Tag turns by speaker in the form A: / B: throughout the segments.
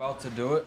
A: About to do it.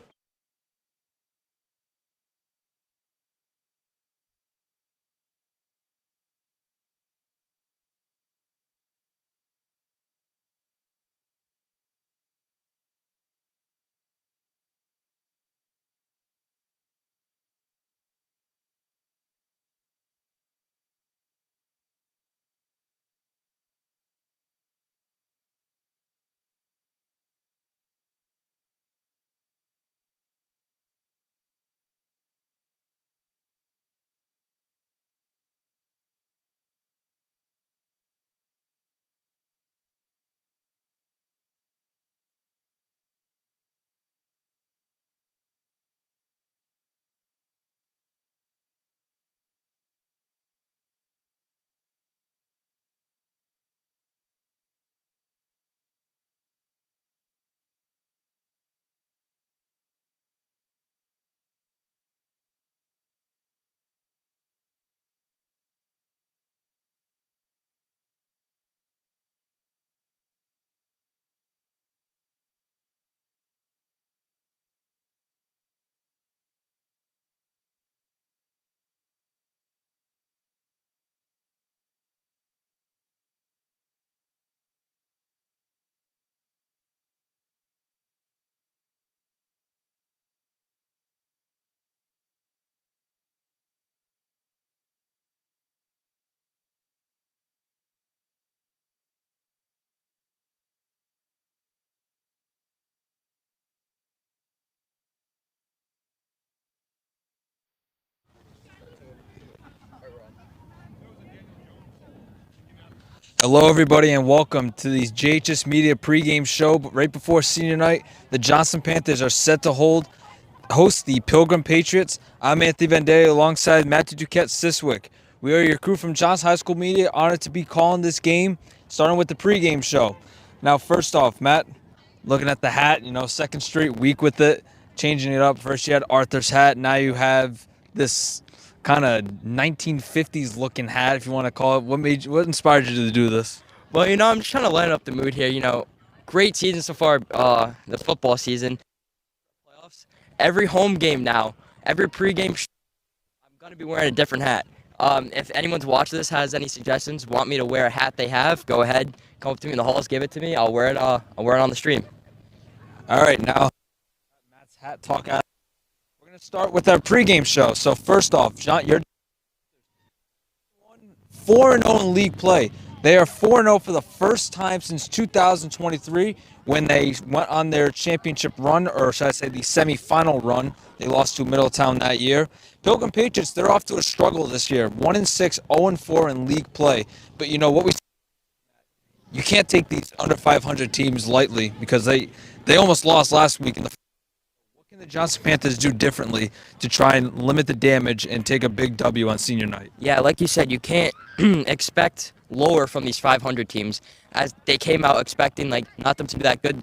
A: Hello, everybody, and welcome to the JHS Media pregame show. But right before senior night, the Johnson Panthers are set to host the Pilgrim Patriots. I'm Anthony Vendetti alongside Matthew Duquette Siswick. We are your crew from Johnson High School Media, honored to be calling this game, starting with the pregame show. Now, first off, Matt, looking at the hat, second straight week with it, changing it up. First you had Arthur's hat, now you have this kind of 1950s looking hat, if you want to call it. What inspired you to do this?
B: Well, I'm just trying to lighten up the mood here. Great season so far, the football season. Playoffs. Every home game now, every pregame, I'm going to be wearing a different hat. If anyone's watching this has any suggestions, want me to wear a hat they have, go ahead, come up to me in the halls, give it to me. I'll wear it. I'll wear it on the stream.
A: All right, now Matt's hat talk. We're going to start with our pregame show. So first off, John, you're 4-0 in league play. They are 4-0 for the first time since 2023 when they went on their championship run, or should I say the semifinal run. They lost to Middletown that year. Pilgrim Patriots, they're off to a struggle this year. 1-6, 0-4 in league play. But you know what you can't take these under 500 teams lightly because they almost lost last week in the. What can the Johnson Panthers do differently to try and limit the damage and take a big W on senior night?
B: Yeah, like you said, you can't expect lower from these 500 teams, as they came out expecting not them to be that good.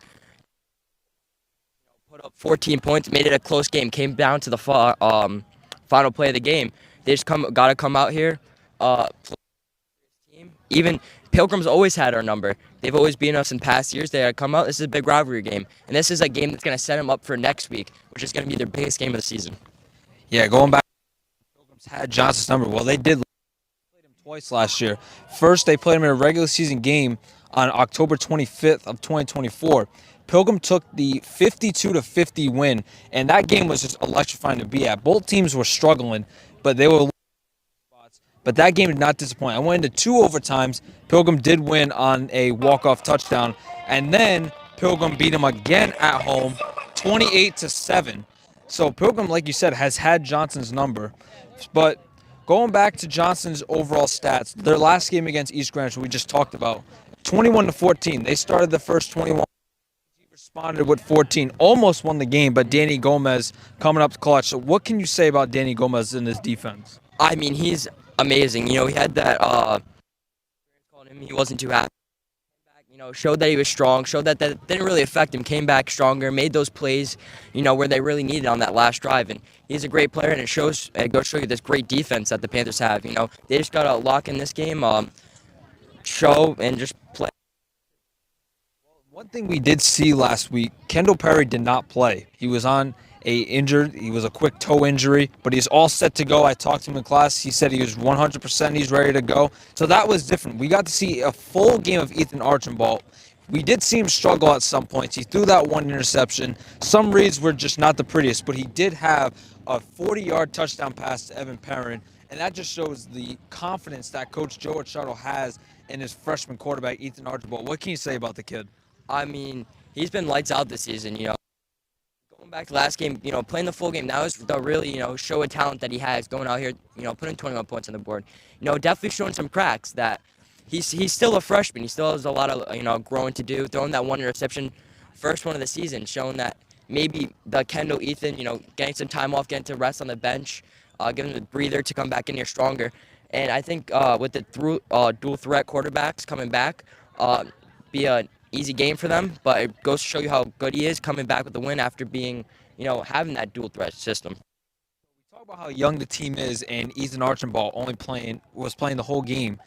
B: Put up 14 points, made it a close game, came down to the final play of the game. They just got to come out here. Even Pilgrim's always had our number. They've always beaten us in past years. They got to come out. This is a big rivalry game, and this is a game that's going to set them up for next week, which is going to be their biggest game of the season.
A: Yeah, going back, Pilgrims had Johnson's number. Well, they did. Played him twice last year. First, they played him in a regular season game on October 25th of 2024. Pilgrim took the 52-50 win, and that game was just electrifying to be at. Both teams were struggling, but they were. But that game did not disappoint. I went into 2 overtimes. Pilgrim did win on a walk-off touchdown, and then Pilgrim beat him again at home, 28-7. So Pilgrim, like you said, has had Johnson's number, but going back to Johnson's overall stats, their last game against East Greenwich, we just talked about, 21-14. They started the first 21. Responded with 14, almost won the game, but Danny Gomez coming up clutch. So what can you say about Danny Gomez in this defense?
B: I mean, he's amazing. He had that. Calling him, he wasn't too happy. Showed that he was strong. Showed that didn't really affect him. Came back stronger. Made those plays, where they really needed on that last drive. And he's a great player, and it shows. It goes to show you this great defense that the Panthers have. They just gotta lock in this game, show and just play.
A: One thing we did see last week, Kendall Perry did not play. He was on a injured. He was a quick toe injury, but he's all set to go. I talked to him in class. He said he was 100%. He's ready to go. So that was different. We got to see a full game of Ethan Archambault. We did see him struggle at some points. He threw that one interception. Some reads were just not the prettiest, but he did have a 40-yard touchdown pass to Evan Perrin, and that just shows the confidence that Coach Joe Acharo has in his freshman quarterback, Ethan Archambault. What can you say about the kid?
B: I mean, he's been lights out this season. Going back to last game, playing the full game, that was the really, show of talent that he has going out here, putting 21 points on the board. Definitely showing some cracks that he's still a freshman. He still has a lot of, growing to do. Throwing that one interception, first one of the season, showing that maybe the Kendall Ethan, getting some time off, getting to rest on the bench, giving him a breather to come back in here stronger. And I think with the dual threat quarterbacks coming back, be an easy game for them. But it goes to show you how good he is coming back with the win after being, having that dual threat system.
A: We talk about how young the team is, and Ethan Archambault was playing the whole game.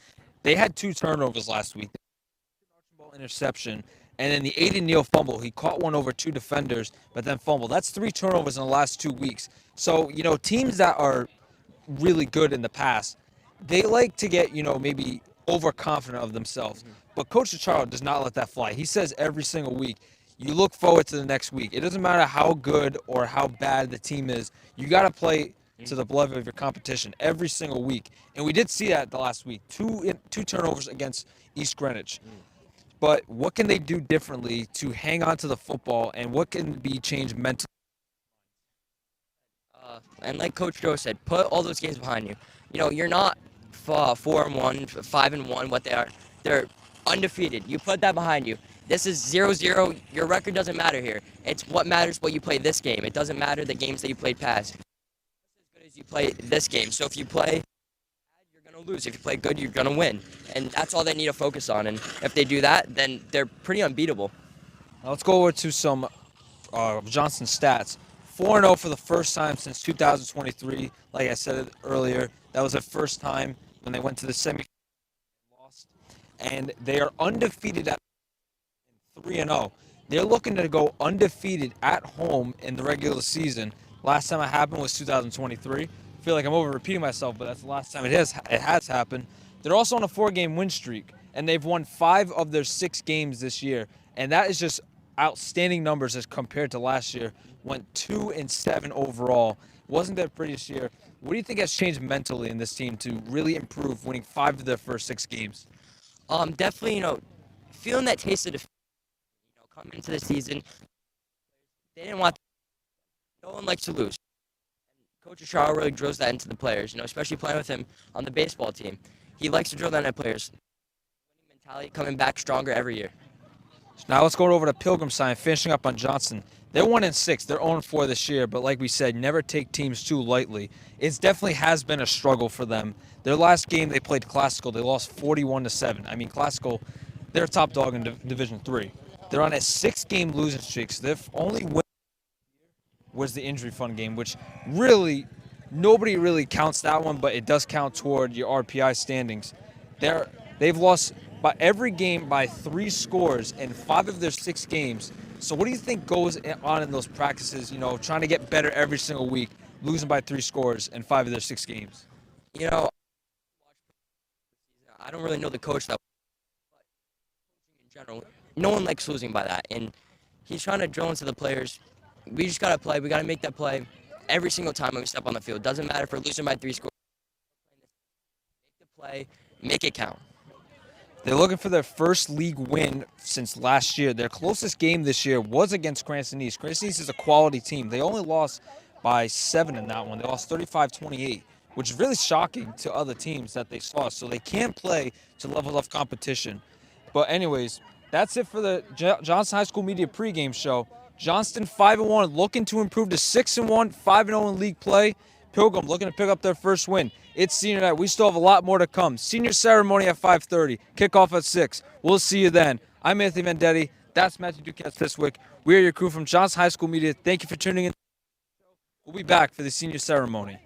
A: They had 2 turnovers last week. Archambault interception, and then the Aiden Neal fumble. He caught one over 2 defenders, but then fumbled. That's 3 turnovers in the last 2 weeks. So teams that are really good in the past, they like to get, maybe overconfident of themselves. But Coach Acharo does not let that fly. He says every single week, you look forward to the next week. It doesn't matter how good or how bad the team is. You got to play to the level of your competition every single week. And we did see that the last week. Two turnovers against East Greenwich. But what can they do differently to hang on to the football, and what can be changed mentally?
B: And like Coach Joe said, put all those games behind you. You're not 4-1, 5-1. What they are, they're undefeated. You put that behind you. This is 0-0. Your record doesn't matter here. It's what matters what you play this game. It doesn't matter the games that you played past. As good as you play this game. So if you play bad, you're gonna lose. If you play good, you're gonna win. And that's all they need to focus on. And if they do that, then they're pretty unbeatable.
A: Now let's go over to some Johnson stats. 4-0 for the first time since 2023. Like I said earlier, that was their first time when they went to the semi lost. And they are undefeated at 3-0. They're looking to go undefeated at home in the regular season. Last time it happened was 2023. I feel like I'm over repeating myself, but that's the last time it has happened. They're also on a 4-game win streak, and they've won 5 of their 6 games this year. And that is just outstanding numbers as compared to last year. Went 2-7 overall. Wasn't their prettiest year. What do you think has changed mentally in this team to really improve, winning 5 of their first 6 games?
B: Definitely, feeling that taste of defeat. Coming into the season, they didn't want. No one likes to lose. Coach Acharo really drills that into the players. Especially playing with him on the baseball team. He likes to drill that into players. Winning mentality, coming back stronger every year.
A: Now let's go over to Pilgrim Sign, finishing up on Johnson. They're 1-6. They're 0-4 this year, but like we said, never take teams too lightly. It definitely has been a struggle for them. Their last game they played Classical, they lost 41-7. I mean, Classical, they're a top dog in Division 3. They're on a 6-game losing streak. So their only win was the injury fund game, which really nobody really counts that one, but it does count toward your RPI standings. They've lost by every game by 3 scores in 5 of their 6 games. So what do you think goes on in those practices, trying to get better every single week, losing by 3 scores in 5 of their 6 games?
B: I don't really know the coach that but in general. No one likes losing by that. And he's trying to drill into the players. We just got to play. We got to make that play every single time when we step on the field. Doesn't matter if we're losing by 3 scores. Make the play. Make it count.
A: They're looking for their first league win since last year. Their closest game this year was against Cranston East. Cranston East is a quality team. They only lost by 7 in that one. They lost 35-28, which is really shocking to other teams that they saw. So they can't play to level of competition. But anyways, that's it for the Johnson High School Media pregame show. Johnston 5-1, looking to improve to 6-1, 5-0 in league play. Pilgrim looking to pick up their first win. It's senior night. We still have a lot more to come. Senior ceremony at 5:30. Kickoff at 6. We'll see you then. I'm Anthony Vendetti. That's Matthew Duquette Fiswick. We are your crew from Johnson High School Media. Thank you for tuning in. We'll be back for the senior ceremony.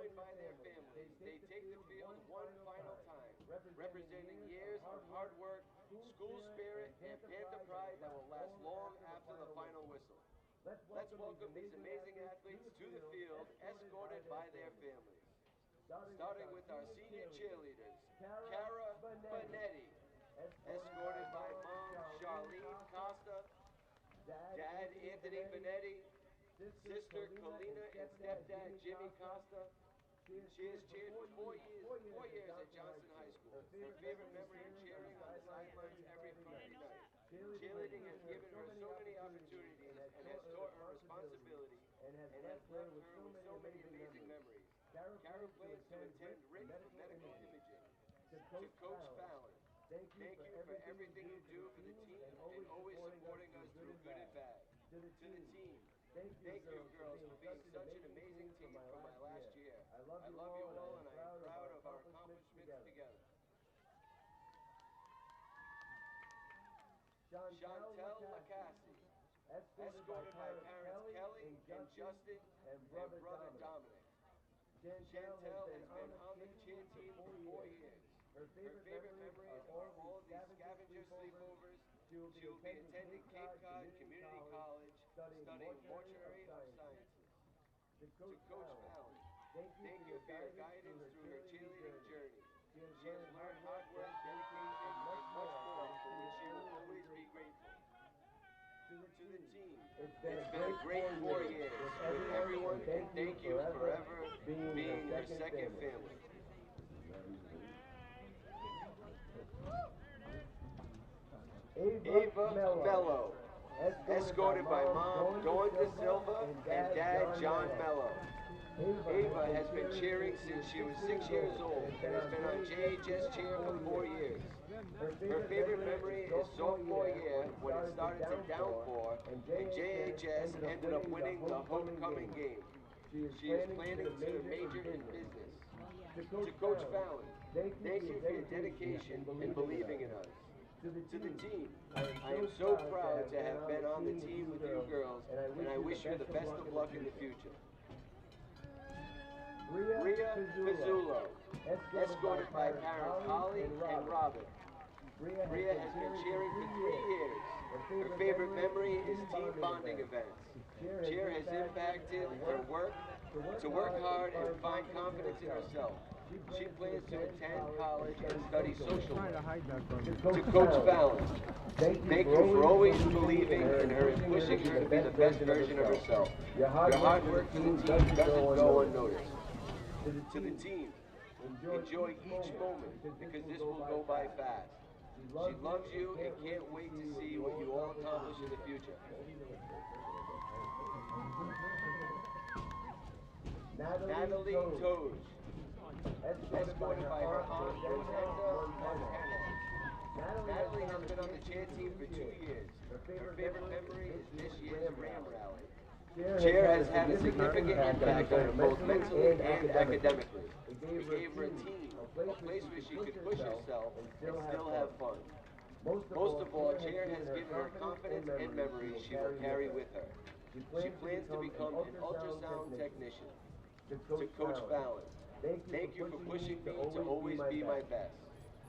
C: joined by their families, they take the field one final time, representing years of hard work, school spirit, and Panther pride that will last long after the final whistle. Let's welcome these amazing athletes to the field, escorted by their families. Starting with our senior cheerleaders, Cara Benetti, escorted by Mom Charlene Costa, Dad Anthony Benetti, Sister Kalina and Stepdad Jimmy Costa. She has cheered for 4 years at Johnson High School. Her favorite memory is cheering on the sidelines every Friday night. Cheerleading has given her so many opportunities and has taught her responsibility and has left her with so many amazing memories. Kara plans to attend RIT for medical imaging. To Coach Fallon, thank you for everything you do for the team and always supporting us through good and bad. To the team, thank you girls for being such an amazing team for my last year. I love you all and I am proud of our accomplishments together. Chantel Lacassie, escorted by parents Kelly and Justin and brother Dominic. Chantel has been on the cheer team for 4 years. Her favorite memories are all these scavenger sleepovers. She will be attending Cape Cod Community College, studying mortuary of sciences. To Coach Fallon, thank you for your guidance through her cheerleading journey. She has learned hard work, dedication, and much more for which she will always be grateful. To the team, it's been a great 4 years with everyone, and thank you forever being her second family. Ava Mello, escorted by Mom Dawn De Silva and Dad John Mello. Ava has been cheering since she was 6 years old and has been on JHS cheer for 4 years. Her favorite memory is sophomore year when it started to downpour and JHS ended up winning the homecoming game. She is planning to major in business. To Coach Fallon, thank you for your dedication and believing in us. To the team, I am so proud to have been on the team with you girls, and I wish you the best of luck in the future. Bria Pizzulo, escorted by parents Holly and Robin. Bria has been cheering for 3 years. Her favorite memory is team bonding events. Cheer has impacted her work to work hard and find confidence in herself. She plans to attend college and study social work. To Coach Fallon, thank you for always believing in her and pushing her to be the best version of herself. Your hard work for the team doesn't go unnoticed. To the team, enjoy each moment because this will go by fast. She loves you and can't wait to see what you all accomplish in the future. Natalie Toge, escorted by her aunt Rosenda Montana. Natalie has been on the cheer team for 2 years. Her favorite memory is this year's Ram Rally. Cheer has had a significant impact on her both mentally and academically. It gave her a team, a place where she could push herself and still have fun. Most of all, Cheer has given her confidence and memories she will carry with her. She plans to become an ultrasound technician. To Coach Fallon, thank you for pushing me to always be my best.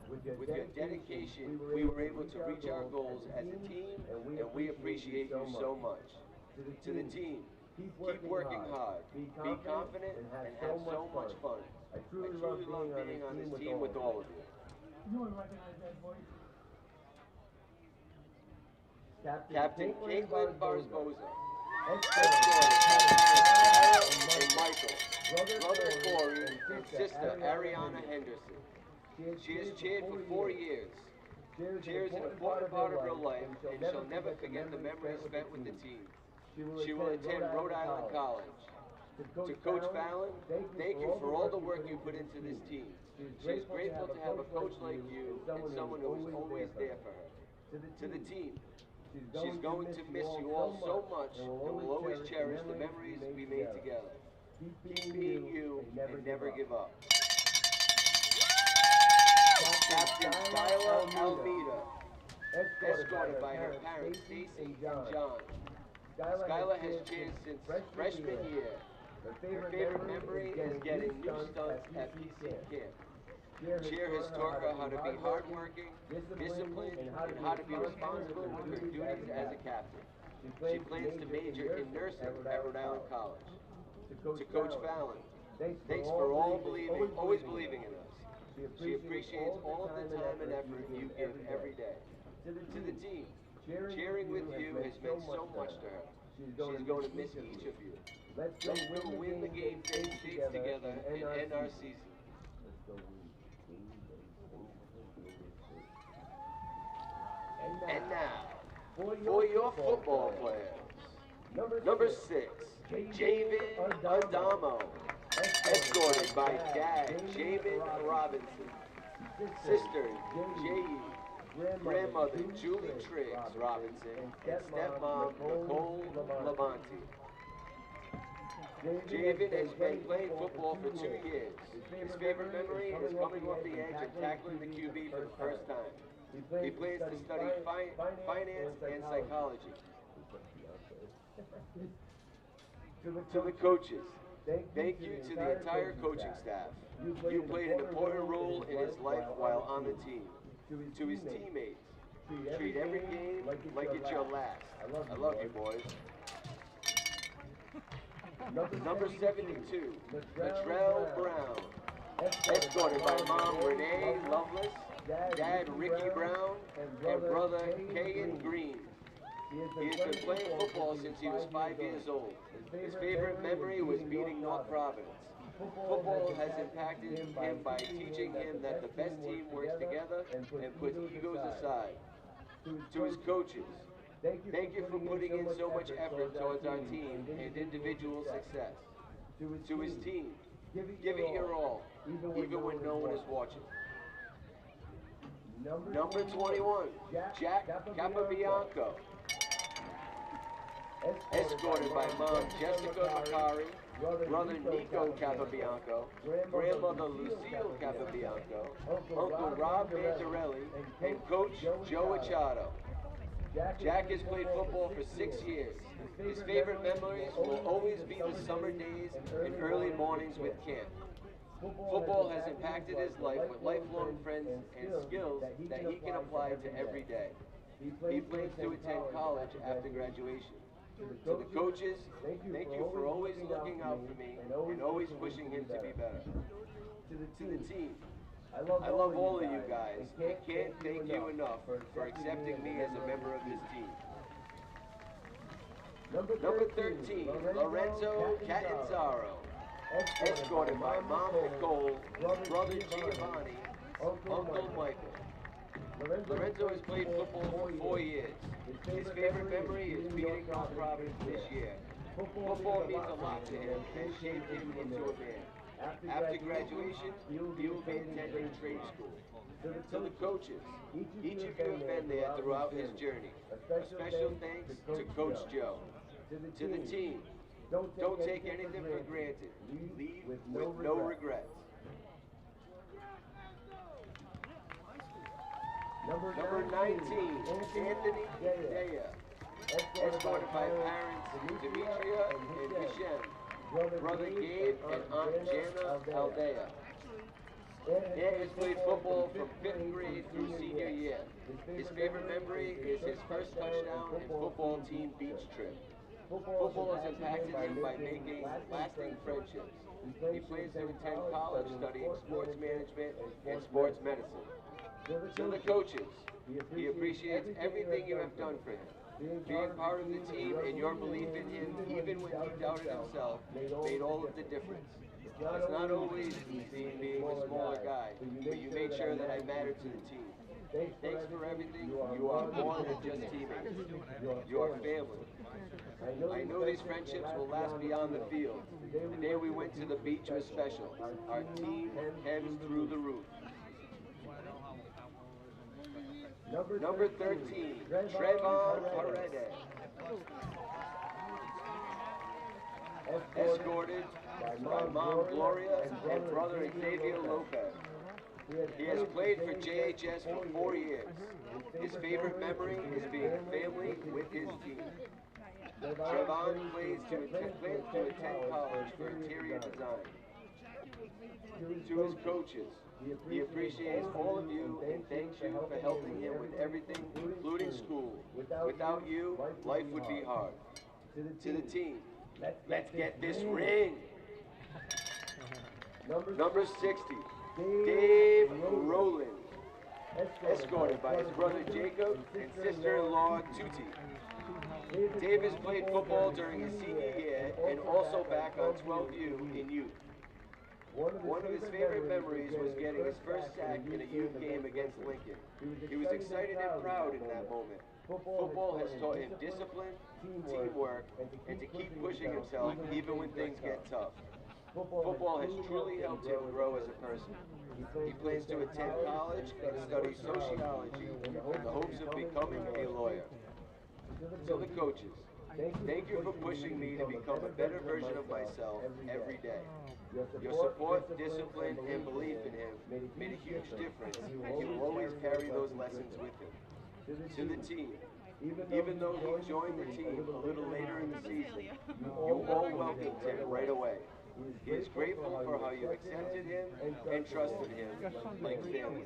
C: With your dedication, we were able to reach our goals as a team, and we appreciate you so much. To the team, keep working hard, be confident, and have so much fun. I truly love being on this team with all of you.
D: You would recognize that voice.
C: Captain Caitlin Barzboza, and Michael, brother Corey, and sister Ariana Henderson. She has cheered for 4 years. Cheer is an important part of her life, and she'll never forget the memories spent with the team. She will attend Rhode Island College. To Coach Fallon, thank you for all the work you put into this team. She is grateful to have a coach like you and someone who is always there for her. To the team, she's going to miss you all so much and will always cherish the memories we made together. Keep being you and never give up. Captain Skylar Almeida, escorted by her parents Stacy and John. Skylar has cheered since freshman year. Her favorite memory is getting new stunts at PC camp. Cheer has taught her how to be hardworking, disciplined, and how to be responsible with her duties as a captain. She plans to major in nursing at Rhode Island College. To Coach Fallon, thanks for always believing in us. She appreciates all of the time and effort you give every day. To the team, cheering with you has meant so much to her. She's going to miss each of you. Let's go win the game face states together and end our season. And now, for your football players, number 6, Javen Adamo, escorted by Dad Jamin Robinson, sister J.E., grandmother Julie Triggs Robinson, and stepmom Nicole Lamonti. Javen has been playing football for 2 years. His favorite memory is coming off the edge and tackling the QB for the first time. He plans to study finance and psychology. To the coaches, thank you to the entire coaching staff. You played an important role in his life while on the team. To his teammates, treat every game like it's your last. I love you, boys. Number 72, Latrell Brown, escorted by Mom Renee Lovelace, Dad Ricky Brown, and brother Kagan Green. He has been playing football since he was 5 years old. His favorite memory was beating North Providence. Football has impacted him by teaching him that the best team works together and puts egos aside. To his coaches, thank you for putting in so much effort towards our team and individual success. To his team, give it your all, even when no one is watching. Number 21, Jack Capabianco, escorted by Mom Jessica Macari, brother Nico Capabianco, grandmother Lucille Capabianco, Uncle Rob Mandarelli, and Coach Joe Achado. Jack has played football for 6 years. His favorite memories will always be the summer days and early mornings with camp. Football has impacted his life with lifelong friends and skills that he can apply to every day. He plans to attend college after graduation. To the coaches, thank you for always looking out for me and always pushing him to be better. To the team, I love all of you guys and can't thank you enough for accepting me as a member of this team. Number 13, Lorenzo Catanzaro, escorted by Mom Nicole, brother Giovanni, Uncle Michael. Lorenzo has played football for 4 years. His favorite memory is beating North Providence this year. Football means a lot to him and shaped him into a man. After graduation, he will be attending trade school. To the coaches, each of you have been there throughout his journey. A special thanks to Coach Joe. To the team, don't take anything for granted. Leave with no regrets. Number 19, Anthony Dea, escorted by parents Demetria and Vishen, brother Gabe and Aunt Jana Aldea. Ed has played football from 5th grade through senior year. His favorite memory is his first touchdown and football team beach trip. Football has impacted him by making lasting friendships. He plans to attend college studying sports management and sports medicine. To the coaches, he appreciates everything you have done for him. Being part of the team and your belief in him, even when he doubted himself, made all of the difference. It's not always easy being a smaller guy, but you made sure that I mattered to the team. Thanks for everything. You are more than just teammates. You are family. I know these friendships will last beyond the field. The day we went to the beach was special. Our team hems through the roof. Number 13, Trevon Paredes, escorted by Mom Gloria and brother Xavier Lopez. He has played for JHS for 4 years. His favorite memory is being family with his team. Trevon plans to attend college for interior design. To his coaches, he appreciates all of you and thanks you for helping him with everything, including school. Without you, life would be hard. To the team, let's get this ring. Number 60, Dave Rowland, escorted by his brother Jacob and sister-in-law Tuti. Dave has played football during his senior year and also back on 12U in youth. One of his favorite memories was getting his first sack in a youth game against Lincoln. He was excited and proud in that moment. Football has taught him discipline, teamwork, and to keep pushing himself even when things get tough. Football has truly helped him grow as a person. He plans to attend college and study sociology in the hopes of becoming a lawyer. To the coaches, thank you for pushing me to become a better version of myself every day. Your support, discipline, and belief in him made a huge difference, and he will always carry those lessons with him. To the team, even though he joined the team a little later in the season, you all welcomed him right away. He is grateful for how you accepted him and trusted him like family.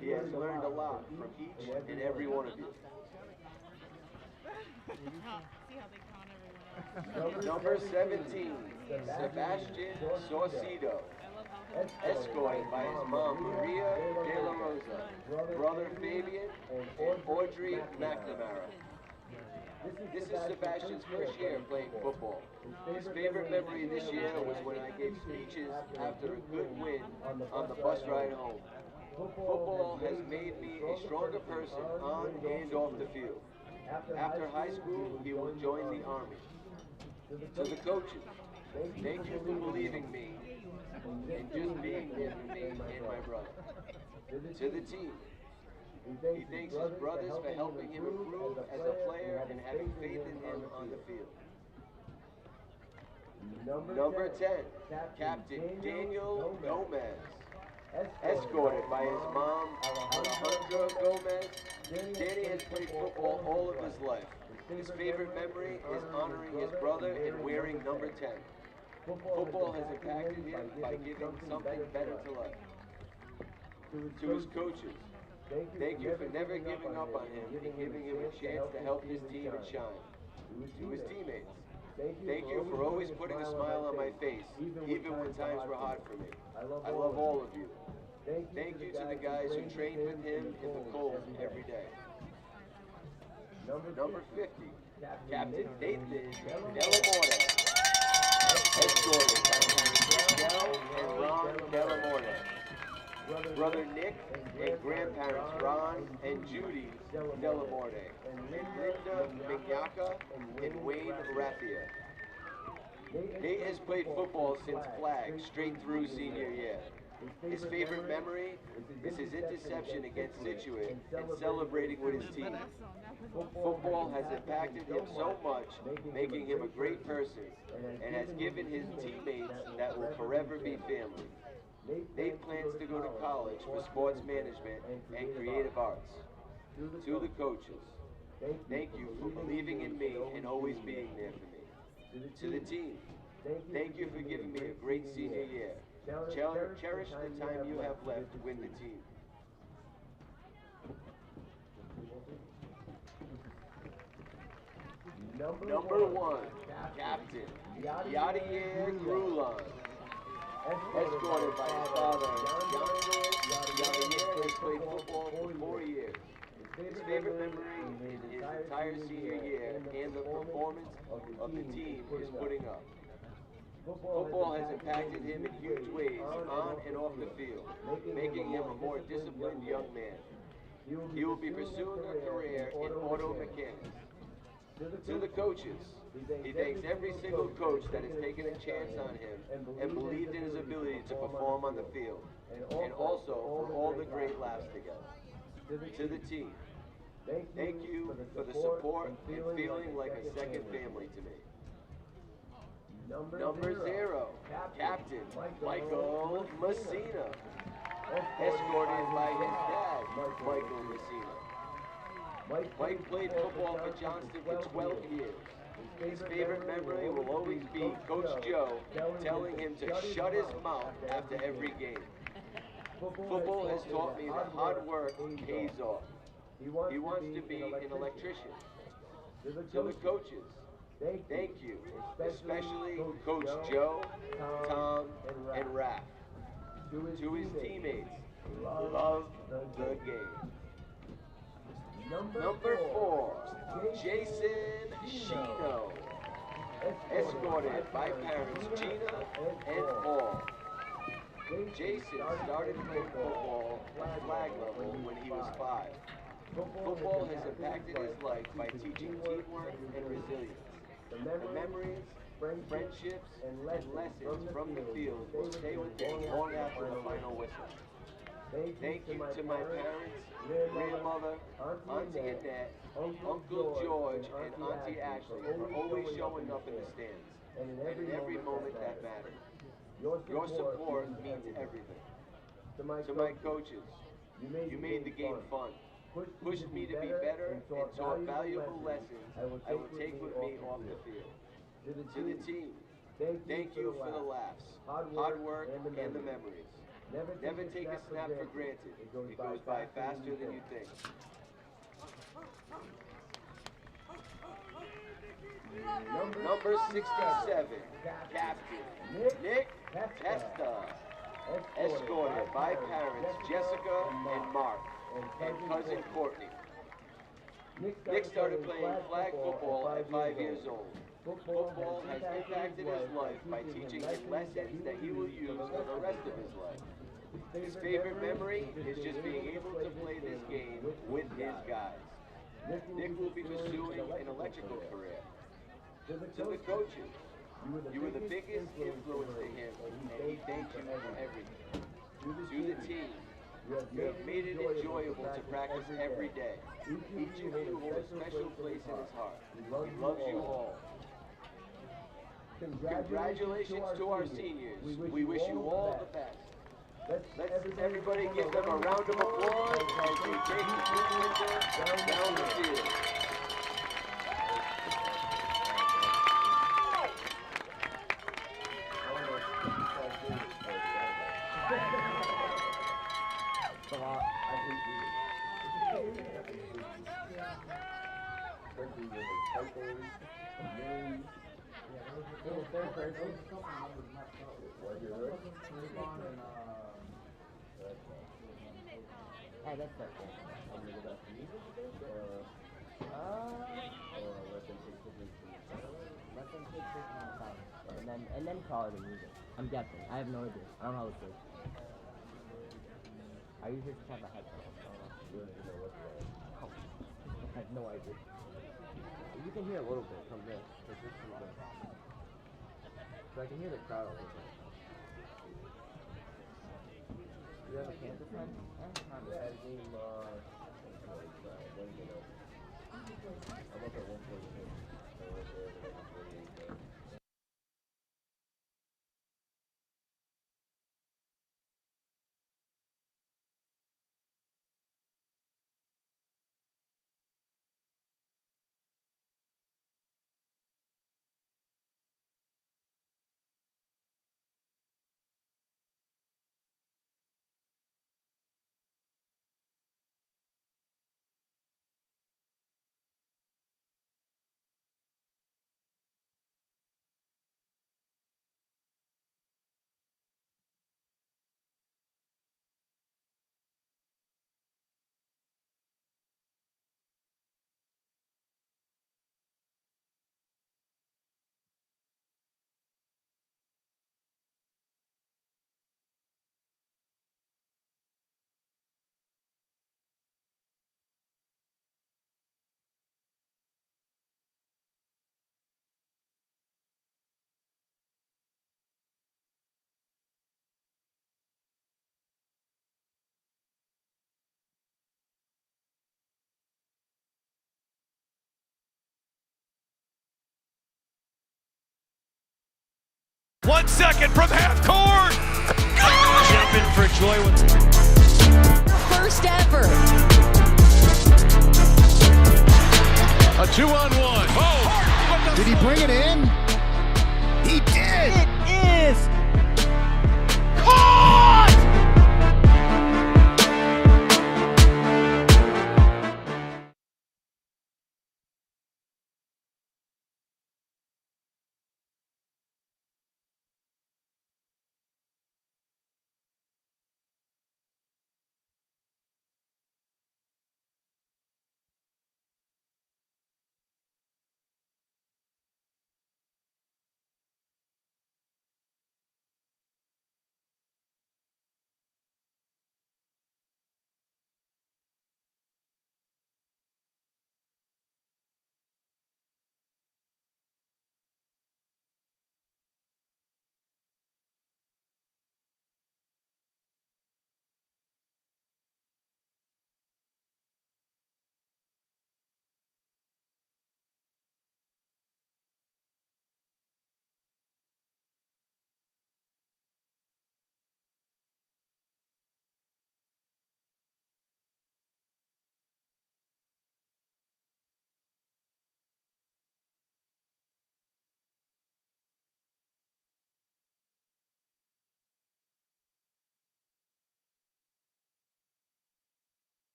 C: He has learned a lot from each and every one of you. Number 17, Sebastian Saucedo, escorted by his mom Maria De La Rosa, brother Fabian, and Audrey McNamara. This is Sebastian's first year playing football. His favorite memory this year was when I gave speeches after a good win on the bus ride home. Football has made me a stronger person on and off the field. After high school, he will join the Army. To the coaches, thank you for believing me and just being there for me and my brother. To the team, he thanks his brothers for helping him improve as a player and having faith in him on the field. Number 10, Captain Daniel Gomez, escorted by his mom Alejandra Gomez. Danny has played football all of his life. His favorite memory is honoring his brother and wearing number 10. Football has impacted him by giving something better to life. To his coaches, thank you for never giving up on him and giving him a chance to help his team and shine. To his teammates, thank you for always putting a smile on my face, even when times were hard for me. I love all of you. Thank you to the guys who trained with him in the cold every day. Number 50, Captain Nathan Delamorte, escorted by Michelle and Ron Delamorte. Brother Nick and grandparents Ron and Judy Delamorte, and Linda Mignacca and Wayne Raffia. Nate has played football since flag straight through senior year. His favorite memory is his interception against Situate and celebrating with his team. Football has impacted him so much, making him a great person, and has given his teammates that will forever be family. Nate plans to go to college for sports management and creative arts. To the coaches, thank you for believing in me and always being there for me. To the team, thank you for giving me a great senior year. Cherish the time you have left to win the team. Number 1, Captain Yadier Grulon, escorted by his father, Yadier has played football for 4 years. His favorite memory in his entire senior year and the performance of the team is putting up. Football has impacted him in huge ways on and off the field, making him a more disciplined young man. He will be pursuing a career in auto mechanics. To the coaches, he thanks every single coach that has taken a chance on him and believed in his ability to perform on the field, and also for all the great laughs together. To the team, thank you for the support and feeling like a second family to me. Number 0, Captain Michael Messina, escorted by his dad, Michael Messina. Mike played football for Johnston for 12 years. His favorite memory will always be Coach Joe telling him to shut his mouth after every game. Football has taught me that hard work pays off. He wants to be an electrician. To the coaches, thank you, especially Coach Joe, Tom, and Raph. To his teammates, love the game. Number 4, Jason Shino, escorted by parents Gina and Paul. Jason started playing football at flag level when he was 5. Football has impacted his life by teaching teamwork and resilience. The memories, friendships, and lessons from the field will stay with him long after the final whistle. Thank you to my parents, grandmother, Auntie Annette, Uncle George, and Auntie Ashley for always showing up in the stands, and in every moment that mattered. Your support means everything. To my coaches, you made the game fun, pushed me to be better, and taught valuable lessons I will take with me off the field. To the team, thank you for the laughs, hard work, and the memories. Never take a snap for granted. It goes by faster than you think. Number 67, Captain Nick Testa, escorted by parents Jessica and Mark, and cousin Courtney. Nick started playing flag football at 5 years old. Football has impacted his life by teaching him lessons that he will use for the rest of his life. His favorite memory is just being able to play this game with his guys. Nick will be pursuing an electrical career. To the coaches, you were the biggest influence to him, and he thanks you for everything. To the team, you have made it enjoyable to practice every day. Each of you hold a special place in his heart. He loves you all. Congratulations to our seniors. We wish you all the best. Let's everybody give them a round of applause as they take the picture down the field.
E: Hey, that's that cool. Let them take this on the side. And then call it a music. I'm guessing. I have no idea. I don't know how this works. I usually just have a headphone. Oh, I have no idea. You can hear a little bit from this. So I can hear the crowd a little bit. You have a Panthers fan? Kind of. That game, I'm up at 146.
F: One second from half court. Jumping for joy.
G: First ever.
F: A 2-on-1. Oh, from
G: Did he bring it in? He did!
F: It is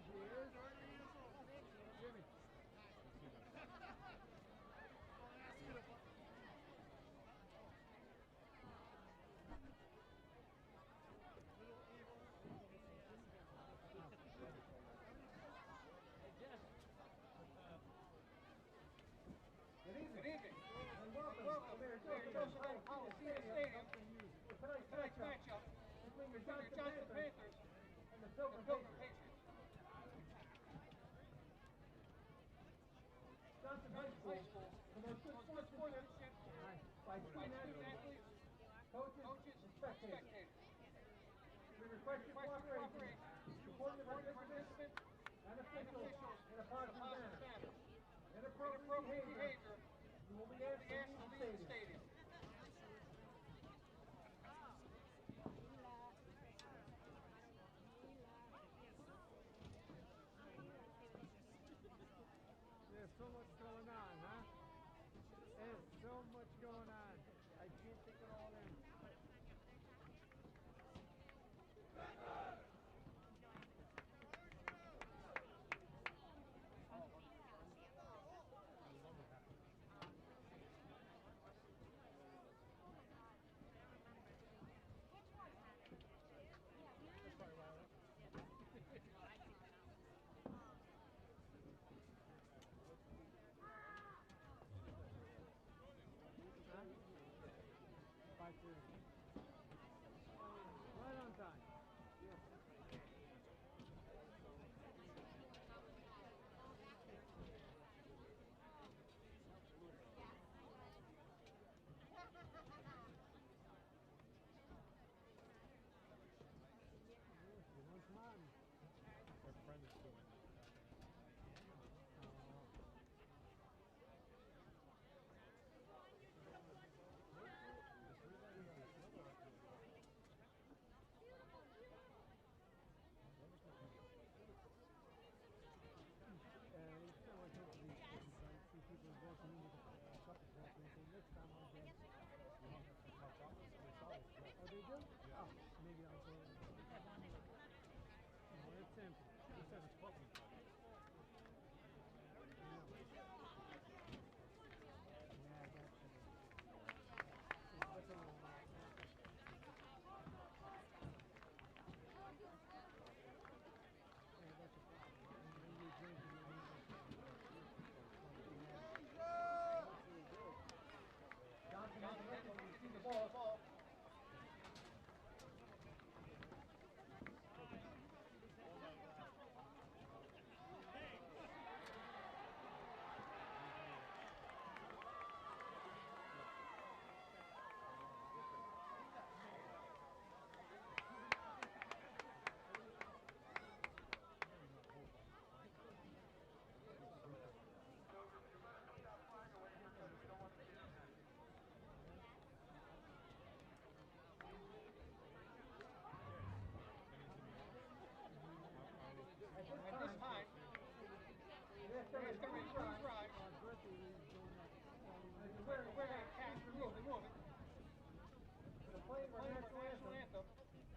D: Cheers. Jimmy. Good evening. And welcome to the Social Coliseum Stadium for tonight's matchup between your Johnson Panthers and the Pilgrim Patriots. Johnson High School promotes good sportsmanship by student athletes, coaches, and spectators. We request your cooperation, supporting the participants and officials in a positive manner. Inappropriate behavior will be asked to leave the stadium. There's so much going on, huh? There's so much going on. I can't take it all in. Right on time. Come on.
H: Her friend is doing it.
D: Next time I'll get. Oh, they do? Yeah. Oh, maybe I'll go. No, it's empty.
H: He says it's broken.
D: Yeah, I got you. Johnson has the nickel, you see the ball. At this time, there's going to be freeze ride. We're that cash moving. The playing our national anthem,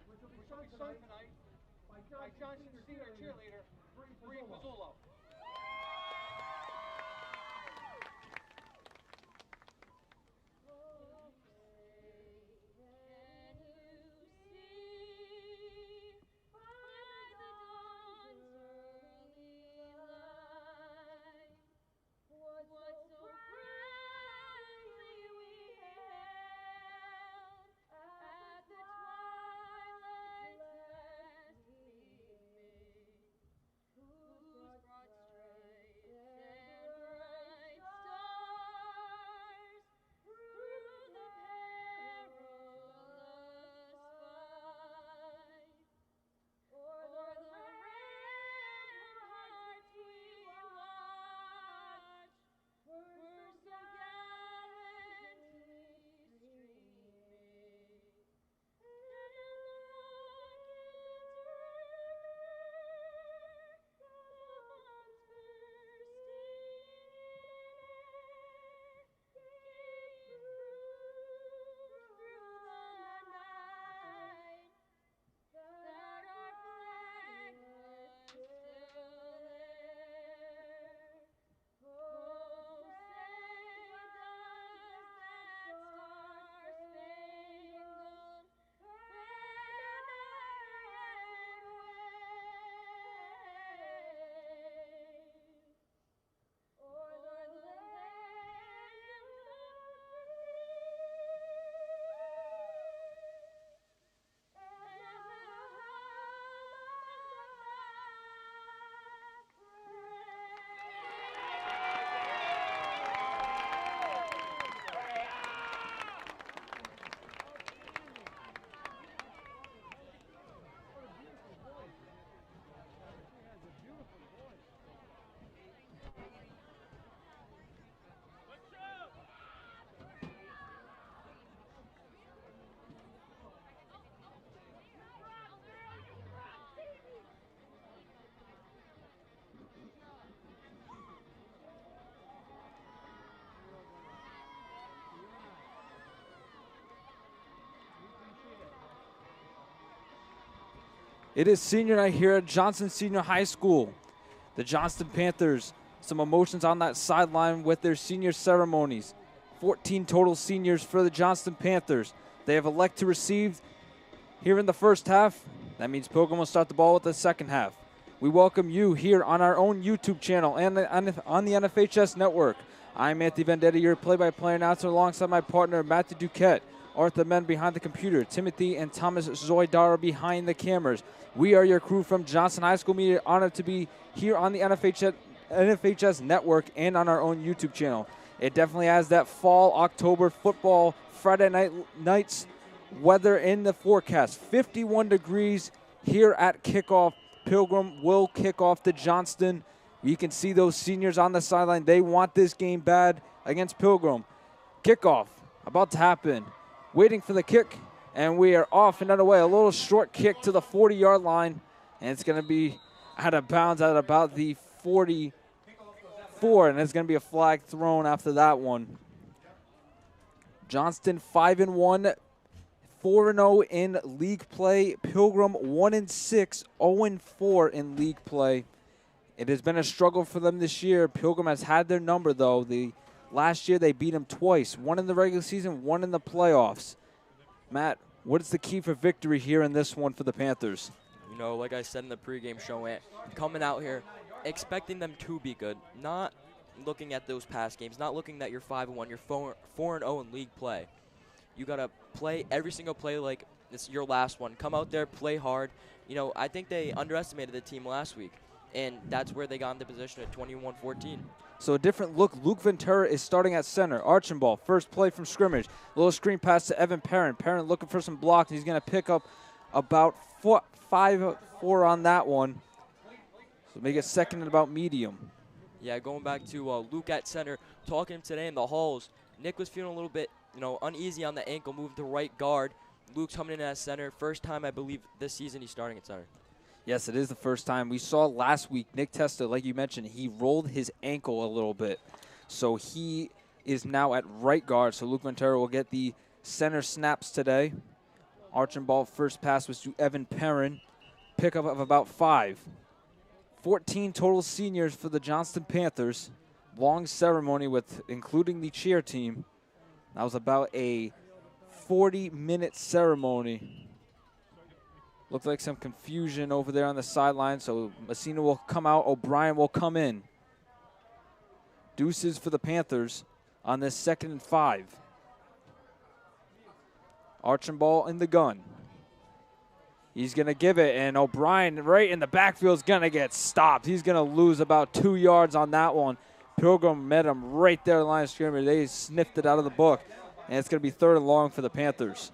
D: which will be sung tonight by Johnson's senior cheerleader, Bree Pizzullo.
I: What so proudly we hailed at the twilight's last gleaming,
A: It is senior night here at Johnson Senior High School. The Johnston Panthers, some emotions on that sideline with their senior ceremonies. 14 total seniors for the Johnston Panthers. They have elected to receive here in the first half. That means Pilgrim will start the ball with the second half. We welcome you here on our own YouTube channel and on the NFHS network. I'm Anthony Vendetti, your play-by-play announcer, alongside my partner Matthew Duquette, Arthur Men behind the computer, Timothy and Thomas Zoidara behind the cameras. We are your crew from Johnson High School Media, honored to be here on the NFHS network and on our own YouTube channel. It definitely has that fall October football Friday nights weather in the forecast. 51 degrees here at kickoff. Pilgrim will kick off to Johnston. You can see those seniors on the sideline. They want this game bad against Pilgrim. Kickoff about to happen. Waiting for the kick, and we are off and underway. A little short kick to the 40-yard line, and it's going to be out of bounds at about the 44, and there's going to be a flag thrown after that one. Johnston 5-1, 4-0 in league play. Pilgrim 1-6, 0-4 in league play. It has been a struggle for them this year. Pilgrim has had their number, though. Last year they beat them twice, one in the regular season, one in the playoffs. Matt, what is the key for victory here in this one for the Panthers?
B: You know, like I said in the pregame show, coming out here, expecting them to be good, not looking at those past games, not looking that you're 5-1, you're 4-0 in league play. You got to play every single play like it's your last one. Come out there, play hard. You know, I think they underestimated the team last week, and that's where they got into position at 21-14.
A: So a different look. Luke Ventura is starting at center. Archambault, first play from scrimmage. Little screen pass to Evan Perrin. Perrin looking for some blocks. He's going to pick up about 5-4 on that one. So make it second and about medium.
B: Yeah, going back to Luke at center, talking to him today in the halls. Nick was feeling a little bit, uneasy on the ankle, moving to right guard. Luke's coming in at center. First time, I believe, this season he's starting at center.
A: Yes, it is the first time. We saw last week, Nick Testa, like you mentioned, he rolled his ankle a little bit. So he is now at right guard. So Luke Ventura will get the center snaps today. Archambault first pass was to Evan Perrin. Pickup of about 5. 14 total seniors for the Johnston Panthers. Long ceremony with including the cheer team. That was about a 40-minute ceremony. Looked like some confusion over there on the sideline, so Messina will come out, O'Brien will come in. Deuces for the Panthers on this 2nd and 5. Archambault in the gun. He's going to give it, and O'Brien right in the backfield is going to get stopped. He's going to lose about 2 yards on that one. Pilgrim met him right there in the line of scrimmage. They sniffed it out of the book, and it's going to be 3rd and long for the Panthers.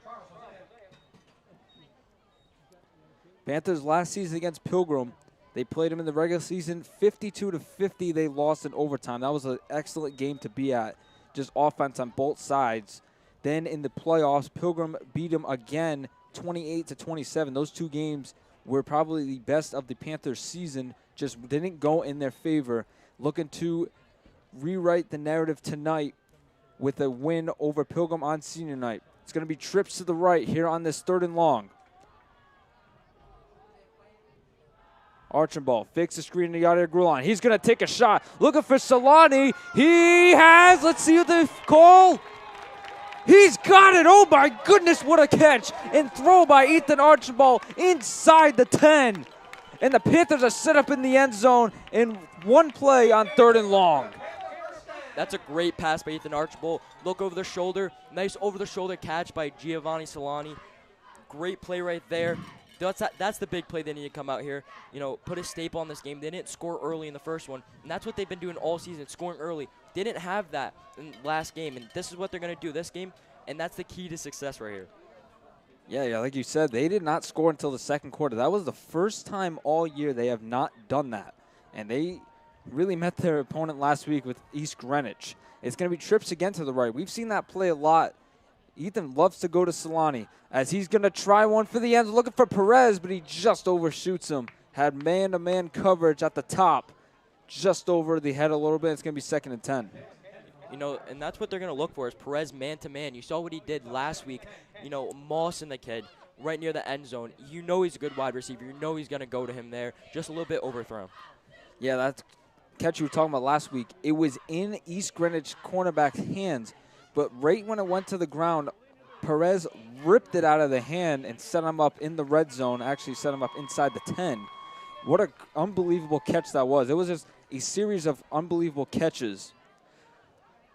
A: Panthers last season against Pilgrim, they played them in the regular season 52-50. They lost in overtime. That was an excellent game to be at, just offense on both sides. Then in the playoffs, Pilgrim beat them again 28-27. Those 2 games were probably the best of the Panthers season, just didn't go in their favor. Looking to rewrite the narrative tonight with a win over Pilgrim on senior night. It's going to be trips to the right here on this 3rd and long. Archambault fakes the screen to Yadier Grulon. He's going to take a shot. Looking for Solani. He has, let's see what the call. He's got it. Oh, my goodness, what a catch. And throw by Ethan Archambault inside the 10. And the Panthers are set up in the end zone in one play on 3rd and long.
B: That's a great pass by Ethan Archibald. Look over the shoulder. Nice over-the-shoulder catch by Giovanni Solani. Great play right there. That's the big play they need to come out here. Put a staple on this game. They didn't score early in the first one, and that's what they've been doing all season, scoring early. They didn't have that in last game, and this is what they're going to do this game, and that's the key to success right here.
A: Yeah, like you said, they did not score until the 2nd quarter. That was the first time all year they have not done that, and they really met their opponent last week with East Greenwich. It's going to be trips again to the right. We've seen that play a lot. Ethan loves to go to Solani as he's going to try one for the end, looking for Perez, but he just overshoots him. Had man-to-man coverage at the top, just over the head a little bit. It's going to be 2nd and 10.
B: And that's what they're going to look for is Perez man-to-man. You saw what he did last week, Moss and the kid. right near the end zone. You know he's a good wide receiver. You know he's going to go to him there. Just a little bit overthrown.
A: Yeah, that's catch you were talking about last week. It was in East Greenwich cornerback's hands, but right when it went to the ground, Perez ripped it out of the hand and set him up in the red zone, actually set him up inside the 10. What an unbelievable catch that was. It was just a series of unbelievable catches.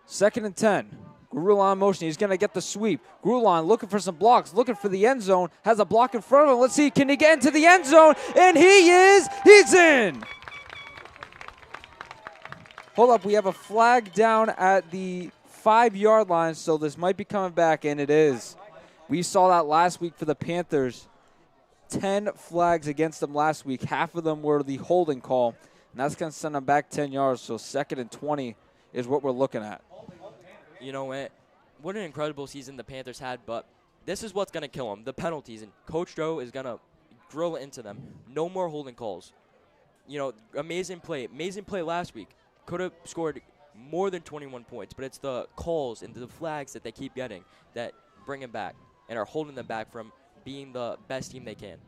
A: 2nd and 10. Grulon motion. He's going to get the sweep. Grulon looking for some blocks, looking for the end zone. Has a block in front of him. Let's see, can he get into the end zone? And he is. He's in. Hold up, we have a flag down at the 5-yard line, so this might be coming back, and it is. We saw that last week for the Panthers. 10 flags against them last week. Half of them were the holding call, and that's going to send them back 10 yards, so 2nd and 20 is what we're looking at.
B: You know what an incredible season the Panthers had, but this is what's going to kill them, the penalties, and Coach Joe is going to drill into them. No more holding calls. You know, amazing play last week. Could have scored more than 21 points, but it's the calls and the flags that they keep getting that bring them back and are holding them back from being the best team they can.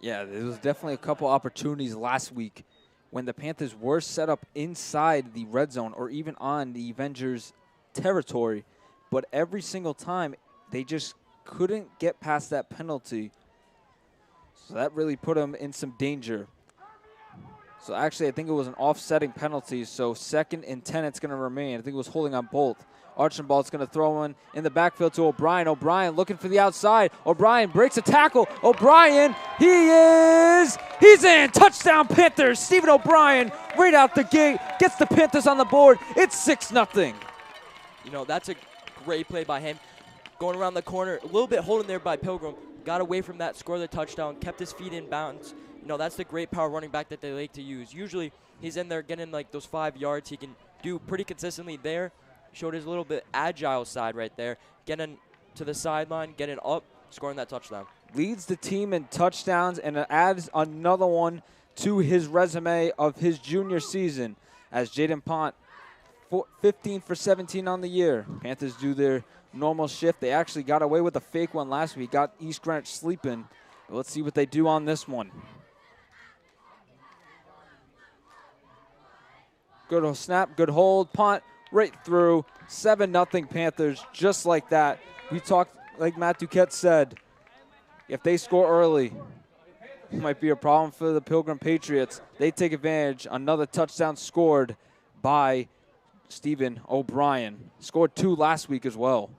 A: Yeah, there was definitely a couple opportunities last week when the Panthers were set up inside the red zone or even on the Avengers territory, but every single time they just couldn't get past that penalty. So that really put them in some danger. So actually, I think it was an offsetting penalty. So 2nd and 10, it's going to remain. I think it was holding on both. Archambault's going to throw one in the backfield to O'Brien. O'Brien looking for the outside. O'Brien breaks a tackle. O'Brien, he's in. Touchdown Panthers. Stephen O'Brien right out the gate gets the Panthers on the board. It's 6-0.
B: You know, that's a great play by him. Going around the corner, a little bit holding there by Pilgrim. Got away from that, scored the touchdown, kept his feet in bounds. You know, that's the great power running back that they like to use. Usually he's in there getting like those 5 yards. He can do pretty consistently there. Showed his little bit agile side right there. Getting to the sideline, getting up, scoring that touchdown.
A: Leads the team in touchdowns and adds another one to his resume of his junior season as Jaden Pont 15 for 17 on the year. Panthers do their normal shift. They actually got away with a fake one last week. Got East Greenwich sleeping. But let's see what they do on this one. Good snap, good hold, punt right through. 7-0 Panthers, just like that. We talked, like Matt Duquette said, if they score early, it might be a problem for the Pilgrim Patriots. They take advantage. Another touchdown scored by Stephen O'Brien. Scored 2 last week as well.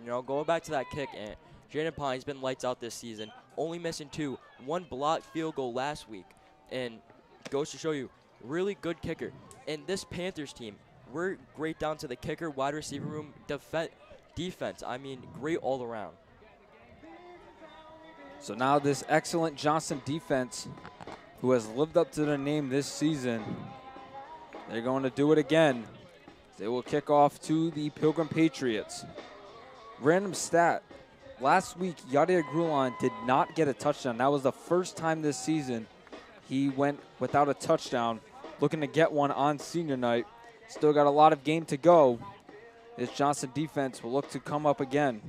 B: You know, going back to that kick, and Jaden Pine's been lights out this season, only missing 2. 1 blocked field goal last week, and goes to show you, really good kicker. And this Panthers team, we're great down to the kicker, wide receiver room, defense. I mean, great all around.
A: So now this excellent Johnson defense, who has lived up to their name this season, they're going to do it again. They will kick off to the Pilgrim Patriots. Random stat. Last week, Yadier Grulon did not get a touchdown. That was the first time this season he went without a touchdown, looking to get one on senior night. Still got a lot of game to go. This Johnson defense will look to come up again.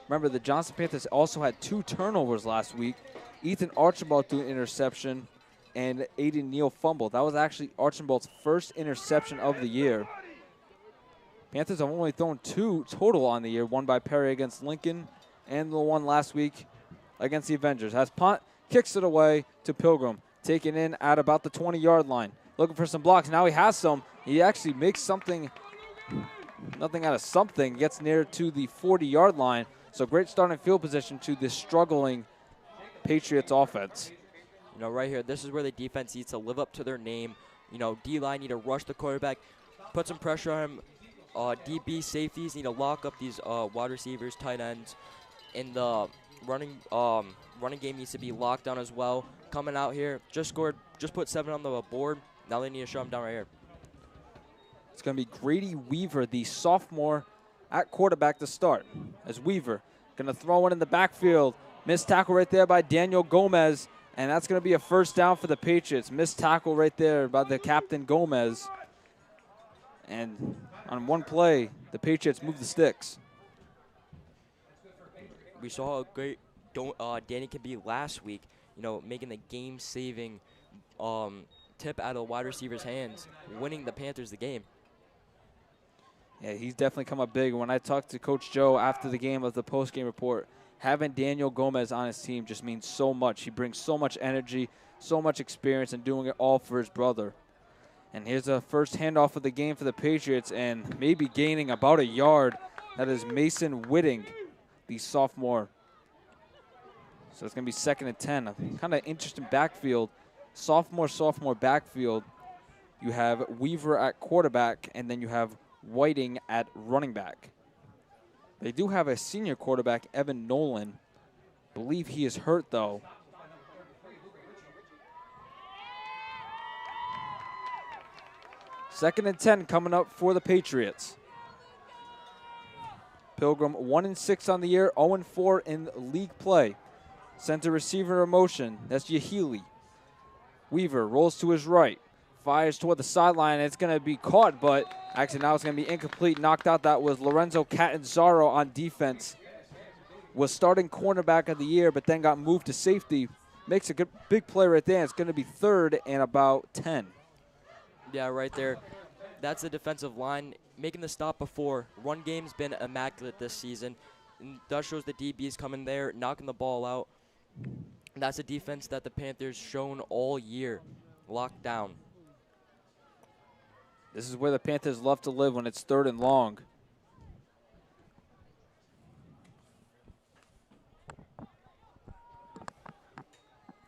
A: Remember, the Johnson Panthers also had 2 turnovers last week. Ethan Archibald threw an interception, and Aiden Neal fumbled. That was actually Archibald's first interception of the year. Panthers have only thrown 2 total on the year, one by Perry against Lincoln, and the one last week against the Avengers. Has punt, kicks it away to Pilgrim, taken in at about the 20-yard line. Looking for some blocks. Now he has some. He actually makes nothing out of something, gets near to the 40-yard line. So great starting field position to this struggling Patriots offense.
B: You know, right here, this is where the defense needs to live up to their name. You know, D-line need to rush the quarterback, put some pressure on him. DB safeties need to lock up these wide receivers, tight ends. And the running game needs to be locked down as well. Coming out here, just put 7 on the board. Now they need to shut him down right here.
A: It's going to be Grady Weaver, the sophomore, at quarterback to start. As Weaver going to throw one in the backfield. Missed tackle right there by Daniel Gomez. And that's going to be a first down for the Patriots. Missed tackle right there by the captain Gomez. And on one play, the Patriots move the sticks.
B: We saw a Danny can be last week, making the game-saving tip out of the wide receiver's hands, winning the Panthers the game.
A: Yeah, he's definitely come up big. When I talked to Coach Joe after the game of the post-game report, having Daniel Gomez on his team just means so much. He brings so much energy, so much experience, and doing it all for his brother. And here's a first handoff of the game for the Patriots, and maybe gaining about a yard. That is Mason Whitting, the sophomore. So it's going to be 2nd and 10. Kind of interesting backfield. Sophomore backfield. You have Weaver at quarterback, and then you have Whiting at running back. They do have a senior quarterback, Evan Nolan. Believe he is hurt, though. Second and 10 coming up for the Patriots. Pilgrim 1-6 on the year, 0-4 in league play. Center receiver in motion. That's Yahili. Weaver rolls to his right. Fires toward the sideline. It's going to be caught, but actually now it's going to be incomplete. Knocked out. That was Lorenzo Catanzaro on defense. Was starting cornerback of the year, but then got moved to safety. Makes a good big play right there. It's going to be 3rd and about 10.
B: Yeah, right there. That's the defensive line making the stop before. Run game's been immaculate this season. And that shows the DBs coming there, knocking the ball out. That's a defense that the Panthers shown all year. Locked down.
A: This is where the Panthers love to live when it's 3rd and long.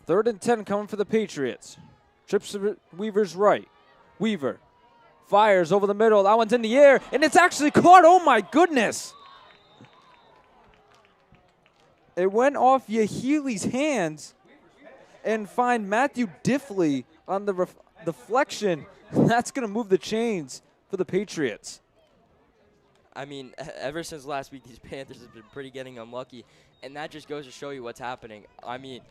A: Third and 10 coming for the Patriots. Trips Weaver's right. Weaver fires over the middle. That one's in the air, and it's actually caught. Oh, my goodness. It went off Yahili's hands and find Matthew Diffley on the deflection. That's going to move the chains for the Patriots.
B: I mean, ever since last week, these Panthers have been pretty getting unlucky, and that just goes to show you what's happening. I mean,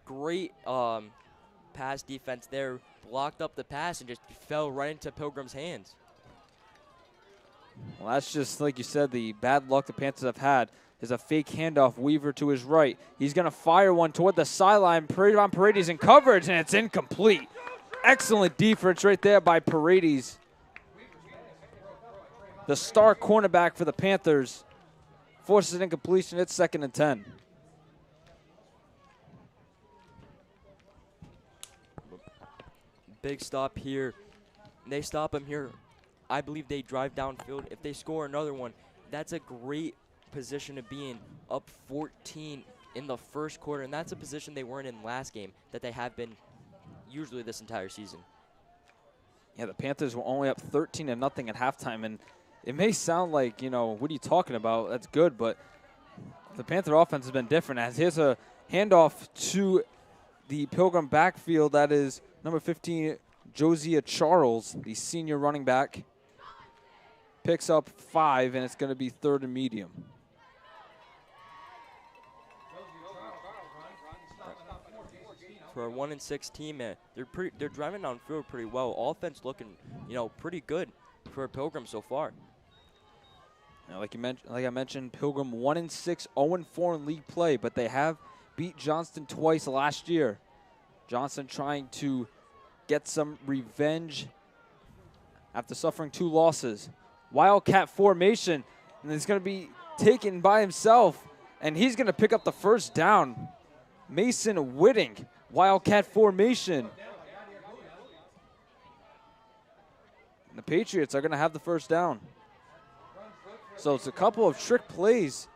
B: great pass defense there, blocked up the pass and just fell right into Pilgrim's hands.
A: Well, that's just, like you said, the bad luck the Panthers have had. Is a fake handoff, Weaver to his right. He's going to fire one toward the sideline. Paredes in coverage, and it's incomplete. Excellent defense right there by Paredes. The star cornerback for the Panthers forces an incompletion. It's 2nd and 10.
B: Big stop here. They stop him here. I believe they drive downfield. If they score another one, that's a great position to be in, up 14 in the first quarter, and that's a position they weren't in last game that they have been usually this entire season.
A: Yeah, the Panthers were only up 13-0 at halftime, and it may sound like, what are you talking about? That's good, but the Panther offense has been different. As here's a handoff to the Pilgrim backfield. That is number 15, Josiah Charles, the senior running back. Picks up 5, and it's going to be 3rd and medium.
B: For a 1-6 team, they're driving downfield pretty well. Offense looking, pretty good for Pilgrim so far.
A: Now, like I mentioned, Pilgrim 1-6, 0-4 in league play, but they have beat Johnston twice last year. Johnston trying to get some revenge after suffering 2 losses. Wildcat formation, and it's going to be taken by himself, and he's going to pick up the first down. Mason Whitting, Wildcat formation. And the Patriots are going to have the first down. So it's a couple of trick plays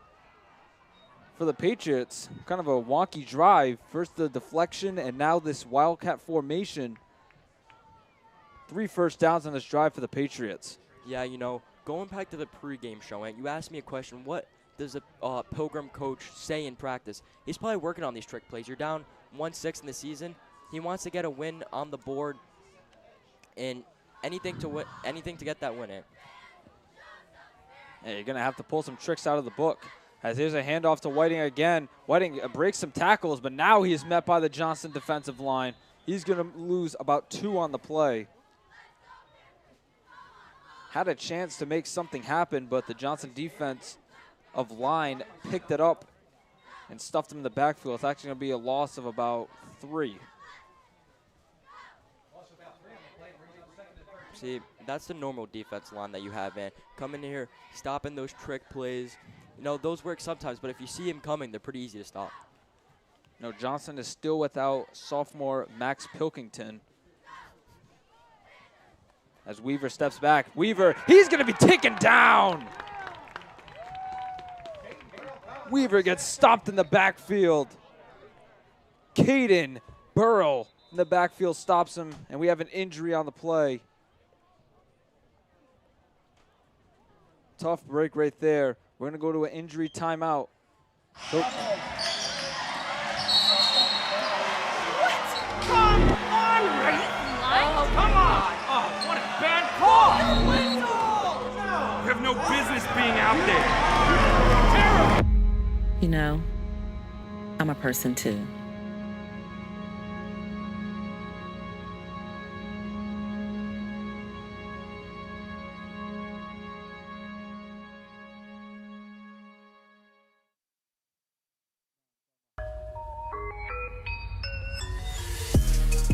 A: for the Patriots. Kind of a wonky drive. First the deflection, and now this Wildcat formation. 3 first downs on this drive for the Patriots.
B: Yeah, going back to the pregame show, you asked me a question, what does a Pilgrim coach say in practice? He's probably working on these trick plays. You're down 1-6 in the season. He wants to get a win on the board, and anything to get that win in.
A: Yeah, you're going to have to pull some tricks out of the book. As here's a handoff to Whiting again. Whiting breaks some tackles, but now he is met by the Johnston defensive line. He's going to lose about 2 on the play. Had a chance to make something happen, but the Johnston defense of line picked it up and stuffed him in the backfield. It's actually going to be a loss of about 3.
B: See, that's the normal defense line that you have, man. Coming in here, stopping those trick plays. You know, those work sometimes, but if you see him coming, they're pretty easy to stop.
A: No, Johnson is still without sophomore Max Pilkington. As Weaver steps back. Weaver, he's going to be taken down. Weaver gets stopped in the backfield. Caden Burrow in the backfield stops him, and we have an injury on the play. Tough break right there. We're going to go to an injury timeout.
F: Come on, Ray. Oh, come on. Oh, what a bad call. You have no business being out there. Terrible.
J: You know, I'm a person too.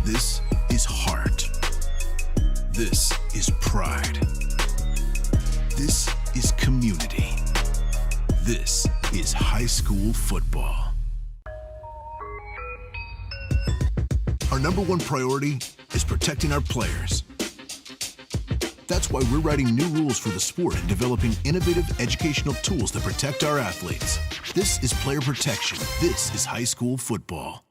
G: This is heart. This is pride. This is community. This is high school football. Our number one priority is protecting our players. That's why we're writing new rules for the sport and developing innovative educational tools that protect our athletes. This is player protection. This is high school football.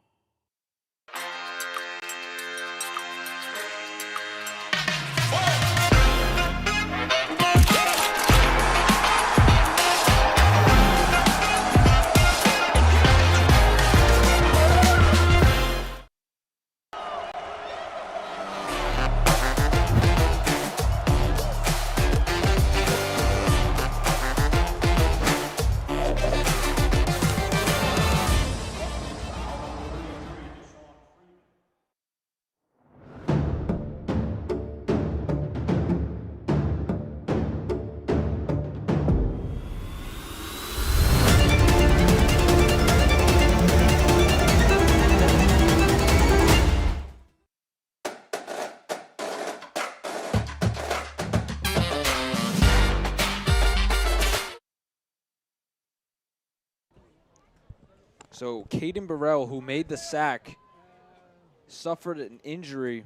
A: So Caden Burrell, who made the sack, suffered an injury.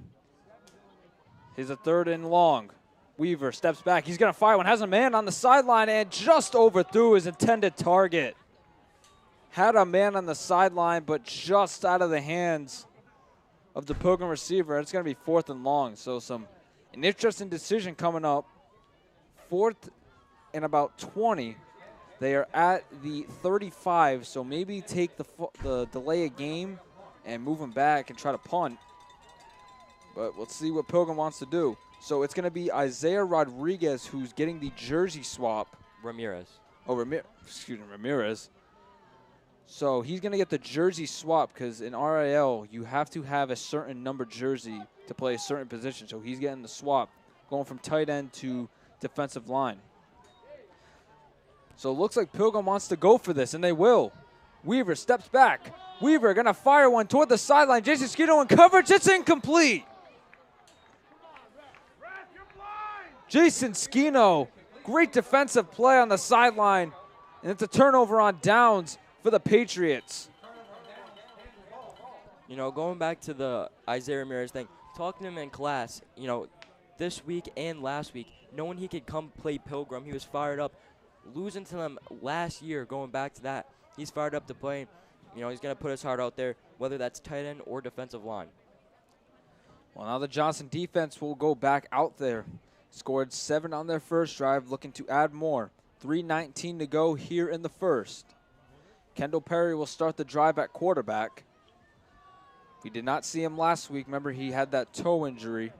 A: He's a 3rd and long. Weaver steps back. He's going to fire one. Has a man on the sideline and just overthrew his intended target. Had a man on the sideline, but just out of the hands of the Pilgrim receiver. It's going to be 4th and long. So an interesting decision coming up. 4th and about 20. They are at the 35, so maybe take the delay a game and move them back and try to punt. But let's see what Pilgrim wants to do. So it's going to be Isaiah Rodriguez who's getting the jersey swap.
B: Ramirez.
A: Oh, Ramirez. So he's going to get the jersey swap because in RIL, you have to have a certain number jersey to play a certain position. So he's getting the swap, going from tight end to defensive line. So it looks like Pilgrim wants to go for this, and they will. Weaver steps back. Weaver going to fire one toward the sideline. Jason Skino in coverage. It's incomplete. Jason Skino, great defensive play on the sideline, and it's a turnover on downs for the Patriots.
B: You know, going back to the Isaiah Ramirez thing, talking to him in class, you know, this week and last week, knowing he could come play Pilgrim, he was fired up. Losing to them last year, going back to that, he's fired up to play. You know, he's going to put his heart out there, whether that's tight end or defensive line.
A: Well, now the Johnson defense will go back out there. Scored 7 on their first drive, looking to add more. 3:19 to go here in the first. Kendall Perry will start the drive at quarterback. We did not see him last week. Remember, he had that toe injury.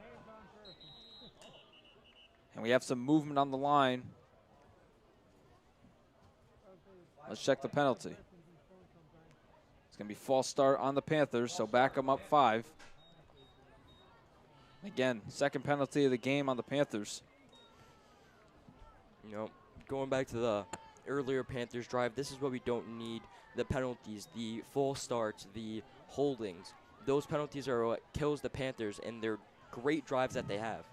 A: And we have some movement on the line. Let's check the penalty. It's going to be false start on the Panthers, so back them up 5. Again, second penalty of the game on the Panthers.
B: You know, going back to the earlier Panthers drive. This is what we don't need. The penalties, the false starts, the holdings. Those penalties are what kills the Panthers and their great drives that they have.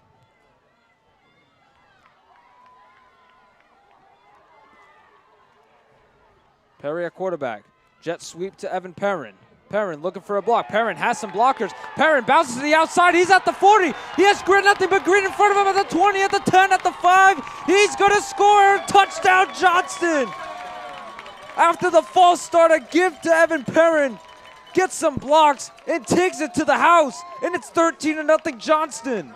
A: Perry at quarterback. Jet sweep to Evan Perrin. Perrin looking for a block. Perrin has some blockers. Perrin bounces to the outside. He's at the 40. He has nothing but green in front of him at the 20, at the 10, at the 5. He's going to score. Touchdown, Johnston. After the false start, a give to Evan Perrin. Gets some blocks and takes it to the house. And it's 13-0 Johnston.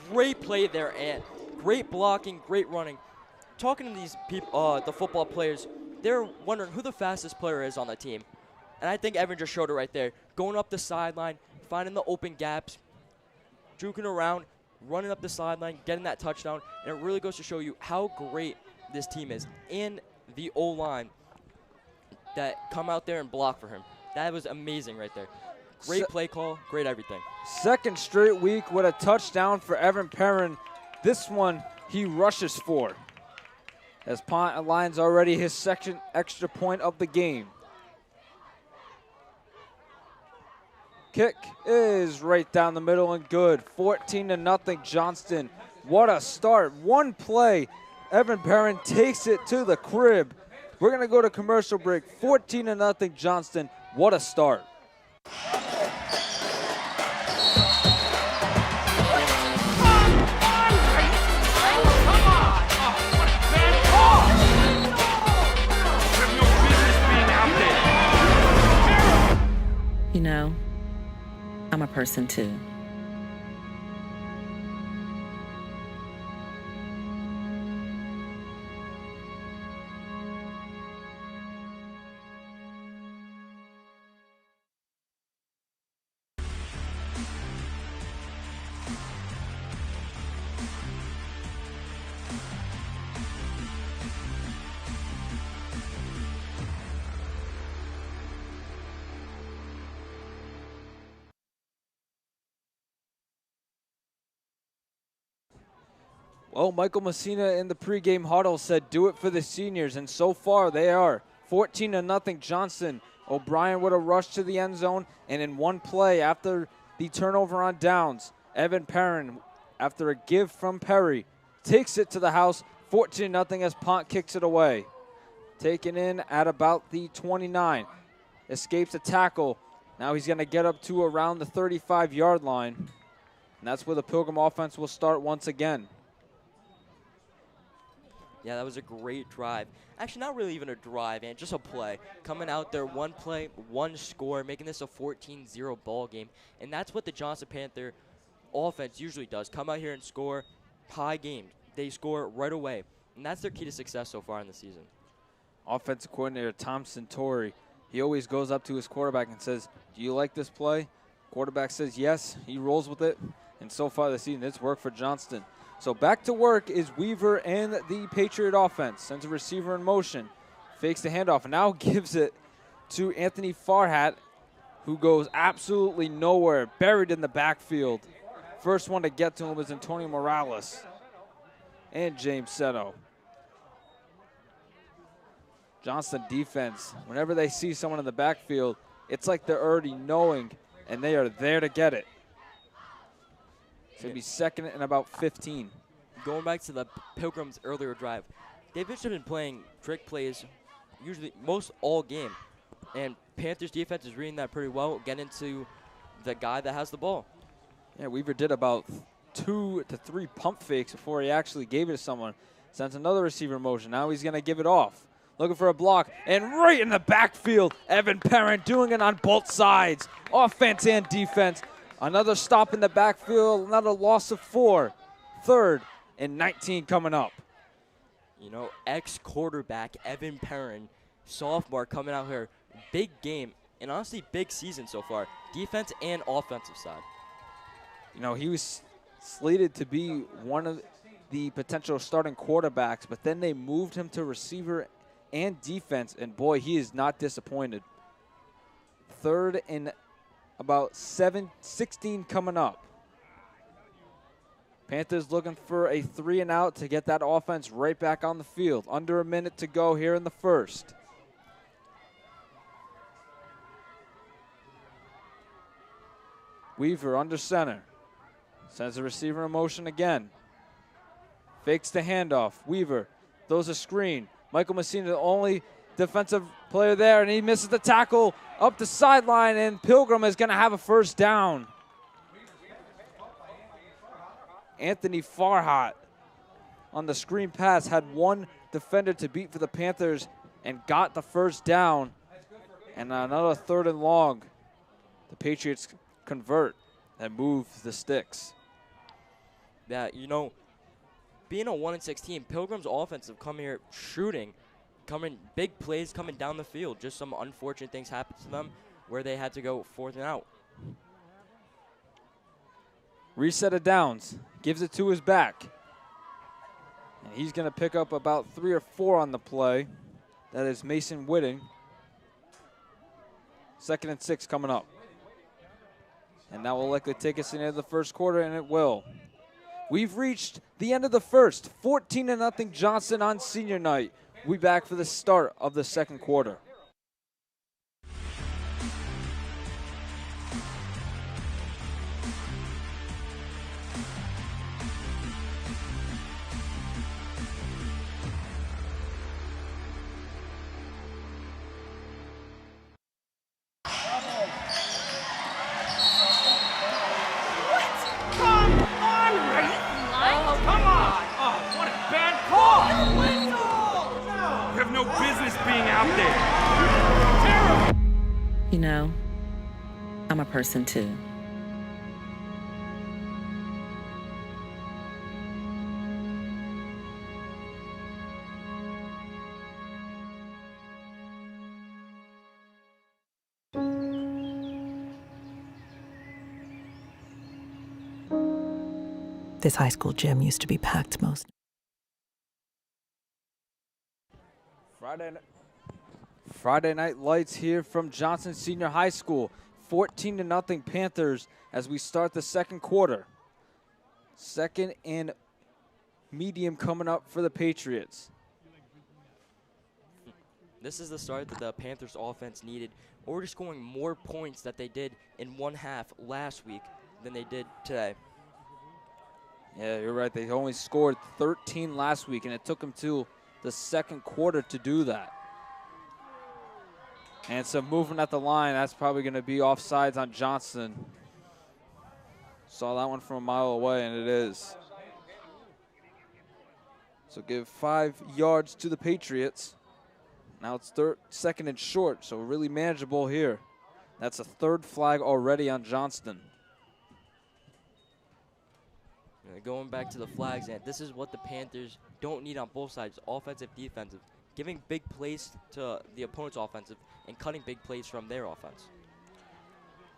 B: Great play there, Ant. Great blocking, great running. Talking to these people, the football players, they're wondering who the fastest player is on the team. And I think Evan just showed it right there. Going up the sideline, finding the open gaps, juking around, running up the sideline, getting that touchdown. And it really goes to show you how great this team is. And the O-line that come out there and block for him. That was amazing right there. Great play call, great everything.
A: Second straight week with a touchdown for Evan Perrin. This one he rushes for, as Pont aligns already his second extra point of the game. Kick is right down the middle and good. 14-0 Johnston. What a start. One play. Evan Perrin takes it to the crib. We're going to go to commercial break. 14-0 Johnston. What a start.
J: You know, I'm a person too.
A: Well, Michael Messina in the pregame huddle said do it for the seniors, and so far they are. 14-0 Johnston. O'Brien with a rush to the end zone, and in one play after the turnover on downs, Evan Perrin, after a give from Perry, takes it to the house. 14-0 as Pont kicks it away. Taken in at about the 29. Escapes a tackle. Now he's going to get up to around the 35-yard line, and that's where the Pilgrim offense will start once again.
B: Yeah, that was a great drive. Actually, not really even a drive, and just a play. Coming out there, one play, one score, making this a 14-0 ball game. And that's what the Johnston Panther offense usually does. Come out here and score high games. They score right away. And that's their key to success so far in the season.
A: Offensive coordinator Tom Santori, he always goes up to his quarterback and says, do you like this play? Quarterback says yes. He rolls with it. And so far this season, it's worked for Johnston. So back to work is Weaver and the Patriot offense. Sends a receiver in motion. Fakes the handoff and now gives it to Anthony Farhat, who goes absolutely nowhere. Buried in the backfield. First one to get to him is Antonio Morales and James Seto. Johnston defense, whenever they see someone in the backfield, it's like they're already knowing and they are there to get it. It's going to be second and about 15.
B: Going back to the Pilgrims' earlier drive, they've just been playing trick plays usually most all game. And Panthers defense is reading that pretty well, getting to the guy that has the ball.
A: Yeah, Weaver did about 2 to 3 pump fakes before he actually gave it to someone. Sends another receiver in motion. Now he's going to give it off. Looking for a block, and right in the backfield, Evan Perrin doing it on both sides. Offense and defense. Another stop in the backfield, another loss of 4. Third and 19 coming up.
B: You know, ex-quarterback Evan Perrin, sophomore coming out here. Big game, and honestly, big season so far. Defense and offensive side.
A: You know, he was slated to be one of the potential starting quarterbacks, but then they moved him to receiver and defense, and boy, he is not disappointed. Third and about 16 coming up. Panthers looking for a 3-and-out to get that offense right back on the field. Under a minute to go here in the first. Weaver under center. Sends the receiver in motion again. Fakes the handoff. Weaver throws a screen. Michael Messina, the only defensive player there, and he misses the tackle up the sideline, and Pilgrim is going to have a first down. Anthony Farhat on the screen pass had one defender to beat for the Panthers and got the first down. And another 3rd and long. The Patriots convert and move the sticks.
B: Yeah, you know, being a 1-6 team, Pilgrim's offense have come here shooting, coming big plays coming down the field. Just some unfortunate things happened to them where they had to go 4th and out.
A: Reset of downs, gives it to his back. And he's going to pick up about 3 or 4 on the play. That is Mason Whitting. 2nd and 6 coming up. And that will likely take us into the first quarter, and it will. We've reached the end of the first. 14-0 Johnson on senior night. We'll be back for the start of the second quarter.
J: You know, I'm a person too.
K: This high school gym used to be packed most.
A: Friday night lights here from Johnson Senior High School. 14-0 Panthers as we start the second quarter. 2nd and medium coming up for the Patriots.
B: This is the start that the Panthers offense needed, already scoring more points that they did in 1 half last week than they did today.
A: Yeah, you're right. They only scored 13 last week, and it took them to the second quarter to do that. And some movement at the line. That's probably going to be offsides on Johnson. Saw that one from a mile away, and it is. So give 5 yards to the Patriots. Now it's 2nd and short, so really manageable here. That's a 3rd flag already on Johnston.
B: Going back to the flags, and this is what the Panthers don't need on both sides, offensive, defensive. Giving big plays to the opponent's offensive and cutting big plays from their offense.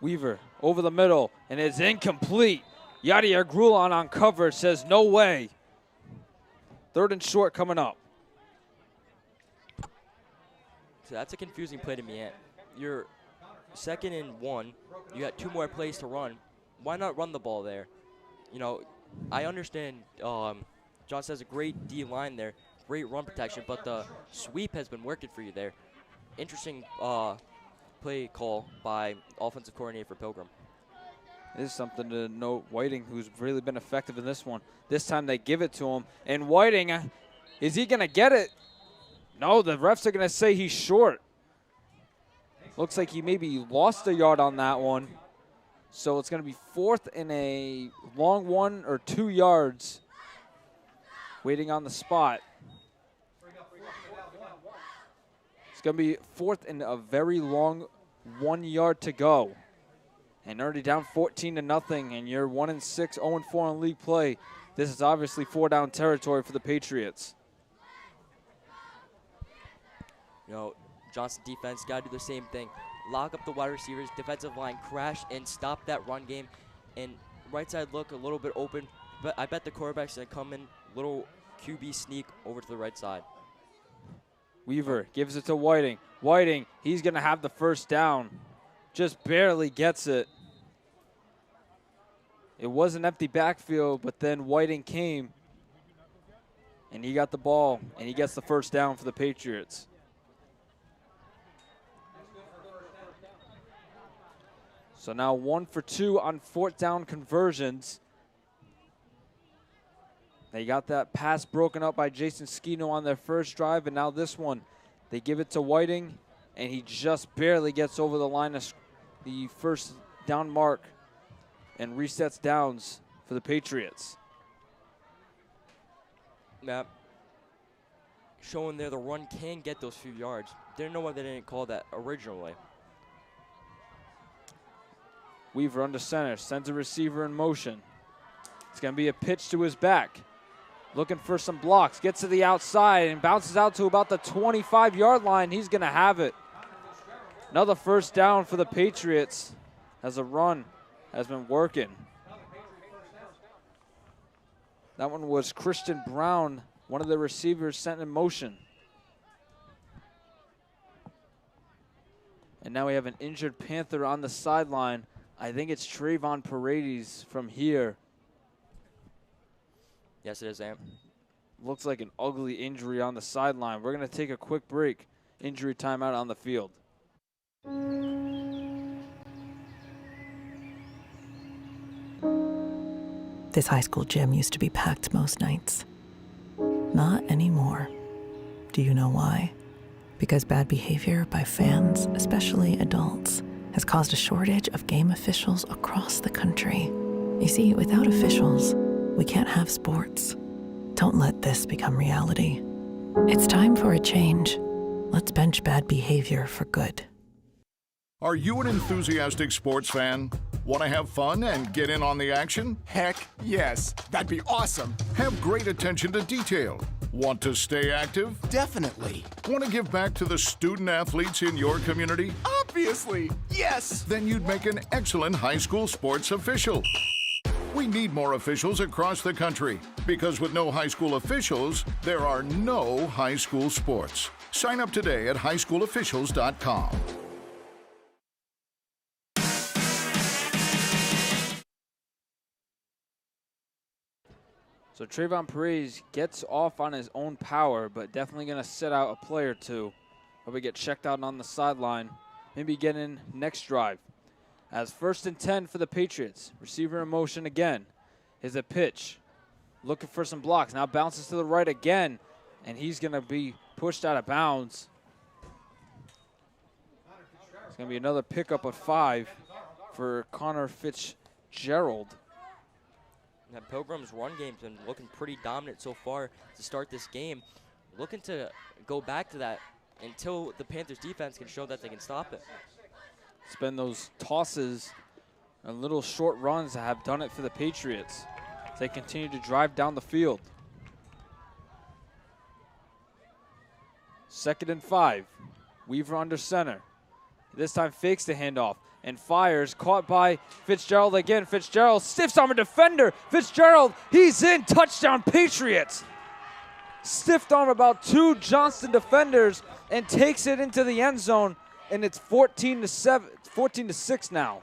A: Weaver over the middle, and it's incomplete. Yadier Grulon on cover says no way. 3rd and short coming up.
B: So that's a confusing play to me. You're 2nd and 1. You got 2 more plays to run. Why not run the ball there? You know, I understand Johnson has a great D-line there, great run protection, but the sweep has been working for you there. Interesting play call by offensive coordinator for Pilgrim.
A: It is something to note. Whiting, who's really been effective in this one. This time they give it to him. And Whiting, is he going to get it? No, the refs are going to say he's short. Looks like he maybe lost a yard on that one. So it's going to be 4th and a long 1 or 2 yards. Waiting on the spot. It's going to be 4th and a very long 1 yard to go. And already down 14-0, and you're 1-6, 0-4 in league play. This is obviously 4-down territory for the Patriots.
B: You know, Johnson defense got to do the same thing. Lock up the wide receivers, defensive line, crash and stop that run game. And right side look a little bit open, but I bet the quarterback's going to come in, little QB sneak over to the right side.
A: Weaver gives it to Whiting. Whiting, he's going to have the first down. Just barely gets it. It was an empty backfield, but then Whiting came, and he got the ball, and he gets the first down for the Patriots. So now 1 for 2 on 4th down conversions. They got that pass broken up by Jason Skino on their first drive, and now this one, they give it to Whiting, and he just barely gets over the line of the first down mark and resets downs for the Patriots.
B: Matt, showing there the run can get those few yards. Didn't know why they didn't call that originally.
A: Weaver under center, sends a receiver in motion. It's going to be a pitch to his back. Looking for some blocks, gets to the outside and bounces out to about the 25-yard line. He's going to have it. Another first down for the Patriots as a run has been working. That one was Christian Brown, one of the receivers sent in motion. And now we have an injured Panther on the sideline. I think it's Trayvon Paredes from here.
B: Yes, it is, Am.
A: Looks like an ugly injury on the sideline. We're going to take a quick break. Injury timeout on the field.
K: This high school gym used to be packed most nights. Not anymore. Do you know why? Because bad behavior by fans, especially adults, has caused a shortage of game officials across the country. You see, without officials, we can't have sports. Don't let this become reality. It's time for a change. Let's bench bad behavior for good.
L: Are you an enthusiastic sports fan? Want to have fun and get in on the action?
M: Heck yes, that'd be awesome.
L: Have great attention to detail. Want to stay active?
M: Definitely.
L: Want to give back to the student athletes in your community?
M: Obviously, yes.
L: Then you'd make an excellent high school sports official. We need more officials across the country because with no high school officials, there are no high school sports. Sign up today at highschoolofficials.com.
A: So Trayvon Paredes gets off on his own power, but definitely going to sit out a play or two. Probably get checked out on the sideline. Maybe get in next drive. As 1st and 10 for the Patriots. Receiver in motion again. Is a pitch. Looking for some blocks. Now bounces to the right again. And he's going to be pushed out of bounds. It's going to be another pickup of 5 for Connor Fitzgerald.
B: Now, Pilgrim's run game's been looking pretty dominant so far to start this game. Looking to go back to that until the Panthers defense can show that they can stop it.
A: It's been those tosses and little short runs that have done it for the Patriots as they continue to drive down the field. 2nd and 5. Weaver under center. This time fakes the handoff and fires, caught by Fitzgerald again. Fitzgerald stiffs arm a defender. Fitzgerald, he's in, touchdown Patriots. Stiffed arm about 2 Johnston defenders and takes it into the end zone, and it's 14-6 now.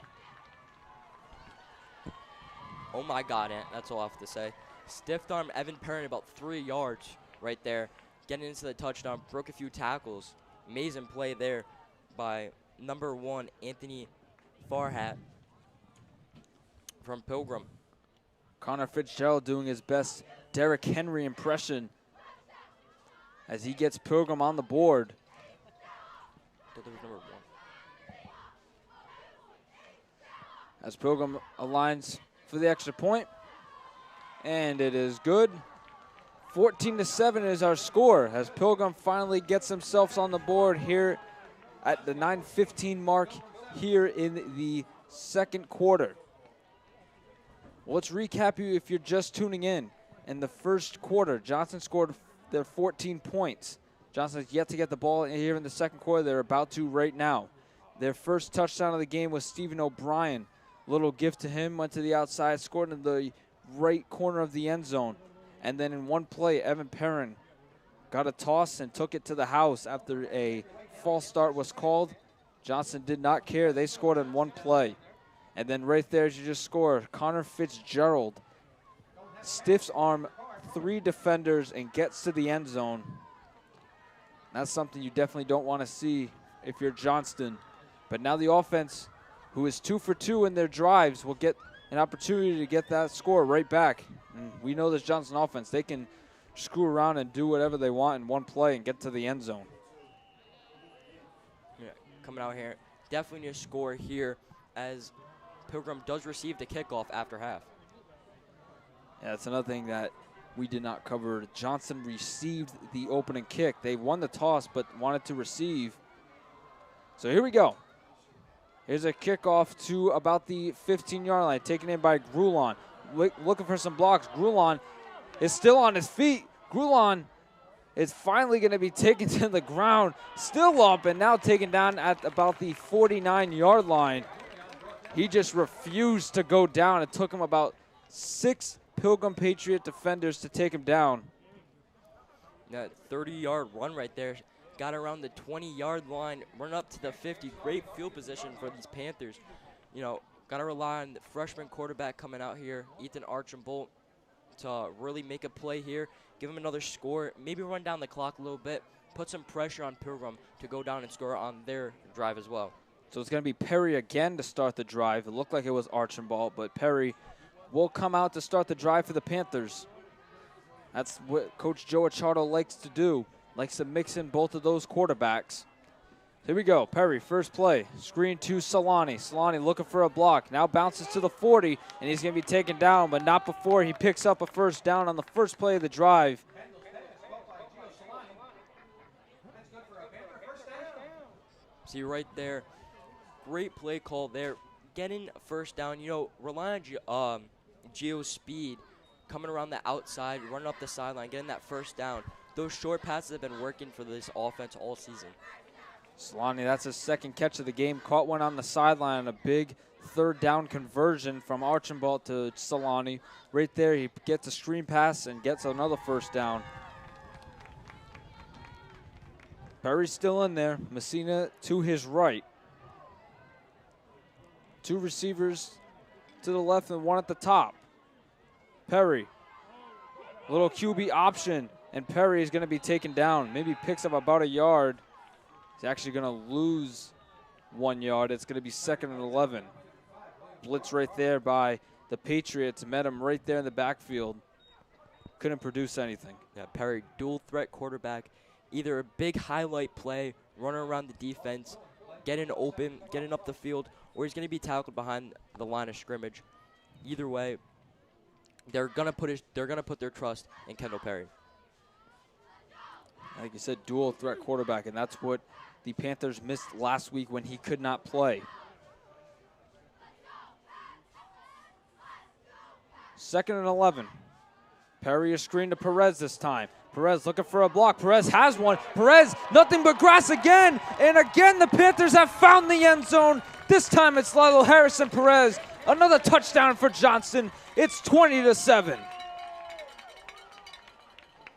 B: Oh my God, Ant, that's all I have to say. Stiffed arm Evan Perrin about 3 yards right there, getting into the touchdown, broke a few tackles. Amazing play there by number 1, Anthony Farhat from Pilgrim.
A: Connor Fitzgerald doing his best Derrick Henry impression as he gets Pilgrim on the board.
B: That was number 1.
A: As Pilgrim aligns for the extra point, and it is good. 14-7 is our score as Pilgrim finally gets themselves on the board here at the 9:15 mark here in the 2nd quarter. Well, let's recap you if you're just tuning in. In the 1st quarter, Johnson scored their 14 points. Johnson has yet to get the ball here in the 2nd quarter. They're about to right now. Their first touchdown of the game was Stephen O'Brien. Little gift to him, went to the outside, scored in the right corner of the end zone. And then in one play, Evan Perrin got a toss and took it to the house after a false start was called. Johnson did not care. They scored in one play. And then right there, as you just score, Connor Fitzgerald stiffs arm 3 defenders and gets to the end zone. That's something you definitely don't want to see if you're Johnston. But now the offense, who is 2 for 2 in their drives, will get an opportunity to get that score right back. And we know this Johnston offense, they can screw around and do whatever they want in one play and get to the end zone.
B: Yeah, coming out here, definitely need a score here as Pilgrim does receive the kickoff after half.
A: Yeah, that's another thing that we did not cover. Johnston received the opening kick. They won the toss but wanted to receive. So here we go. Here's a kickoff to about the 15-yard line, taken in by Grulon. Looking for some blocks. Grulon is still on his feet. Grulon is finally going to be taken to the ground, still up and now taken down at about the 49-yard line. He just refused to go down. It took him about 6 Pilgrim Patriot defenders to take him down.
B: That 30-yard run right there. Got around the 20-yard line, run up to the 50. Great field position for these Panthers. You know, got to rely on the freshman quarterback coming out here, Ethan Archambault, to really make a play here, give him another score, maybe run down the clock a little bit, put some pressure on Pilgrim to go down and score on their drive as well.
A: So it's going to be Perry again to start the drive. It looked like it was Archambault, but Perry will come out to start the drive for the Panthers. That's what Coach Joe Achardo likes to do. Likes to mix in both of those quarterbacks. Here we go. Perry, first play. Screen to Solani. Solani looking for a block. Now bounces to the 40, and he's going to be taken down, but not before he picks up a first down on the first play of the drive.
B: See right there. Great play call there. Getting a first down. You know, rely on Gio's speed. Coming around the outside, running up the sideline, getting that first down. Those short passes have been working for this offense all season.
A: Solani, that's his second catch of the game. Caught one on the sideline on a big third down conversion from Archambault to Solani. Right there, he gets a screen pass and gets another first down. Perry's still in there. Messina to his right. 2 receivers to the left and 1 at the top. Perry, little QB option, and Perry is going to be taken down. Maybe picks up about a yard. He's actually going to lose 1 yard. It's going to be 2nd and 11. Blitz right there by the Patriots. Met him right there in the backfield. Couldn't produce anything.
B: Yeah, Perry, dual threat quarterback. Either a big highlight play, running around the defense, getting open, getting up the field, or he's going to be tackled behind the line of scrimmage. Either way, they're going to put their trust in Kendall Perry.
A: Like you said, dual threat quarterback, and that's what the Panthers missed last week when he could not play. 2nd and 11. Perry is screened to Perez this time. Perez looking for a block. Perez has one. Perez, nothing but grass again. And again, the Panthers have found the end zone. This time it's Lilo Harrison Perez. Another touchdown for Johnston. It's 20-7.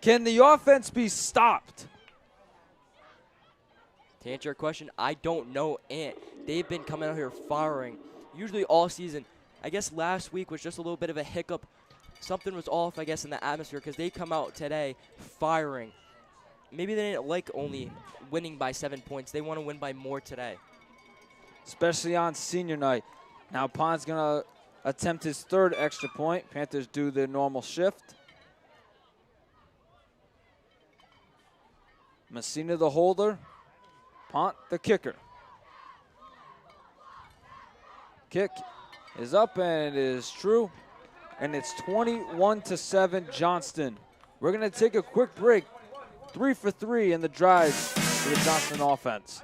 A: Can the offense be stopped?
B: To answer your question, I don't know, and they've been coming out here firing usually all season. I guess last week was just a little bit of a hiccup. Something was off, I guess, in the atmosphere because they come out today firing. Maybe they didn't like only winning by 7 points. They want to win by more today.
A: Especially on senior night. Now Pond's going to attempt his 3rd extra point. Panthers do their normal shift. Messina the holder. Pont the kicker. Kick is up and it is true. And it's 21-7 Johnston. We're going to take a quick break. 3 for 3 in the drive for the Johnston offense.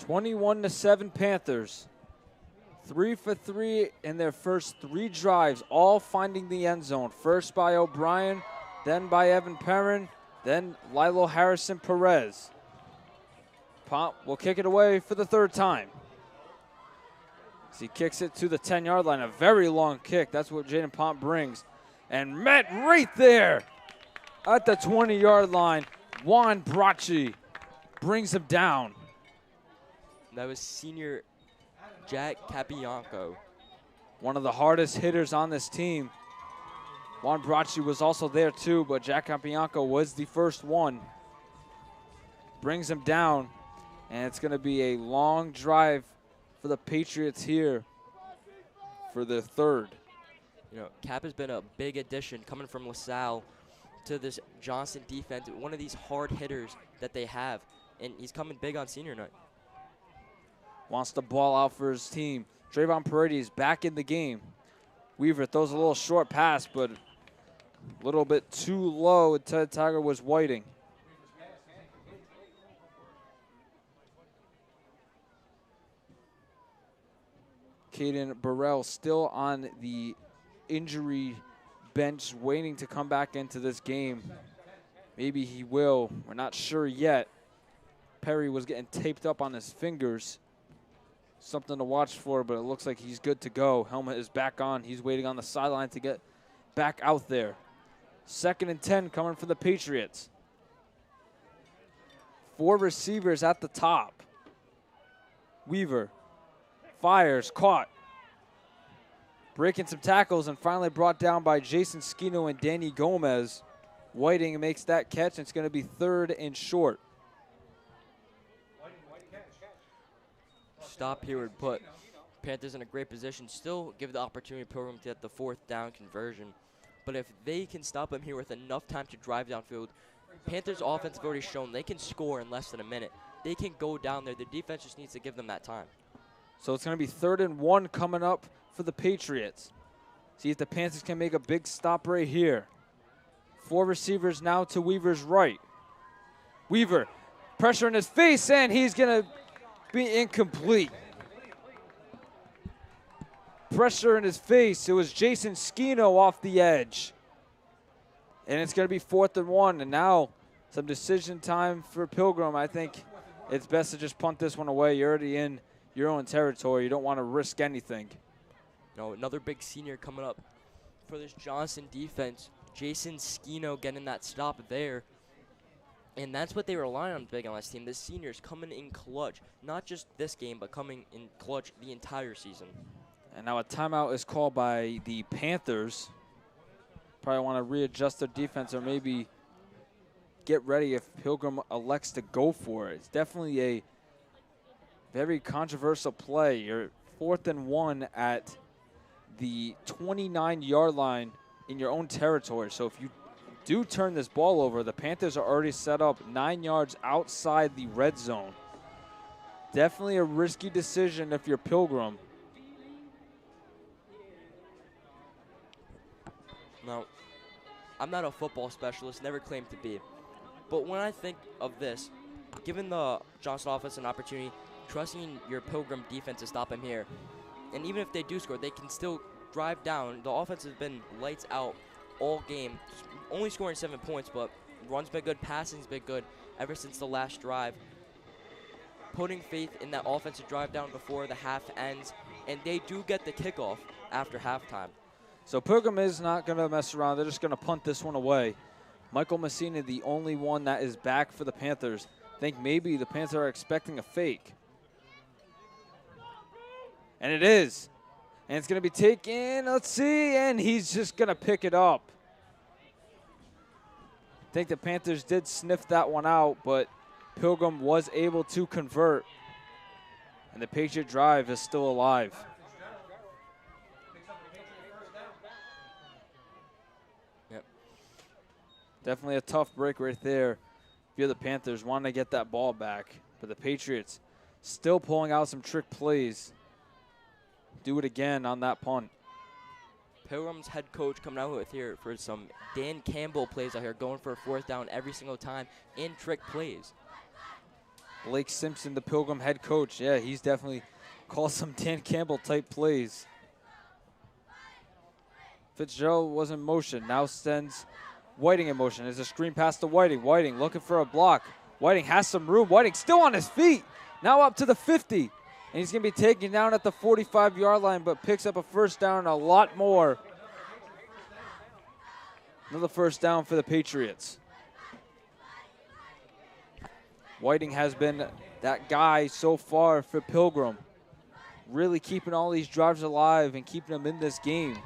A: 21-7 Panthers. 3 for 3 in their first 3 drives, all finding the end zone. First by O'Brien, then by Evan Perrin, then Lilo Harrison Perez. Pomp will kick it away for the 3rd time. As he kicks it to the 10-yard line, a very long kick. That's what Jaden Pomp brings. And met right there at the 20-yard line. Juan Bracci brings him down.
B: That was senior Jack Capianco.
A: One of the hardest hitters on this team. Juan Bracci was also there too, but Jack Capianco was the first one. Brings him down, and it's going to be a long drive for the Patriots here for the 3rd.
B: You know, Cap has been a big addition coming from LaSalle to this Johnson defense, one of these hard hitters that they have, and he's coming big on senior night.
A: Wants the ball out for his team. Trayvon Paredes back in the game. Weaver throws a little short pass, but a little bit too low. Ted Tiger was waiting. Caden Burrell still on the injury bench, waiting to come back into this game. Maybe he will. We're not sure yet. Perry was getting taped up on his fingers. Something to watch for, but it looks like he's good to go. Helmet is back on. He's waiting on the sideline to get back out there. 2nd and 10 coming for the Patriots. 4 receivers at the top. Weaver fires, caught. Breaking some tackles and finally brought down by Jason Skino and Danny Gomez. Whiting makes that catch, and it's going to be 3rd and short.
B: Stop here would put Panthers in a great position. Still give the opportunity to Pilgrim to get the 4th down conversion. But if they can stop him here with enough time to drive downfield, Panthers offense have already shown they can score in less than a minute. They can go down there. The defense just needs to give them that time.
A: So it's going to be 3rd and 1 coming up for the Patriots. See if the Panthers can make a big stop right here. 4 receivers now to Weaver's right. Weaver, pressure in his face, and he's going to be incomplete. Pressure in his face. It was Jason Skino off the edge. And it's going to be 4th and 1. And now some decision time for Pilgrim. I think it's best to just punt this one away. You're already in your own territory. You don't want to risk anything.
B: No, another big senior coming up for this Johnson defense. Jason Skino getting that stop there. And that's what they rely on big on this team. The seniors coming in clutch. Not just this game, but coming in clutch the entire season.
A: And now a timeout is called by the Panthers. Probably want to readjust their defense or maybe get ready if Pilgrim elects to go for it. It's definitely a very controversial play. You're 4th and 1 at the 29-yard line in your own territory. So if you do turn this ball over, the Panthers are already set up 9 yards outside the red zone. Definitely a risky decision if you're Pilgrim.
B: Now, I'm not a football specialist, never claimed to be. But when I think of this, given the Johnson offense an opportunity, trusting your Pilgrim defense to stop him here, and even if they do score, they can still drive down. The offense has been lights out all game, only scoring 7 points, but run's been good, passing's been good ever since the last drive. Putting faith in that offensive drive down before the half ends, and they do get the kickoff after halftime.
A: So Pilgrim is not going to mess around. They're just going to punt this one away. Michael Messina, the only one that is back for the Panthers. I think maybe the Panthers are expecting a fake. And it is. And it's going to be taken, let's see, and he's just going to pick it up. I think the Panthers did sniff that one out, but Pilgrim was able to convert. And the Patriot drive is still alive.
B: Yep.
A: Definitely a tough break right there. If you're the Panthers, wanting to get that ball back. But the Patriots still pulling out some trick plays. Do it again on that punt.
B: Pilgrim's head coach coming out with here for some Dan Campbell plays out here, going for a 4th down every single time in trick plays.
A: Blake Simpson, the Pilgrim head coach. Yeah, he's definitely called some Dan Campbell type plays. Fitzgerald was in motion, now sends Whiting in motion. There's a screen pass to Whiting. Whiting looking for a block. Whiting has some room. Whiting still on his feet. Now up to the 50. And he's going to be taken down at the 45-yard line, but picks up a first down, a lot more. Another first down for the Patriots. Whiting has been that guy so far for Pilgrim, really keeping all these drives alive and keeping them in this game.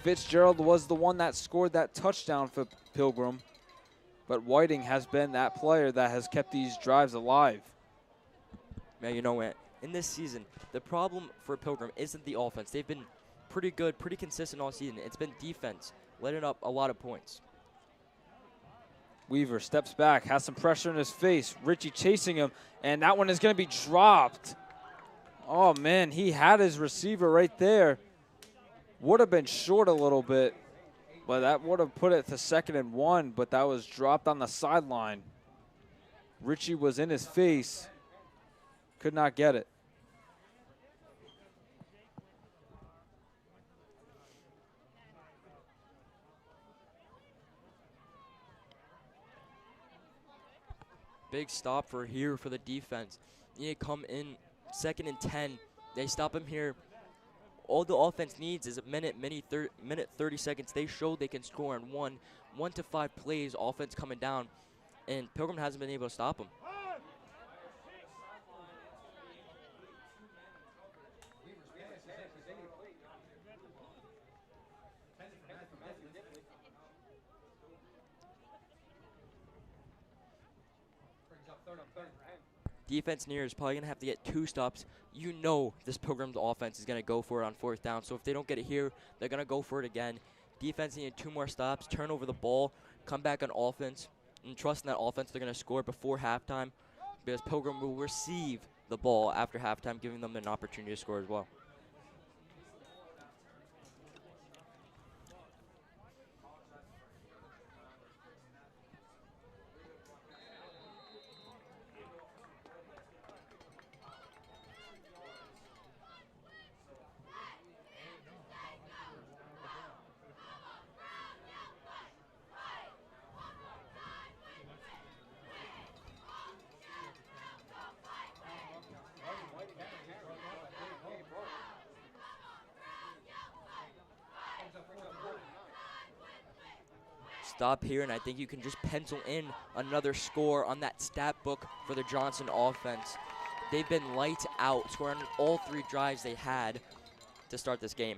A: Fitzgerald was the one that scored that touchdown for Pilgrim, but Whiting has been that player that has kept these drives alive.
B: Man, you know what? In this season, the problem for Pilgrim isn't the offense. They've been pretty good, pretty consistent all season. It's been defense, letting up a lot of points.
A: Weaver steps back, has some pressure in his face. Richie chasing him, and that one is going to be dropped. Oh, man, he had his receiver right there. Would have been short a little bit, but that would have put it to 2nd and 1, but that was dropped on the sideline. Richie was in his face, could not get it.
B: Big stop for the defense. You need to come in 2nd and 10. They stop him here. All the offense needs is a minute 30 seconds. They showed they can score in 1 to 5 plays, offense coming down, and Pilgrim hasn't been able to stop them. Defense near is probably going to have to get 2 stops. You know this Pilgrim's offense is going to go for it on 4th down. So if they don't get it here, they're going to go for it again. Defense needed 2 more stops, turn over the ball, come back on offense, and trust in that offense they're going to score before halftime, because Pilgrim will receive the ball after halftime, giving them an opportunity to score as well. Stop here, and I think you can just pencil in another score on that stat book for the Johnson offense. They've been lights out, scoring on all 3 drives they had to start this game.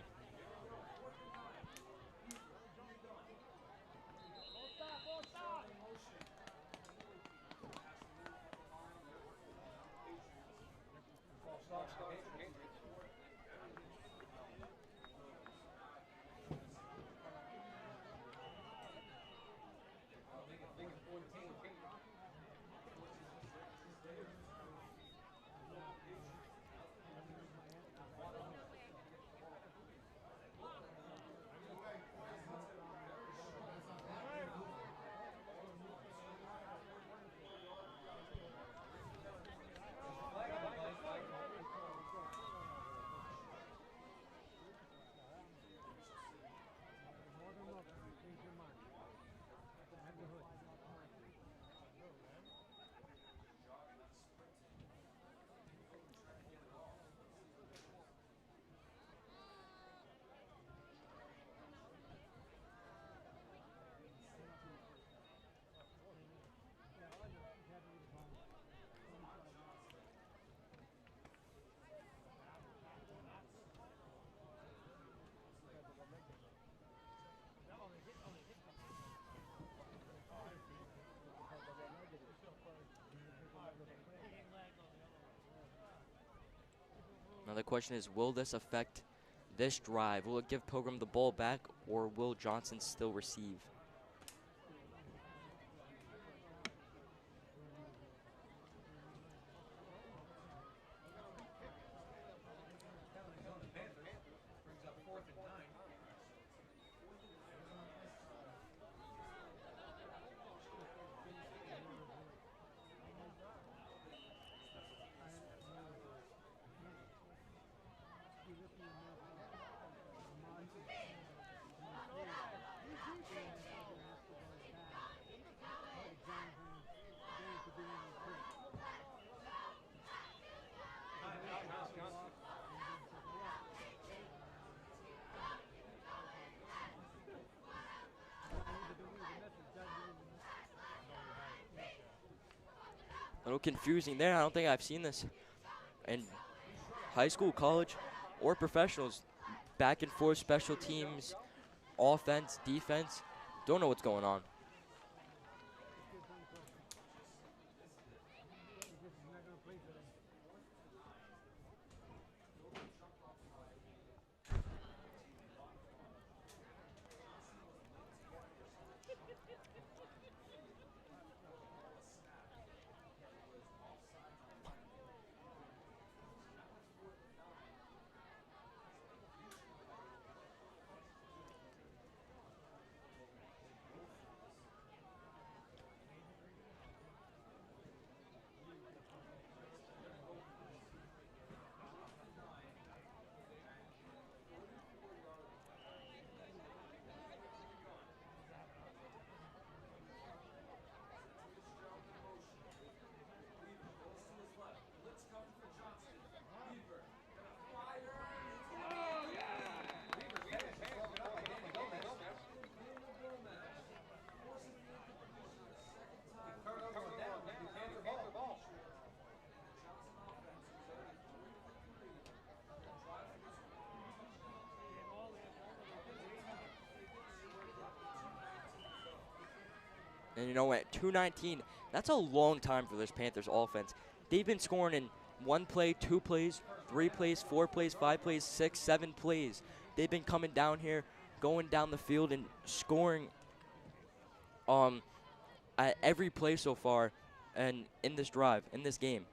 B: Now the question is, will this affect this drive? Will it give Pilgrim the ball back, or will Johnson still receive? little confusing there. I don't think I've seen this in high school, college, or professionals. Back and forth special teams, offense, defense. Don't know what's going on. And you know what, 2:19, that's a long time for this Panthers offense. They've been scoring in 1 play, 2 plays, 3 plays, 4 plays, 5 plays, 6, 7 plays. They've been coming down here, going down the field and scoring at every play so far and in this drive, in this game.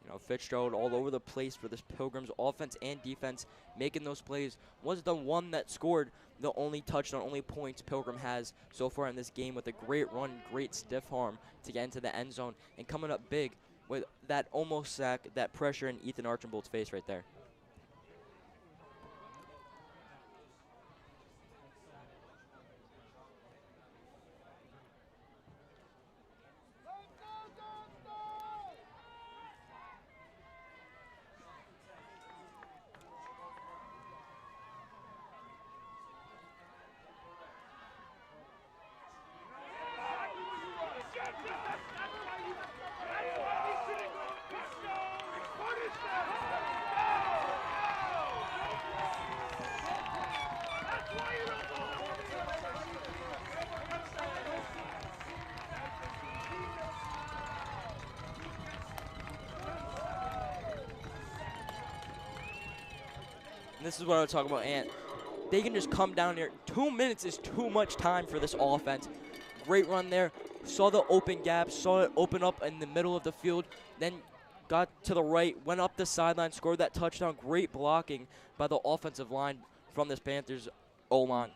B: You know, Fitzgerald all over the place for this Pilgrims offense and defense, making those plays. Was the one that scored the only touchdown, only points Pilgrim has so far in this game, with a great run, great stiff arm to get into the end zone, and coming up big with that almost sack, that pressure in Ethan Archambault's face right there. And this is what I was talking about, Ant. They can just come down here. 2 minutes is too much time for this offense. Great run there. Saw the open gap, saw it open up in the middle of the field, then got to the right, went up the sideline, scored that touchdown. Great blocking by the offensive line from this Panthers O-line.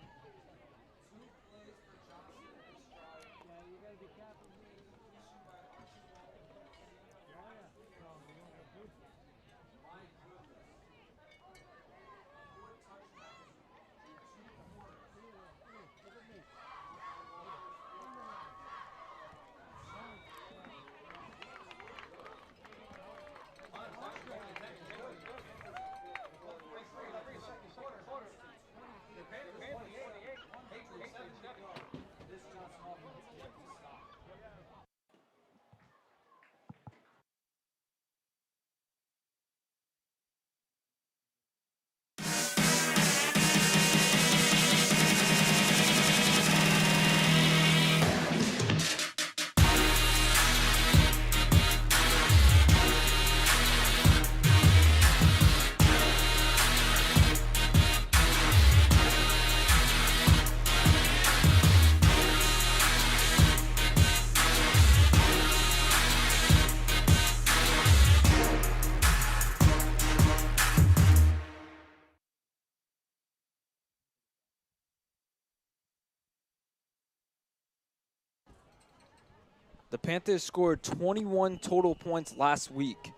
A: The Panthers scored 21 total points last week.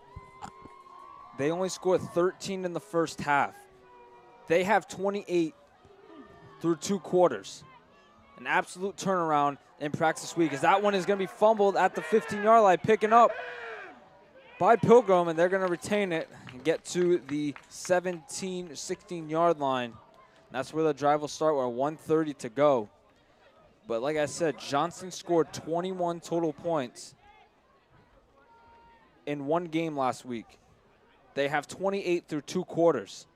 A: They only scored 13 in the first half. They have 28 through 2 quarters. An absolute turnaround in practice week, as that one is going to be fumbled at the 15-yard line, picking up by Pilgrim, and they're going to retain it and get to the 16-yard line. That's where the drive will start with 1:30 to go. But like I said, Johnson scored 21 total points in one game last week. They have 28 through 2 quarters.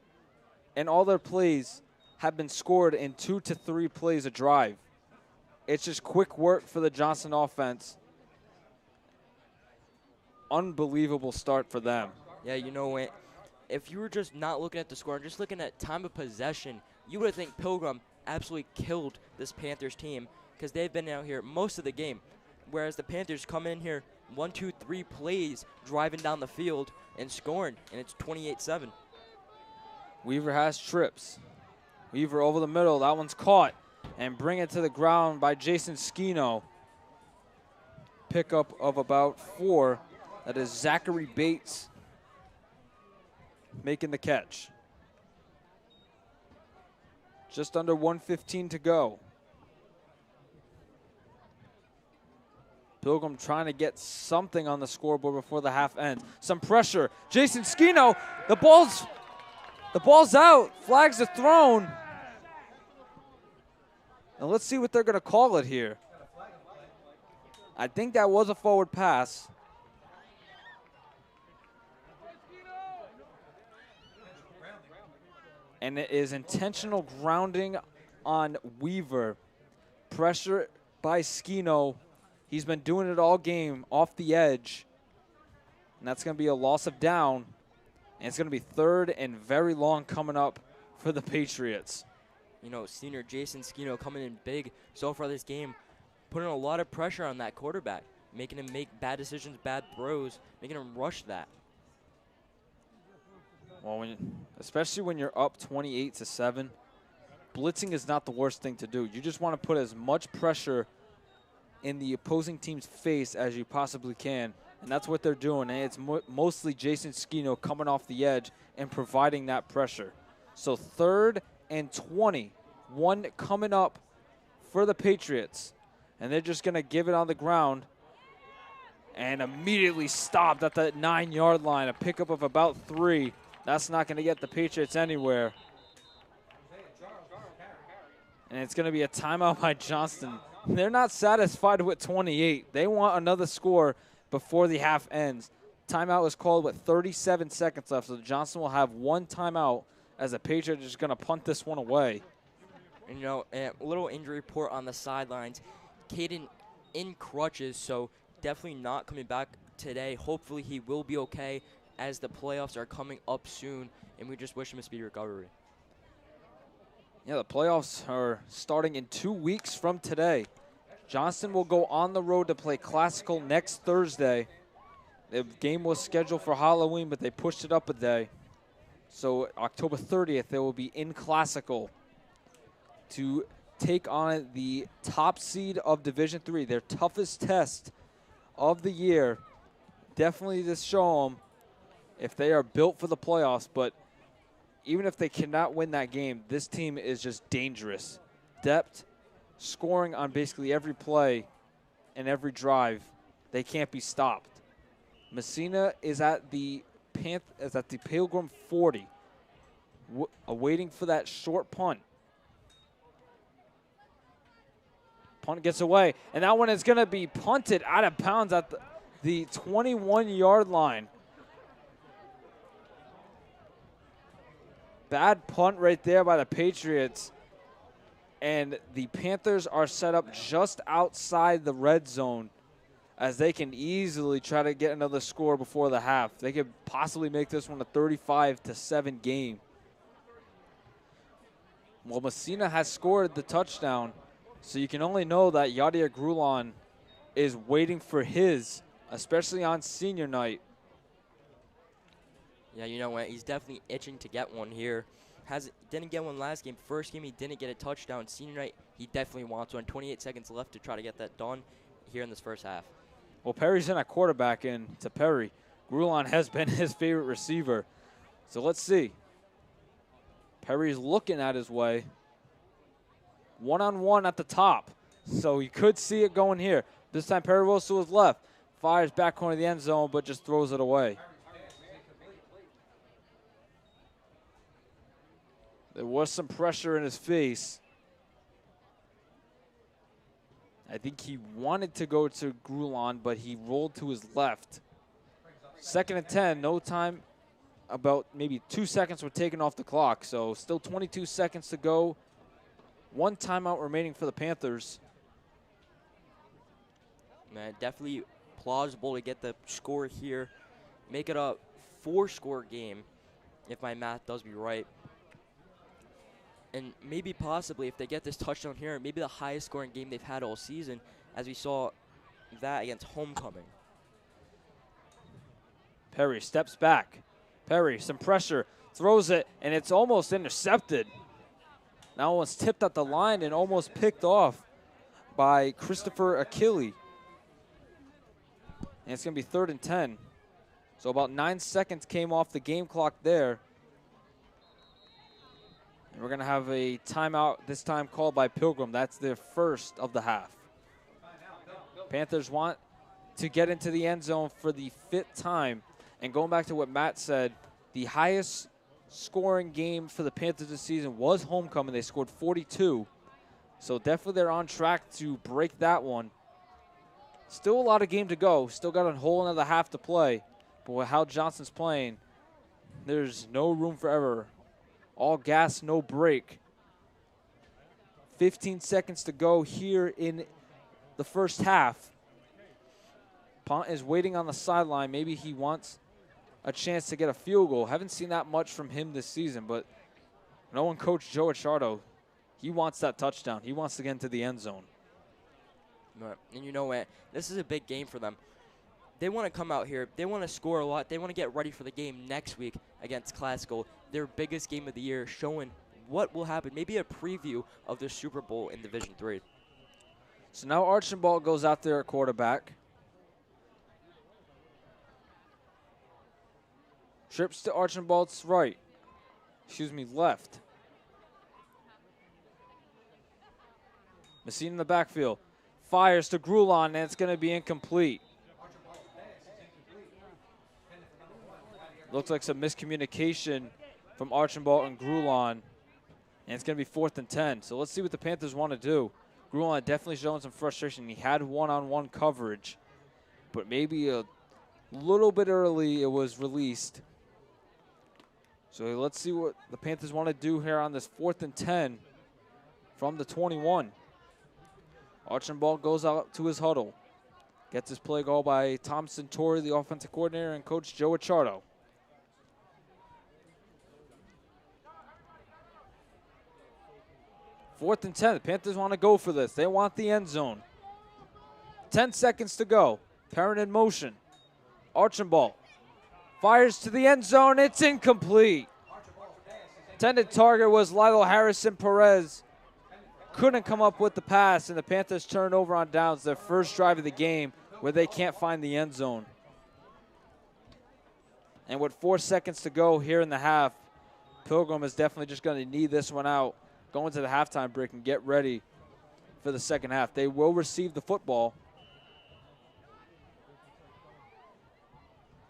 A: And all their plays have been scored in 2 to 3 plays a drive. It's just quick work for the Johnson offense. Unbelievable start for them.
B: Yeah, you know what? If you were just not looking at the score and just looking at time of possession, you would think Pilgrim absolutely killed this Panthers team because they've been out here most of the game. Whereas the Panthers come in here 1, 2, 3 plays, driving down the field and scoring, and it's 28-7.
A: Weaver has trips. Weaver over the middle. That one's caught. And bring it to the ground by Jason Skino. Pickup of about 4. That is Zachary Bates making the catch. Just under 1:15 to go. Pilgrim trying to get something on the scoreboard before the half ends. Some pressure. Jason Skino, the ball's out. Flags are thrown. And let's see what they're going to call it here. I think that was a forward pass. And it is intentional grounding on Weaver. Pressure by Skino. He's been doing it all game off the edge. And that's going to be a loss of down. And it's going to be 3rd and very long coming up for the Patriots.
B: You know, senior Jason Skino coming in big so far this game, putting a lot of pressure on that quarterback, making him make bad decisions, bad throws, making him rush that.
A: Well, especially when you're up 28-7, blitzing is not the worst thing to do. You just want to put as much pressure in the opposing team's face as you possibly can, and that's what they're doing. And it's mostly Jason Skino coming off the edge and providing that pressure. So 3rd and 20, one coming up for the Patriots, and they're just going to give it on the ground and immediately stopped at the 9-yard line, a pickup of about 3. That's not going to get the Patriots anywhere. And it's going to be a timeout by Johnston. They're not satisfied with 28. They want another score before the half ends. Timeout was called with 37 seconds left, so Johnston will have one timeout as the Patriots are just going to punt this one away.
B: And, you know, a little injury report on the sidelines. Caden in crutches, so definitely not coming back today. Hopefully he will be okay as the playoffs are coming up soon, and we just wish him a speedy recovery.
A: Yeah, the playoffs are starting in 2 weeks from today. Johnston will go on the road to play Classical next Thursday. The game was scheduled for Halloween, but they pushed it up a day. So October 30th, they will be in Classical to take on the top seed of Division III, their toughest test of the year. Definitely to show them if they are built for the playoffs, but even if they cannot win that game, this team is just dangerous. Depth, scoring on basically every play and every drive. They can't be stopped. Messina is at the Pilgrim 40, waiting for that short punt. Punt gets away, and that one is going to be punted out of bounds at the 21-yard line. Bad punt right there by the Patriots. And the Panthers are set up just outside the red zone as they can easily try to get another score before the half. They could possibly make this one a 35-7 game. Well, Messina has scored the touchdown, so you can only know that Yadier Grulon is waiting for his, especially on senior night.
B: Yeah, you know what? He's definitely itching to get one here. Didn't get one last game. First game, he didn't get a touchdown. Senior night, he definitely wants one. 28 seconds left to try to get that done here in this first half.
A: Well, Perry's in at quarterback, and to Perry, Grulon has been his favorite receiver. So let's see. Perry's looking at his way. One-on-one at the top. So you could see it going here. This time Perry rolls to his left. Fires back corner of the end zone, but just throws it away. There was some pressure in his face. I think he wanted to go to Grulon, but he rolled to his left. 2nd and 10, no time. About maybe 2 seconds were taken off the clock, so still 22 seconds to go. 1 timeout remaining for the Panthers.
B: Man, definitely plausible to get the score here. Make it a 4-score game, if my math does me right. And maybe possibly if they get this touchdown here, maybe the highest scoring game they've had all season, as we saw that against Homecoming.
A: Perry steps back. Perry, some pressure, throws it, and it's almost intercepted. Now one's tipped at the line and almost picked off by Christopher Achille. And it's going to be 3rd and 10. So about 9 seconds came off the game clock there. And we're going to have a timeout, this time called by Pilgrim. That's their first of the half. Panthers want to get into the end zone for the 5th time. And going back to what Matt said, the highest scoring game for the Panthers this season was Homecoming. They scored 42. So definitely they're on track to break that one. Still a lot of game to go. Still got a whole another half to play. But with how Johnson's playing, there's no room for error. All gas, no break. 15 seconds to go here in the first half. Pont is waiting on the sideline. Maybe he wants a chance to get a field goal. Haven't seen that much from him this season, but knowing Coach Joe Achardo, he wants that touchdown. He wants to get into the end zone.
B: And you know what? This is a big game for them. They want to come out here. They want to score a lot. They want to get ready for the game next week against Classical, their biggest game of the year, showing what will happen. Maybe a preview of the Super Bowl in Division III.
A: So now Archambault goes out there at quarterback. Trips to Archambault's left. Messina in the backfield. Fires to Grulon, and it's going to be incomplete. Looks like some miscommunication from Archambault and Grulon, and it's going to be 4th and 10. So let's see what the Panthers want to do. Grulon definitely showing some frustration. He had one-on-one coverage, but maybe a little bit early it was released. So let's see what the Panthers want to do here on this 4th and 10 from the 21. Archambault goes out to his huddle. Gets his play call by Tom Centauri, the offensive coordinator, and Coach Joe Achardo. Fourth and 10. The Panthers want to go for this. They want the end zone. 10 seconds to go. Parent in motion. Archambault fires to the end zone. It's incomplete. Intended target was Lilo Harrison Perez. Couldn't come up with the pass, and the Panthers turn over on downs, their first drive of the game, where they can't find the end zone. And with 4 seconds to go here in the half, Pilgrim is definitely just going to need this one out, go into the halftime break and get ready for the second half. They will receive the football.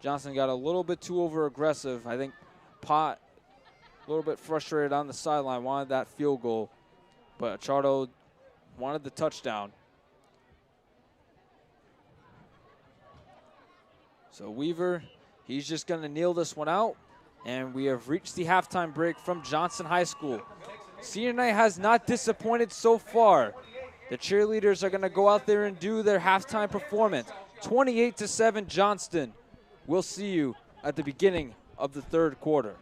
A: Johnson got a little bit too over-aggressive. I think Pott a little bit frustrated on the sideline, wanted that field goal. But Achardo wanted the touchdown. So Weaver, he's just going to kneel this one out. And we have reached the halftime break from Johnson High School. Senior night has not disappointed so far. The cheerleaders are going to go out there and do their halftime performance. 28-7 Johnston. We'll see you at the beginning of the third quarter.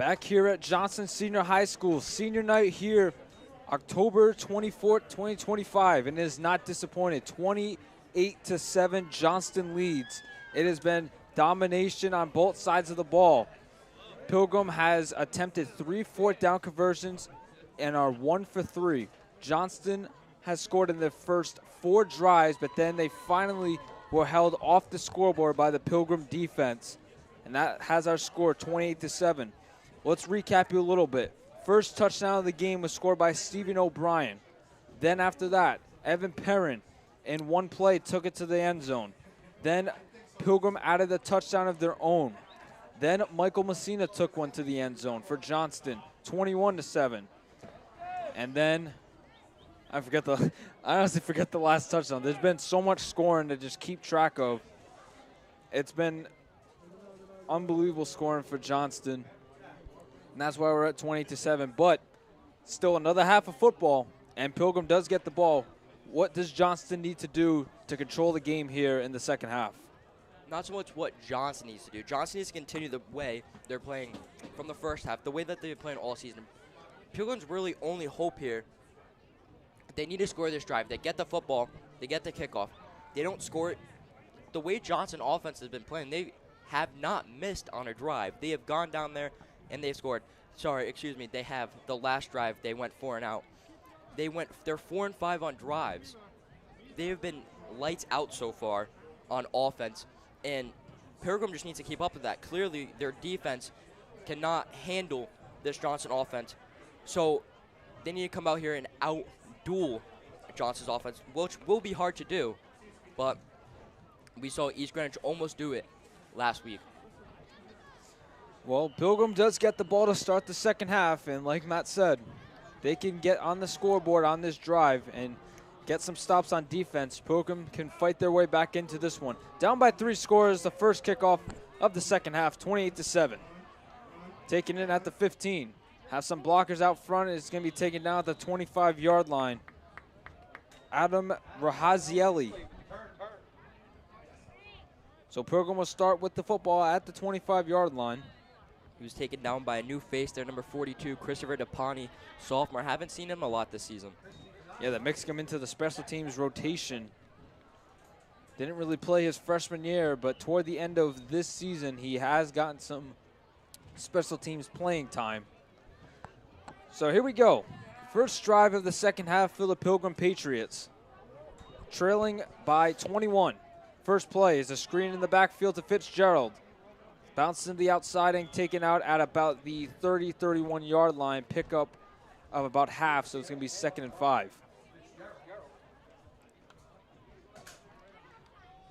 A: Back here at Johnson Senior High School, senior night here, October 24th, 2025, and it is not disappointed. 28-7, Johnston leads. It has been domination on both sides of the ball. Pilgrim has attempted 3 fourth-down conversions and are 1 for 3. Johnston has scored in their first 4 drives, but then they finally were held off the scoreboard by the Pilgrim defense, and that has our score 28-7. Let's recap you a little bit. First touchdown of the game was scored by Stephen O'Brien. Then after that, Evan Perrin in one play took it to the end zone. Then Pilgrim added a touchdown of their own. Then Michael Messina took one to the end zone for Johnston, 21-7. And then I honestly forget the last touchdown. There's been so much scoring to just keep track of. It's been unbelievable scoring for Johnston. And that's why we're at 28-7. But still another half of football, and Pilgrim does get the ball. What does Johnston need to do to control the game here in the second half?
B: Not so much what Johnson needs to do. Johnson needs to continue the way they're playing from the first half, the way that they've been playing all season. Pilgrim's really only hope here, they need to score this drive. They get the football, they get the kickoff. They don't score it. The way Johnson offense has been playing, they have not missed on a drive. They have gone down there and they've scored. They have the last drive, they went 4 and out. They're 4 and 5 on drives. They have been lights out so far on offense, and Pilgrim just needs to keep up with that. Clearly, their defense cannot handle this Johnson offense, so they need to come out here and out-duel Johnson's offense, which will be hard to do, but we saw East Greenwich almost do it last week.
A: Well, Pilgrim does get the ball to start the second half, and like Matt said, they can get on the scoreboard on this drive and get some stops on defense. Pilgrim can fight their way back into this one. Down by 3 scores, the first kickoff of the second half, 28-7. Taking it at the 15. Have some blockers out front. It's going to be taken down at the 25-yard line. Adam Rahazieli. So Pilgrim will start with the football at the 25-yard line.
B: He was taken down by a new face there, number 42, Christopher DePani, sophomore. Haven't seen him a lot this season.
A: Yeah, that mixed him into the special teams rotation. Didn't really play his freshman year, but toward the end of this season, he has gotten some special teams playing time. So here we go. First drive of the second half for the Pilgrim Patriots. Trailing by 21. First play is a screen in the backfield to Fitzgerald. Bounced to the outside and taken out at about the 30-31 yard line. Pickup of about half, so it's going to be 2nd and 5.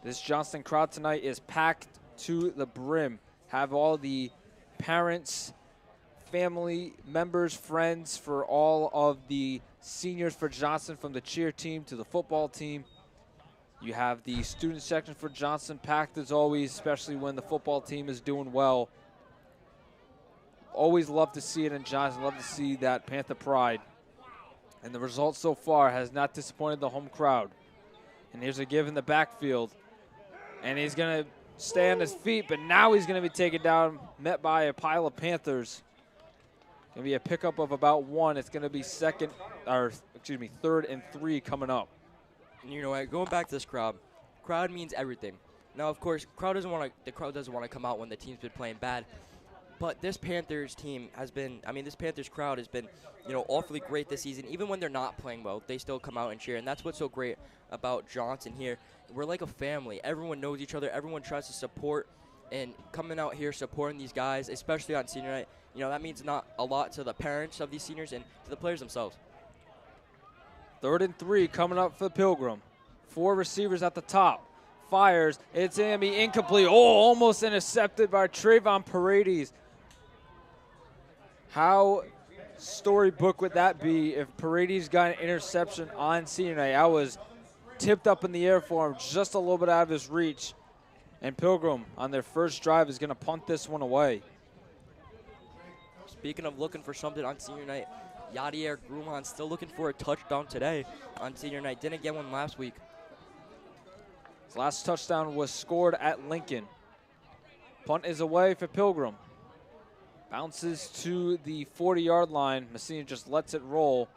A: This Johnston crowd tonight is packed to the brim. Have all the parents, family members, friends for all of the seniors for Johnston, from the cheer team to the football team. You have the student section for Johnston packed as always, especially when the football team is doing well. Always love to see it in Johnston. Love to see that Panther pride. And the result so far has not disappointed the home crowd. And here's a give in the backfield. And he's going to stay on his feet, but now he's going to be taken down, met by a pile of Panthers. Going to be a pickup of about 1. It's going to be 3rd and 3 coming up.
B: And you know what? Going back to this crowd means everything. Now, of course, the crowd doesn't want to come out when the team's been playing bad. But this Panthers team has been, this Panthers crowd has been, awfully great this season. Even when they're not playing well, they still come out and cheer. And that's what's so great about Johnson here. We're like a family. Everyone knows each other. Everyone tries to support. And coming out here supporting these guys, especially on senior night, that means not a lot to the parents of these seniors and to the players themselves.
A: 3rd and 3 coming up for the Pilgrim. 4 receivers at the top. Fires. It's going to be incomplete. Oh, almost intercepted by Trayvon Paredes. How storybook would that be if Paredes got an interception on senior night? I was tipped up in the air for him, just a little bit out of his reach. And Pilgrim, on their first drive, is going to punt this one away.
B: Speaking of looking for something on senior night, Yadier Grumman still looking for a touchdown today on senior night. Didn't get one last week.
A: His last touchdown was scored at Lincoln. Punt is away for Pilgrim. Bounces to the 40-yard line. Messina just lets it roll.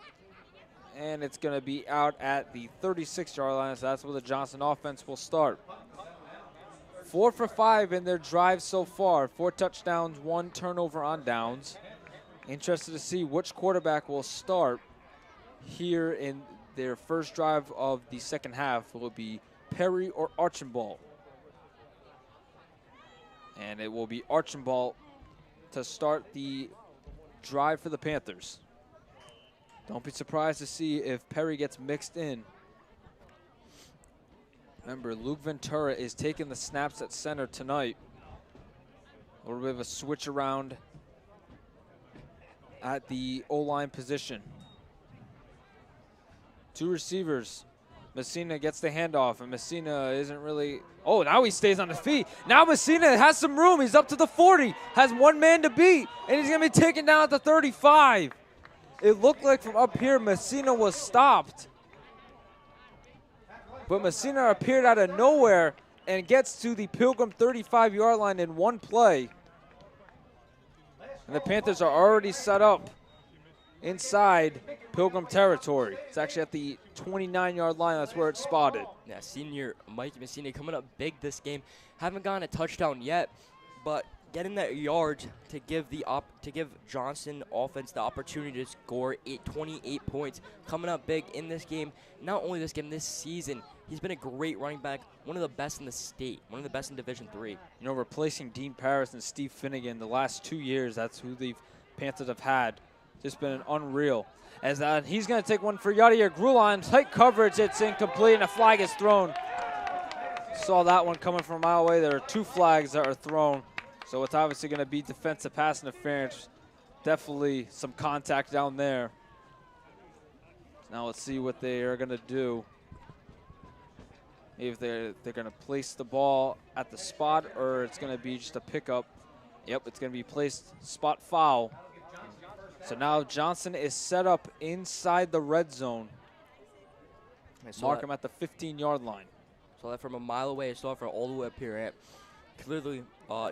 A: And it's going to be out at the 36-yard line, so that's where the Johnson offense will start. 4 for 5 in their drive so far. 4 touchdowns, 1 turnover on downs. Interested to see which quarterback will start here in their first drive of the second half. Will it be Perry or Archambault? And it will be Archambault to start the drive for the Panthers. Don't be surprised to see if Perry gets mixed in. Remember, Luke Ventura is taking the snaps at center tonight. A little bit of a switch around at the O-line position. 2 receivers. Messina gets the handoff, and Messina isn't really... Oh, now he stays on his feet. Now Messina has some room. He's up to the 40, has 1 man to beat, and he's going to be taken down at the 35. It looked like from up here Messina was stopped. But Messina appeared out of nowhere and gets to the Pilgrim 35-yard line in 1 play. And the Panthers are already set up inside Pilgrim territory. It's actually at the 29-yard line. That's where it's spotted.
B: Yeah, senior Mike Messina coming up big this game. Haven't gotten a touchdown yet, but getting that yard to give Johnson offense the opportunity to score 28 points. Coming up big in this game. Not only this game, this season. He's been a great running back, one of the best in the state, one of the best in Division III.
A: You know, replacing Dean Paris and Steve Finnegan the last 2 years, that's who the Panthers have had. Just been unreal. As he's going to take one for Yadier Grulon. Tight coverage, it's incomplete, and a flag is thrown. Saw that one coming from a mile away. There are 2 flags that are thrown. So it's obviously going to be defensive pass interference. Definitely some contact down there. Now let's see what they are going to do. If they're going to place the ball at the spot, or it's going to be just a pickup. Yep, it's going to be placed spot foul. So now Johnson is set up inside the red zone. Mark him at the 15-yard line.
B: Saw that from a mile away. I saw it from all the way up here. Clearly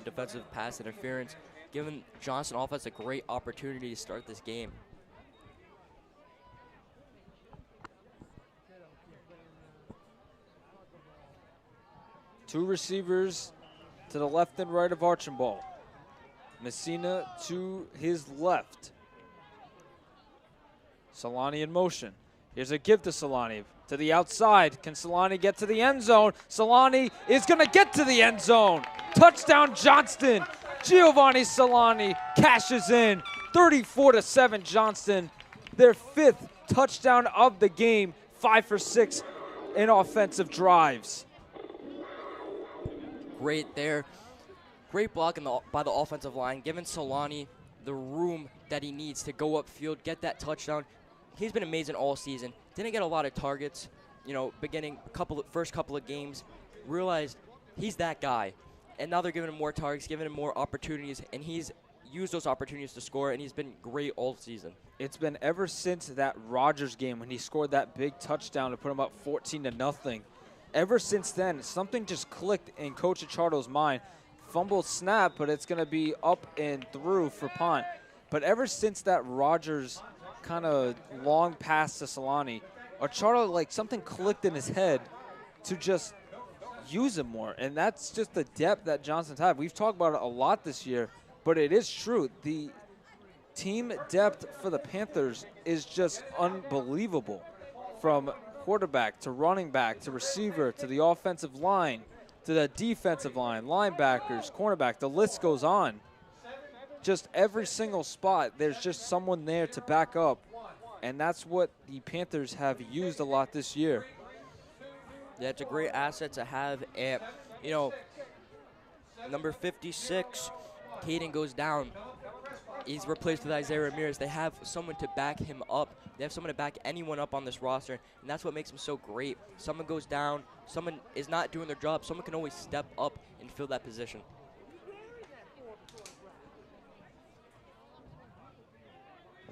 B: defensive pass interference, giving Johnson offense a great opportunity to start this game.
A: Two receivers to the left and right of Archambault. Messina to his left. Solani in motion. Here's a give to Solani. To the outside. Can Solani get to the end zone? Solani is going to get to the end zone. Touchdown Johnston. Giovanni Solani cashes in. 34-7 Johnston. Their 5th touchdown of the game. 5 for 6 in offensive drives.
B: Great there. Great block by the offensive line, giving Solani the room that he needs to go upfield, get that touchdown. He's been amazing all season. Didn't get a lot of targets, you know, first couple of games. Realized he's that guy. And now they're giving him more targets, giving him more opportunities, and he's used those opportunities to score, and he's been great all season.
A: It's been ever since that Rodgers game when he scored that big touchdown to put him up 14-0. Ever since then, something just clicked in Coach Achardo's mind. Fumbled snap, but it's going to be up and through for punt. But ever since that Rodgers kind of long pass to Solani, Achardo, like something clicked in his head to just use him more. And that's just the depth that Johnson's had. We've talked about it a lot this year, but it is true. The team depth for the Panthers is just unbelievable. From quarterback to running back to receiver to the offensive line to the defensive line, linebackers, cornerback, the list goes on. Just every single spot, there's just someone there to back up, and that's what the Panthers have used a lot this year.
B: Yeah, it's a great asset to have. And, you know, number 56, Caden goes down. He's replaced with Isaiah Ramirez. They have someone to back him up. They have someone to back anyone up on this roster, and that's what makes him so great. Someone goes down, someone is not doing their job, someone can always step up and fill that position.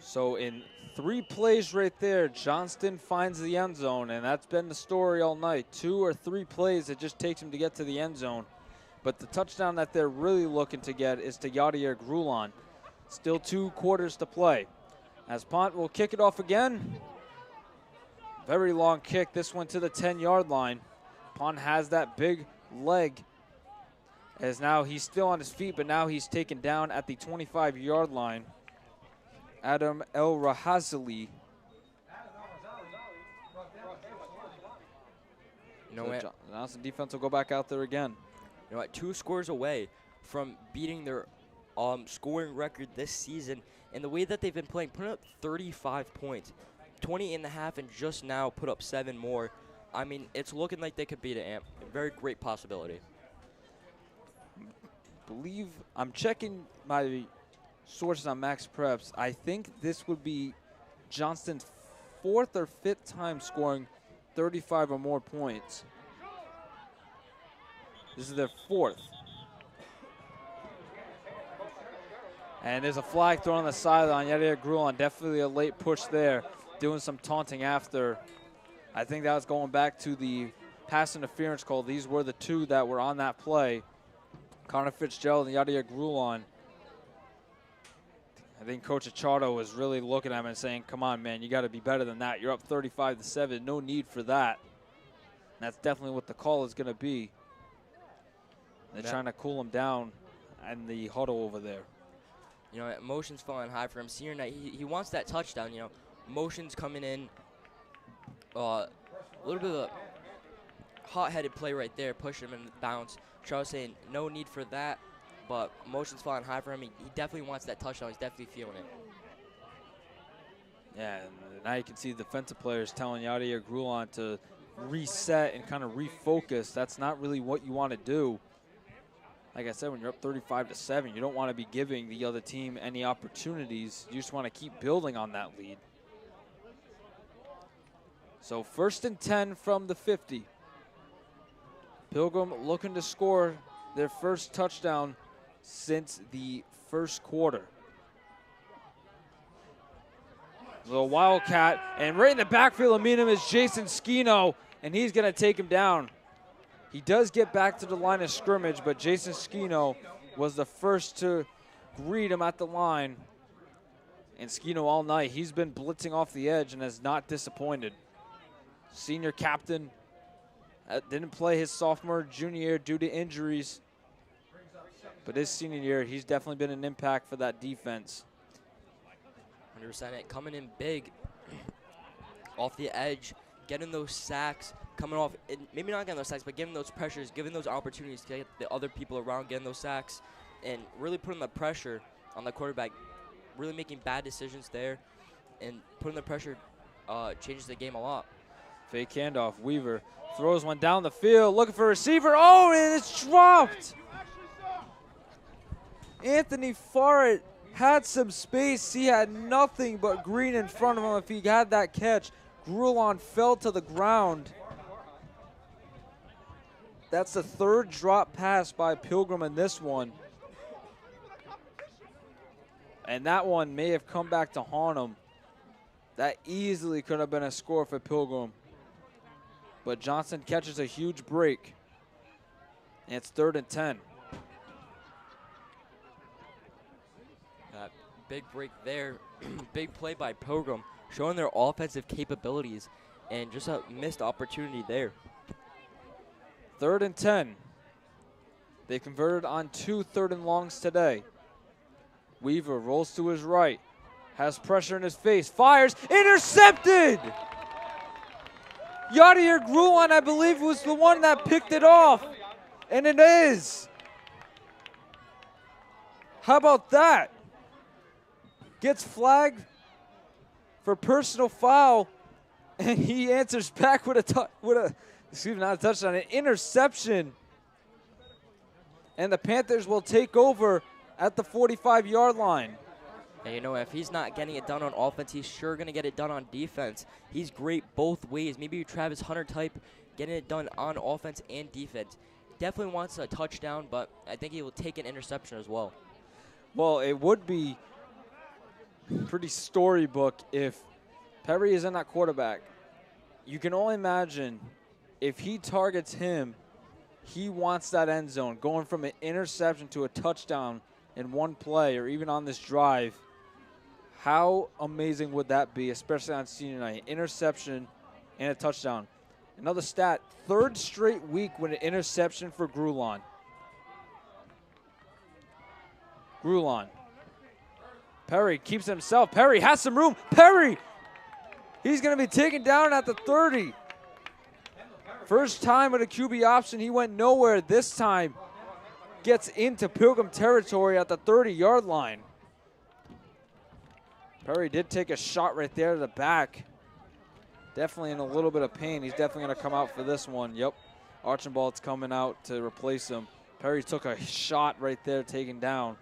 A: So in 3 plays right there, Johnston finds the end zone, and that's been the story all night. 2 or 3 plays, it just takes him to get to the end zone. But the touchdown that they're really looking to get is to Yadier Grulon. Still 2 quarters to play. As Pont will kick it off again. Very long kick. This one to the 10-yard line. Pont has that big leg. As now he's still on his feet, but now he's taken down at the 25-yard line. Adam El Rahazali.
B: You know what?
A: Johnson defense will go back out there again.
B: You know what? 2 scores away from beating their scoring record this season. And the way that they've been playing, putting up 35 points, 20 and a half, and just now put up 7 more. I mean, it's looking like they could beat it. A very great possibility.
A: I'm checking my sources on Max Preps. I think this would be Johnston's 4th or 5th time scoring 35 or more points. This is their 4th. And there's a flag thrown on the sideline. Yadier Grulon, definitely a late push there, doing some taunting after. I think that was going back to the pass interference call. These were the 2 that were on that play. Connor Fitzgerald and Yadier Grulon. I think Coach Achardo was really looking at him and saying, come on, man, you got to be better than that. You're up 35-7. No need for that. And that's definitely what the call is going to be. They're trying to cool him down in the huddle over there.
B: You know, emotions flying high for him. Senior night, he wants that touchdown, you know. Emotions coming in. A little bit of a hot-headed play right there, pushing him in the bounce. Charles saying no need for that, but emotions flying high for him. He definitely wants that touchdown. He's definitely feeling it.
A: Yeah, and now you can see the defensive players telling Yadier Grulon to reset and kind of refocus. That's not really what you want to do. Like I said, when you're up 35-7, you don't want to be giving the other team any opportunities. You just want to keep building on that lead. So 1st and 10 from the 50. Pilgrim looking to score their first touchdown since the first quarter. Little Wildcat, and right in the backfield of him is Jason Skino, and he's going to take him down. He does get back to the line of scrimmage, but Jason Skino was the first to greet him at the line. And Skino all night, he's been blitzing off the edge and has not disappointed. Senior captain, didn't play his sophomore, junior year due to injuries. But his senior year, he's definitely been an impact for that defense.
B: 100% coming in big off the edge, getting those sacks, coming off, maybe not getting those sacks, but giving those pressures, giving those opportunities to get the other people around getting those sacks, and really putting the pressure on the quarterback, really making bad decisions there, and putting the pressure changes the game a lot.
A: Fake handoff, Weaver throws one down the field, looking for a receiver. Oh, and it's dropped. Anthony Farrett had some space. He had nothing but green in front of him. If he had that catch, Grulon fell to the ground. That's the 3rd drop pass by Pilgrim in this one. And that one may have come back to haunt him. That easily could have been a score for Pilgrim. But Johnson catches a huge break. And it's 3rd and 10.
B: That big break there. Big play by Pilgrim, showing their offensive capabilities, and just a missed opportunity there.
A: 3rd and 10. They converted on 2 3rd and longs today. Weaver rolls to his right, has pressure in his face, fires, intercepted! Yadier Grulon, I believe, was the one that picked it off, and it is. How about that? Gets flagged for personal foul, and he answers back with not a touchdown, an interception. And the Panthers will take over at the 45-yard line.
B: And you know, if he's not getting it done on offense, he's sure going to get it done on defense. He's great both ways. Maybe Travis Hunter type, getting it done on offense and defense. Definitely wants a touchdown, but I think he will take an interception as well.
A: Well, it would be pretty storybook if Perry is in that quarterback. You can only imagine if he targets him, he wants that end zone. Going from an interception to a touchdown in one play or even on this drive, how amazing would that be, especially on senior night? Interception and a touchdown. Another stat, 3rd straight week with an interception for Grulon. Grulon. Perry keeps it himself. Perry has some room. Perry! He's going to be taken down at the 30. First time with a QB option, he went nowhere. This time gets into Pilgrim territory at the 30-yard line. Perry did take a shot right there to the back. Definitely in a little bit of pain. He's definitely going to come out for this one. Yep, Archibald's coming out to replace him. Perry took a shot right there, taken down.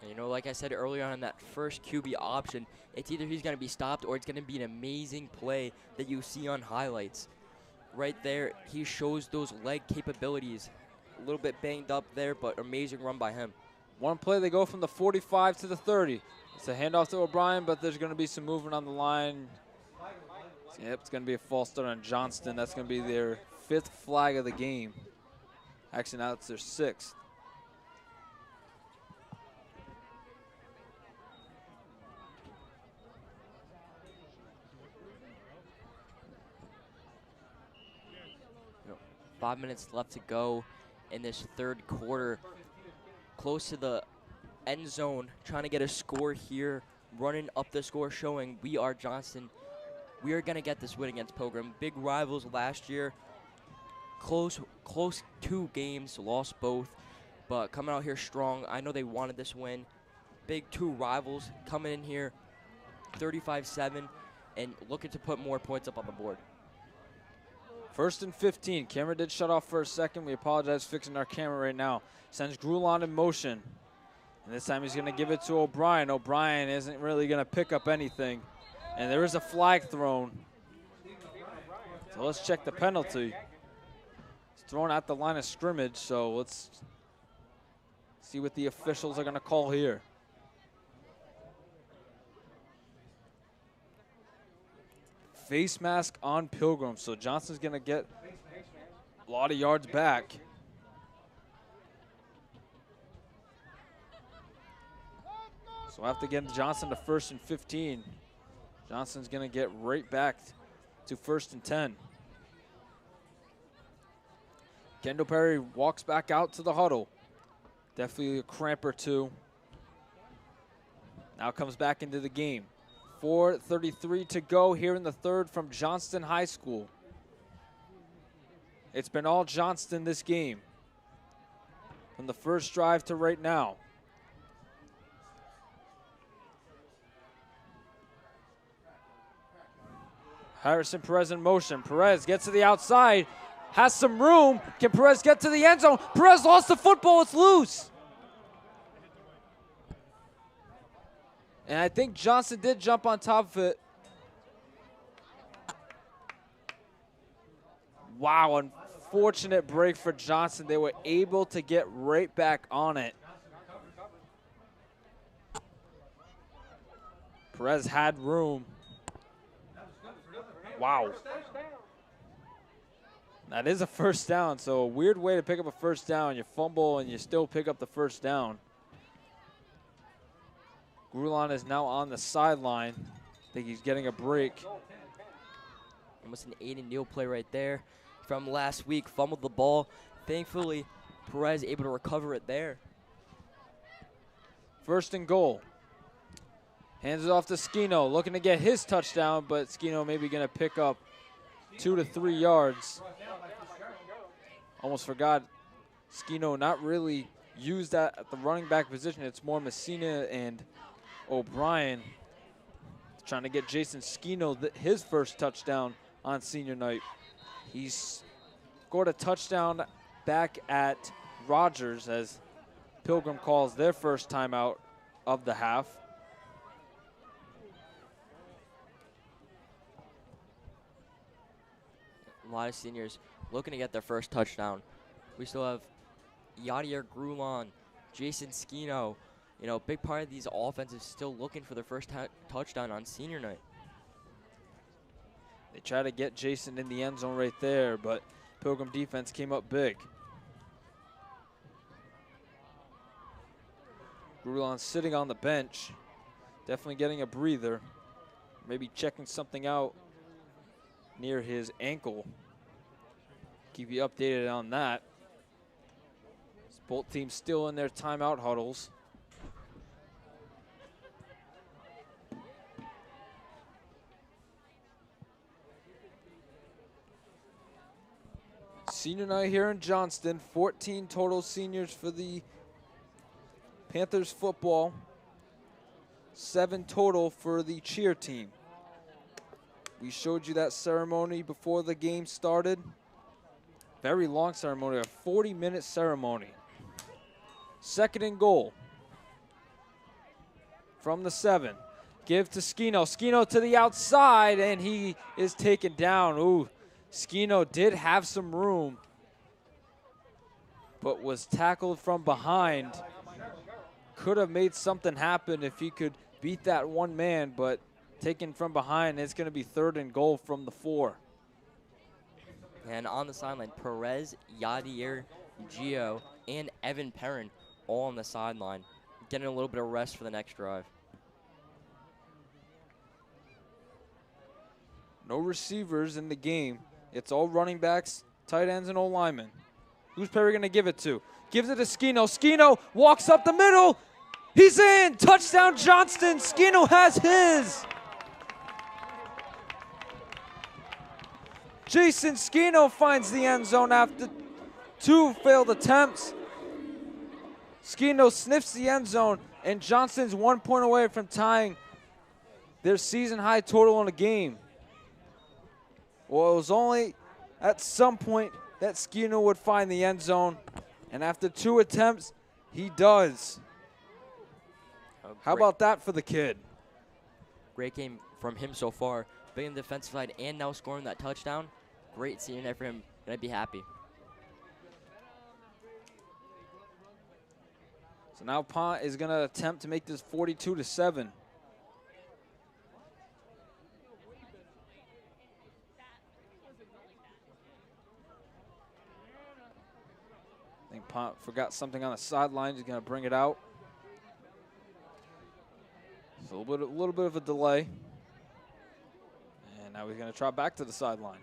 B: You know, like I said earlier on, that first QB option, it's either he's going to be stopped or it's going to be an amazing play that you see on highlights. Right there, he shows those leg capabilities. A little bit banged up there, but amazing run by him.
A: One play, they go from the 45 to the 30. It's a handoff to O'Brien, but there's going to be some movement on the line. Yep, it's going to be a false start on Johnston. That's going to be their 5th flag of the game. Actually, now it's their 6th.
B: You know, 5 minutes left to go in this 3rd quarter. Close to the end zone, trying to get a score here, running up the score, showing we are Johnston. We are going to get this win against Pilgrim. Big rivals last year. Close 2 games, lost both, but coming out here strong. I know they wanted this win. Big 2 rivals coming in here, 35-7, and looking to put more points up on the board.
A: 1st and 15. Camera did shut off for a second. We apologize for fixing our camera right now. Sends Grulon in motion. And this time he's going to give it to O'Brien. O'Brien isn't really going to pick up anything. And there is a flag thrown. So let's check the penalty. It's thrown at the line of scrimmage, so let's see what the officials are going to call here. Face mask on Pilgrim, so Johnson's going to get a lot of yards back. So we'll have to get Johnson to 1st and 15. Johnson's going to get right back to 1st and 10. Kendall Perry walks back out to the huddle. Definitely a cramp or two. Now comes back into the game. 4:33 to go here in the 3rd from Johnston High School. It's been all Johnston this game. From the first drive to right now. Harrison Perez in motion. Perez gets to the outside, has some room. Can Perez get to the end zone? Perez lost the football, it's loose. And I think Johnson did jump on top of it. Wow, unfortunate break for Johnson. They were able to get right back on it. Perez had room. Wow. That is a 1st down, so a weird way to pick up a 1st down. You fumble and you still pick up the 1st down. Grulon is now on the sideline. I think he's getting a break.
B: Almost an Aiden Neal play right there from last week. Fumbled the ball. Thankfully, Perez able to recover it there.
A: 1st and goal. Hands it off to Skino, looking to get his touchdown, but Skino maybe going to pick up 2 to 3 yards. Almost forgot Skino not really used that at the running back position. It's more Messina and O'Brien trying to get Jason Skino his 1st touchdown on senior night. He's scored a touchdown back at Rogers as Pilgrim calls their 1st timeout of the half.
B: A lot of seniors looking to get their 1st touchdown. We still have Yadier Grulon, Jason Skino. You know, a big part of these offenses still looking for their 1st touchdown on senior night.
A: They try to get Jason in the end zone right there, but Pilgrim defense came up big. Grulon sitting on the bench, definitely getting a breather, maybe checking something out near his ankle. Keep you updated on that. Both teams still in their timeout huddles. Senior night here in Johnston. 14 total seniors for the Panthers football. 7 total for the cheer team. We showed you that ceremony before the game started. Very long ceremony, a 40-minute ceremony. 2nd and goal. From the 7. Give to Skino. Skino to the outside, and he is taken down. Ooh, Skino did have some room, but was tackled from behind. Could have made something happen if he could beat that one man, but taken from behind. It's going to be 3rd and goal from the 4.
B: And on the sideline, Perez, Yadier, Gio, and Evan Perrin all on the sideline, getting a little bit of rest for the next drive.
A: No receivers in the game. It's all running backs, tight ends, and O-linemen. Who's Perry going to give it to? Gives it to Skino. Skino walks up the middle. He's in. Touchdown, Johnston. Skino has his. Jason Skino finds the end zone after 2 failed attempts. Skino sniffs the end zone, and Johnston's 1 point away from tying their season-high total in a game. Well, it was only at some point that Skino would find the end zone, and after 2 attempts, he does. How about that for the kid?
B: Great game from him so far. Big on the defensive side and now scoring that touchdown. Great seeing it for him. Gonna be happy.
A: So now Pont is going to attempt to make this 42-7. I think Pont forgot something on the sideline. He's going to bring it out. So a little bit of a delay. And now he's going to trot back to the sideline.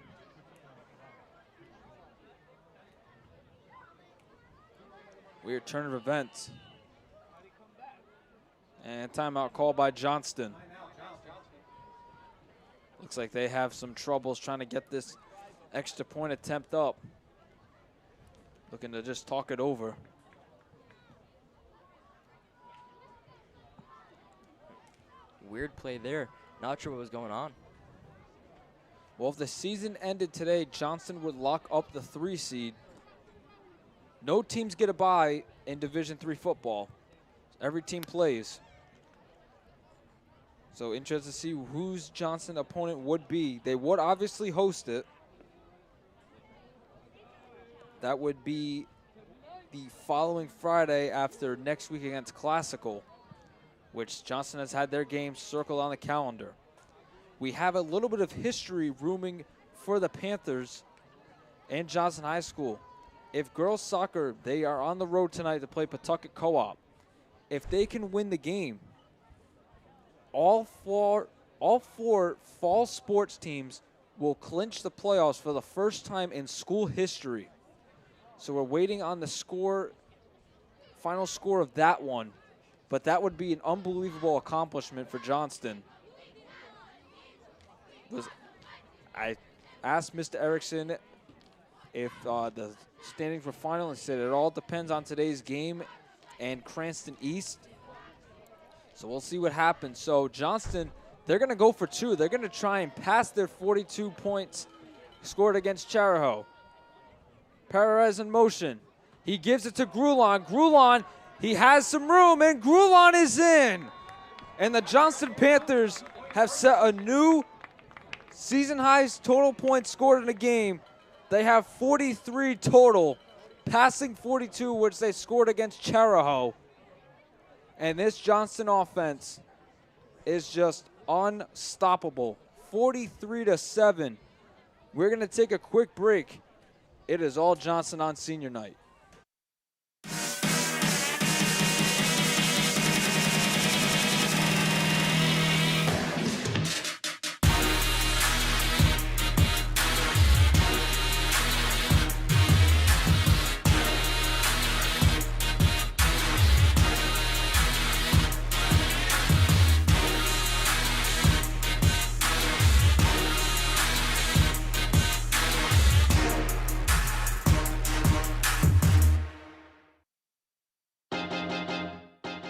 A: Weird turn of events. And timeout called by Johnston. Looks like they have some troubles trying to get this extra point attempt up. Looking to just talk it over.
B: Weird play there. Not sure what was going on.
A: Well, if the season ended today, Johnston would lock up the 3 seed. No teams get a bye in Division III football. Every team plays. So interested to see whose Johnston opponent would be. They would obviously host it. That would be the following Friday after next week against Classical, which Johnston has had their game circled on the calendar. We have a little bit of history rooming for the Panthers and Johnston High School. If girls soccer, they are on the road tonight to play Pawtucket Co-op. If they can win the game, all four fall sports teams will clinch the playoffs for the first time in school history. So we're waiting on the final score of that one. But that would be an unbelievable accomplishment for Johnston. I asked Mr. Erickson if the standings were final and said it all depends on today's game and Cranston East. So we'll see what happens. So Johnston, they're going to go for 2. They're going to try and pass their 42 points scored against Charahoe. Perez in motion. He gives it to Grulon. Grulon, he has some room, and Grulon is in. And the Johnston Panthers have set a new season highest total points scored in a game. They have 43 total, passing 42, which they scored against Charahoe. And this Johnston offense is just unstoppable. 43-7. We're going to take a quick break. It is all Johnston on senior night.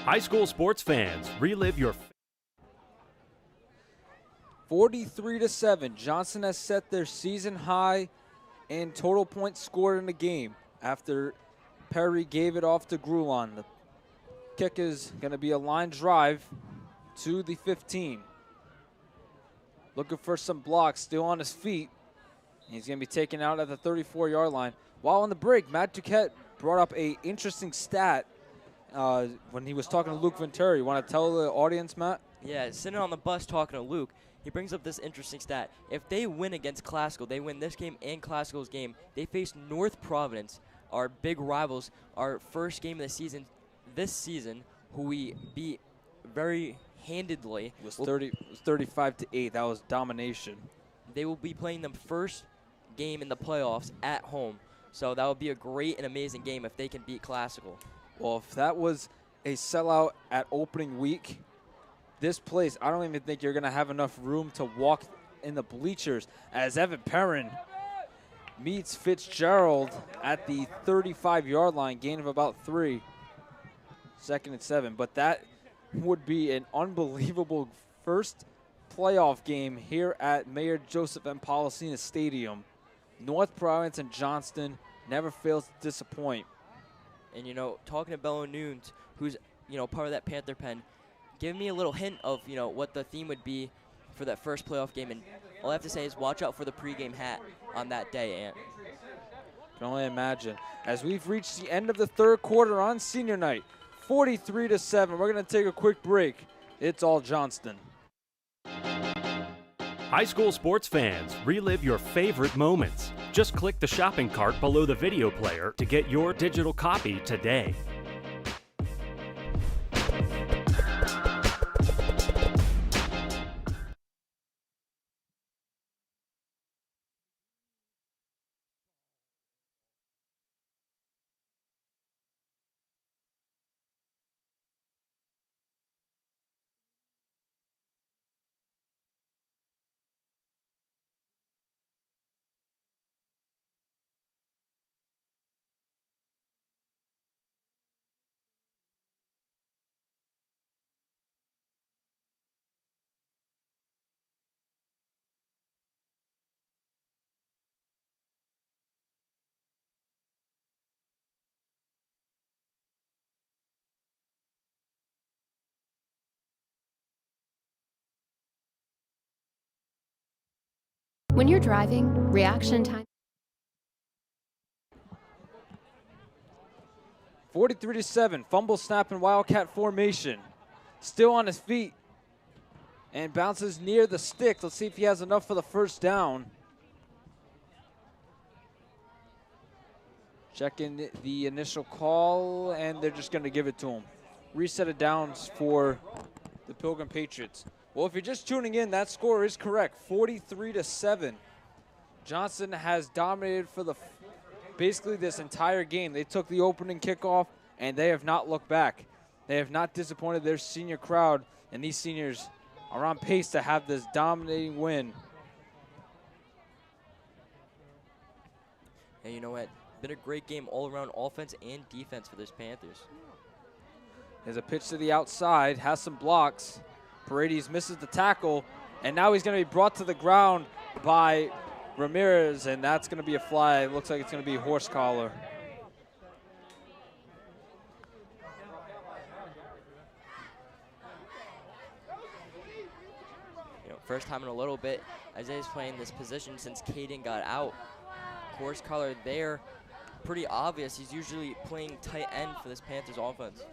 N: High school sports fans, relive your
A: 43-7. Johnson has set their season high in total points scored in the game after Perry gave it off to Grulon. The kick is going to be a line drive to the 15. Looking for some blocks, still on his feet. He's going to be taken out at the 34-yard line. While on the break, Matt Duquette brought up a interesting stat when he was talking to Luke Venturi. You want to tell the audience, Matt?
B: Yeah, sitting on the bus talking to Luke, he brings up this interesting stat. If they win against Classical, they win this game and Classical's game, they face North Providence, our big rivals, our first game of the season this season, who we beat very handedly.
A: It was 35-8. That was domination.
B: They will be playing them first game in the playoffs at home. So that would be a great and amazing game if they can beat Classical.
A: Well, if that was a sellout at opening week, this place, I don't even think you're going to have enough room to walk in the bleachers as Evan Perrin meets Fitzgerald at the 35-yard line, gain of about 3, 2nd and 7. But that would be an unbelievable first playoff game here at Mayor Joseph M. Policina Stadium. North Providence and Johnston never fails to disappoint.
B: And, you know, talking to Bello Nunes, who's, you know, part of that Panther pen, give me a little hint of, you know, what the theme would be for that first playoff game. And all I have to say is watch out for the pregame hat on that day, Ant.
A: Can only imagine. As we've reached the end of the third quarter on senior night, 43-7. We're going to take a quick break. It's all Johnston.
N: high school sports fans, relive your favorite moments. Just click the shopping cart below the video player to get your digital copy today.
O: When you're driving, reaction time.
A: 43-7, fumble, snap, and Wildcat formation. Still on his feet and bounces near the stick. Let's see if he has enough for the first down. Checking the initial call, and they're just going to give it to him. Reset of downs for the Pilgrim Patriots. Well, if you're just tuning in, that score is correct, 43-7. Johnson has dominated for basically this entire game. They took the opening kickoff, and they have not looked back. They have not disappointed their senior crowd, and these seniors are on pace to have this dominating win.
B: And you know what? Been a great game all around, offense and defense for this Panthers.
A: There's a pitch to the outside, has some blocks. Paredes misses the tackle, and now he's going to be brought to the ground by Ramirez, and that's going to be a fly. It looks like it's going to be a horse collar.
B: You know, first time in a little bit, Isaiah's playing this position since Caden got out. Horse collar there, pretty obvious. He's usually playing tight end for this Panthers offense.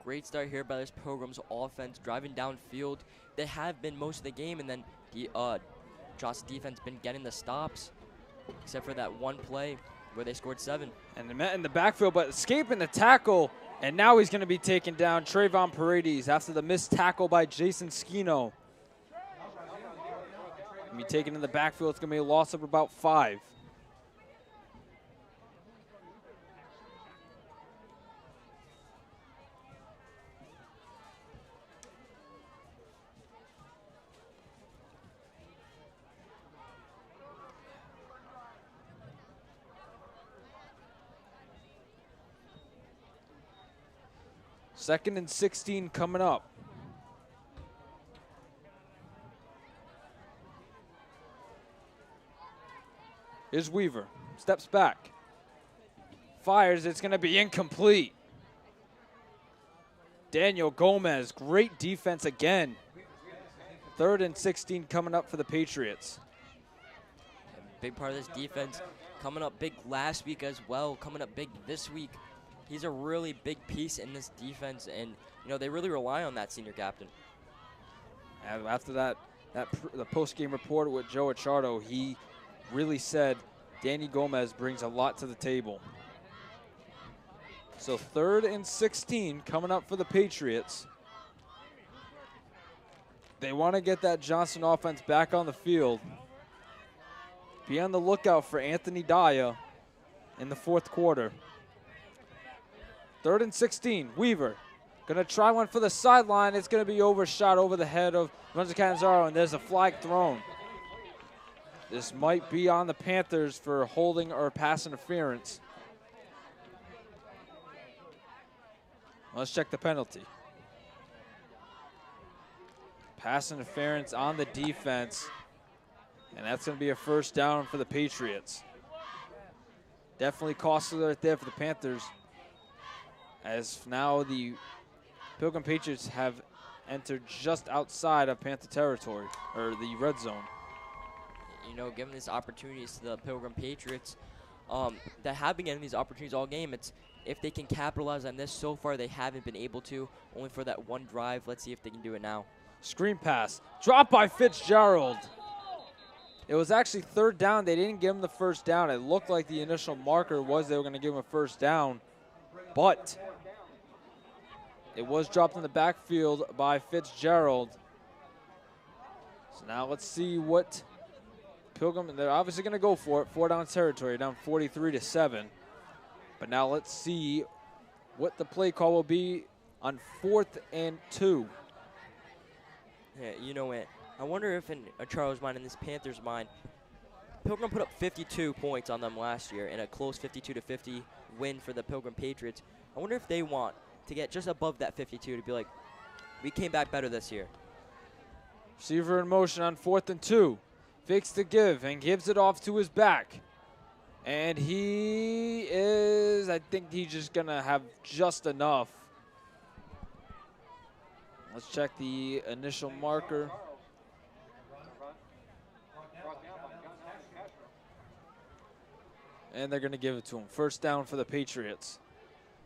B: Great start here by this Pilgrim's offense, driving downfield. They have been most of the game, and then the Johnson defense been getting the stops, except for that one play where they scored 7.
A: And they met in the backfield, but escaping the tackle, and now he's going to be taken down, Trayvon Paredes, after the missed tackle by Jason Skino. Be taken in the backfield. It's going to be a loss of about 5. Second and 16 coming up. Here's Weaver. Steps back. Fires. It's going to be incomplete. Daniel Gomez. Great defense again. Third and 16 coming up for the Patriots.
B: Big part of this defense coming up big last week as well, coming up big this week. He's a really big piece in this defense, and you know they really rely on that senior captain.
A: After the post-game report with Joe Achardo, he really said Danny Gomez brings a lot to the table. So third and 16 coming up for the Patriots. They want to get that Johnson offense back on the field. Be on the lookout for Anthony Daya in the fourth quarter. Third and 16, Weaver. Gonna try one for the sideline. It's gonna be overshot over the head of Lorenzo Catanzaro, and there's a flag thrown. This might be on the Panthers for holding or pass interference. Let's check the penalty. Pass interference on the defense, and that's gonna be a first down for the Patriots. Definitely costly right there for the Panthers, as now the Pilgrim Patriots have entered just outside of Panther territory, or the red zone.
B: You know, giving these opportunities to the Pilgrim Patriots that have been getting these opportunities all game. It's if they can capitalize on this. So far, they haven't been able to, only for that one drive. Let's see if they can do it now.
A: Screen pass, dropped by Fitzgerald. It was actually third down. They didn't give him the first down. It looked like the initial marker was they were going to give him a first down, but it was dropped in the backfield by Fitzgerald. So now let's see what Pilgrim, they're obviously going to go for it. 4 down territory, down 43-7. But now let's see what the play call will be on 4th and 2.
B: Yeah, you know what? I wonder if in Charles' mind, in this Panthers' mind, Pilgrim put up 52 points on them last year in a close 52-50 win for the Pilgrim Patriots. I wonder if they want to get just above that 52 to be like, we came back better this year.
A: Receiver in motion on 4th and 2. Fakes the give and gives it off to his back. And he is, I think he's just going to have just enough. Let's check the initial marker. And they're going to give it to him. First down for the Patriots.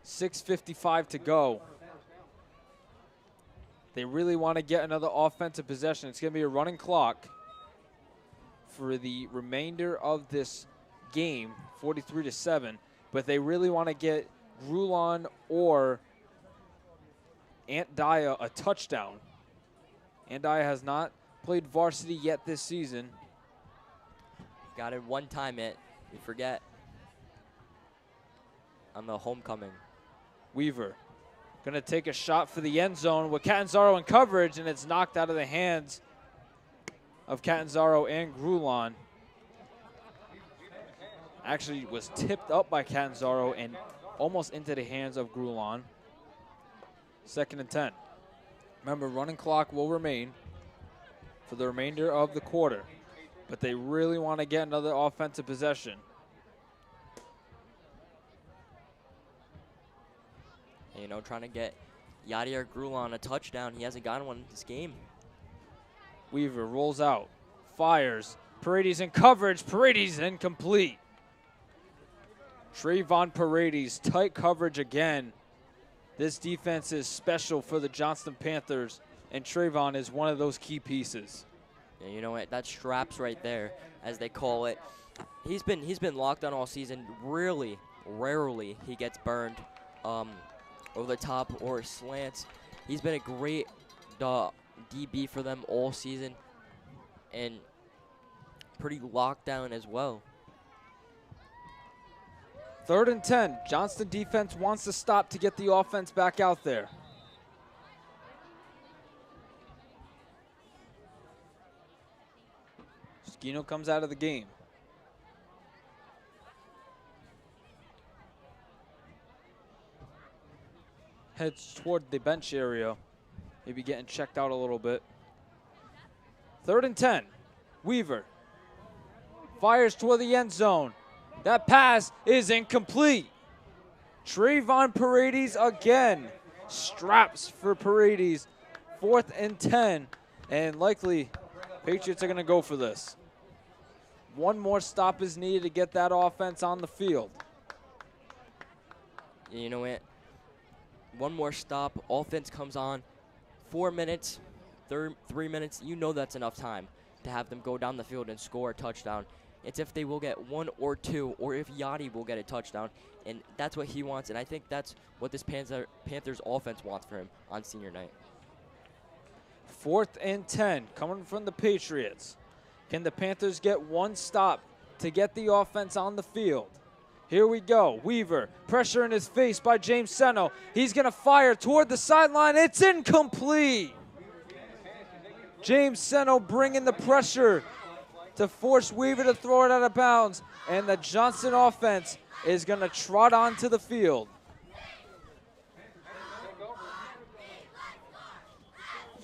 A: 6:55 to go. They really want to get another offensive possession. It's going to be a running clock for the remainder of this game, 43-7. But they really want to get Grulon or Ant Daya a touchdown. Ant Daya has not played varsity yet this season.
B: Got it one time, you forget. On the homecoming.
A: Weaver gonna take a shot for the end zone with Catanzaro in coverage, and it's knocked out of the hands of Catanzaro and Grulon. Actually was tipped up by Catanzaro and almost into the hands of Grulon. 2nd and 10. Remember, running clock will remain for the remainder of the quarter, but they really want to get another offensive possession.
B: You know, trying to get Yadier Grulon a touchdown. He hasn't gotten one this game.
A: Weaver rolls out, fires. Paredes in coverage. Paredes incomplete. Trayvon Paredes, tight coverage again. This defense is special for the Johnston Panthers, and Trayvon is one of those key pieces.
B: Yeah, you know what? That straps right there, as they call it. He's been locked on all season. Really, rarely he gets burned over the top or slants. He's been a great DB for them all season, and pretty locked down as well.
A: 3rd and 10. Johnston defense wants to stop to get the offense back out there. Skino comes out of the game. Heads toward the bench area. Maybe getting checked out a little bit. 3rd and 10. Weaver fires toward the end zone. That pass is incomplete. Trayvon Paredes again. Straps for Paredes. 4th and 10. And likely Patriots are going to go for this. One more stop is needed to get that offense on the field.
B: You know what? One more stop. Offense comes on. 4 minutes, 3 minutes. You know that's enough time to have them go down the field and score a touchdown. It's if they will get 1 or 2, or if Yachty will get a touchdown. And that's what he wants, and I think that's what this Panthers offense wants for him on senior night.
A: 4th and 10 coming from the Patriots. Can the Panthers get one stop to get the offense on the field? Here we go. Weaver, pressure in his face by James Seno. He's going to fire toward the sideline. It's incomplete. James Seno bringing the pressure to force Weaver to throw it out of bounds. And the Johnston offense is going to trot onto the field.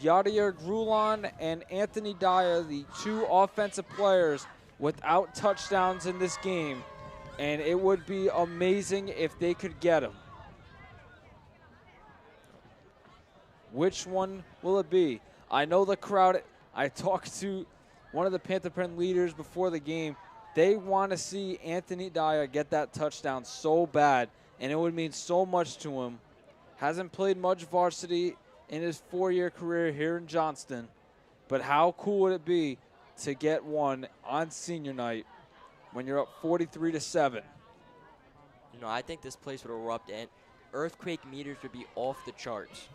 A: Yadier Grulon and Anthony Dyer, the 2 offensive players without touchdowns in this game. And it would be amazing if they could get them. Which one will it be? I know the crowd, I talked to one of the Panther Pen leaders before the game. They want to see Anthony Dyer get that touchdown so bad, and it would mean so much to him. Hasn't played much varsity in his 4-year career here in Johnston, but how cool would it be to get one on senior night when you're up 43-7?
B: You know, I think this place would erupt, and earthquake meters would be off the charts.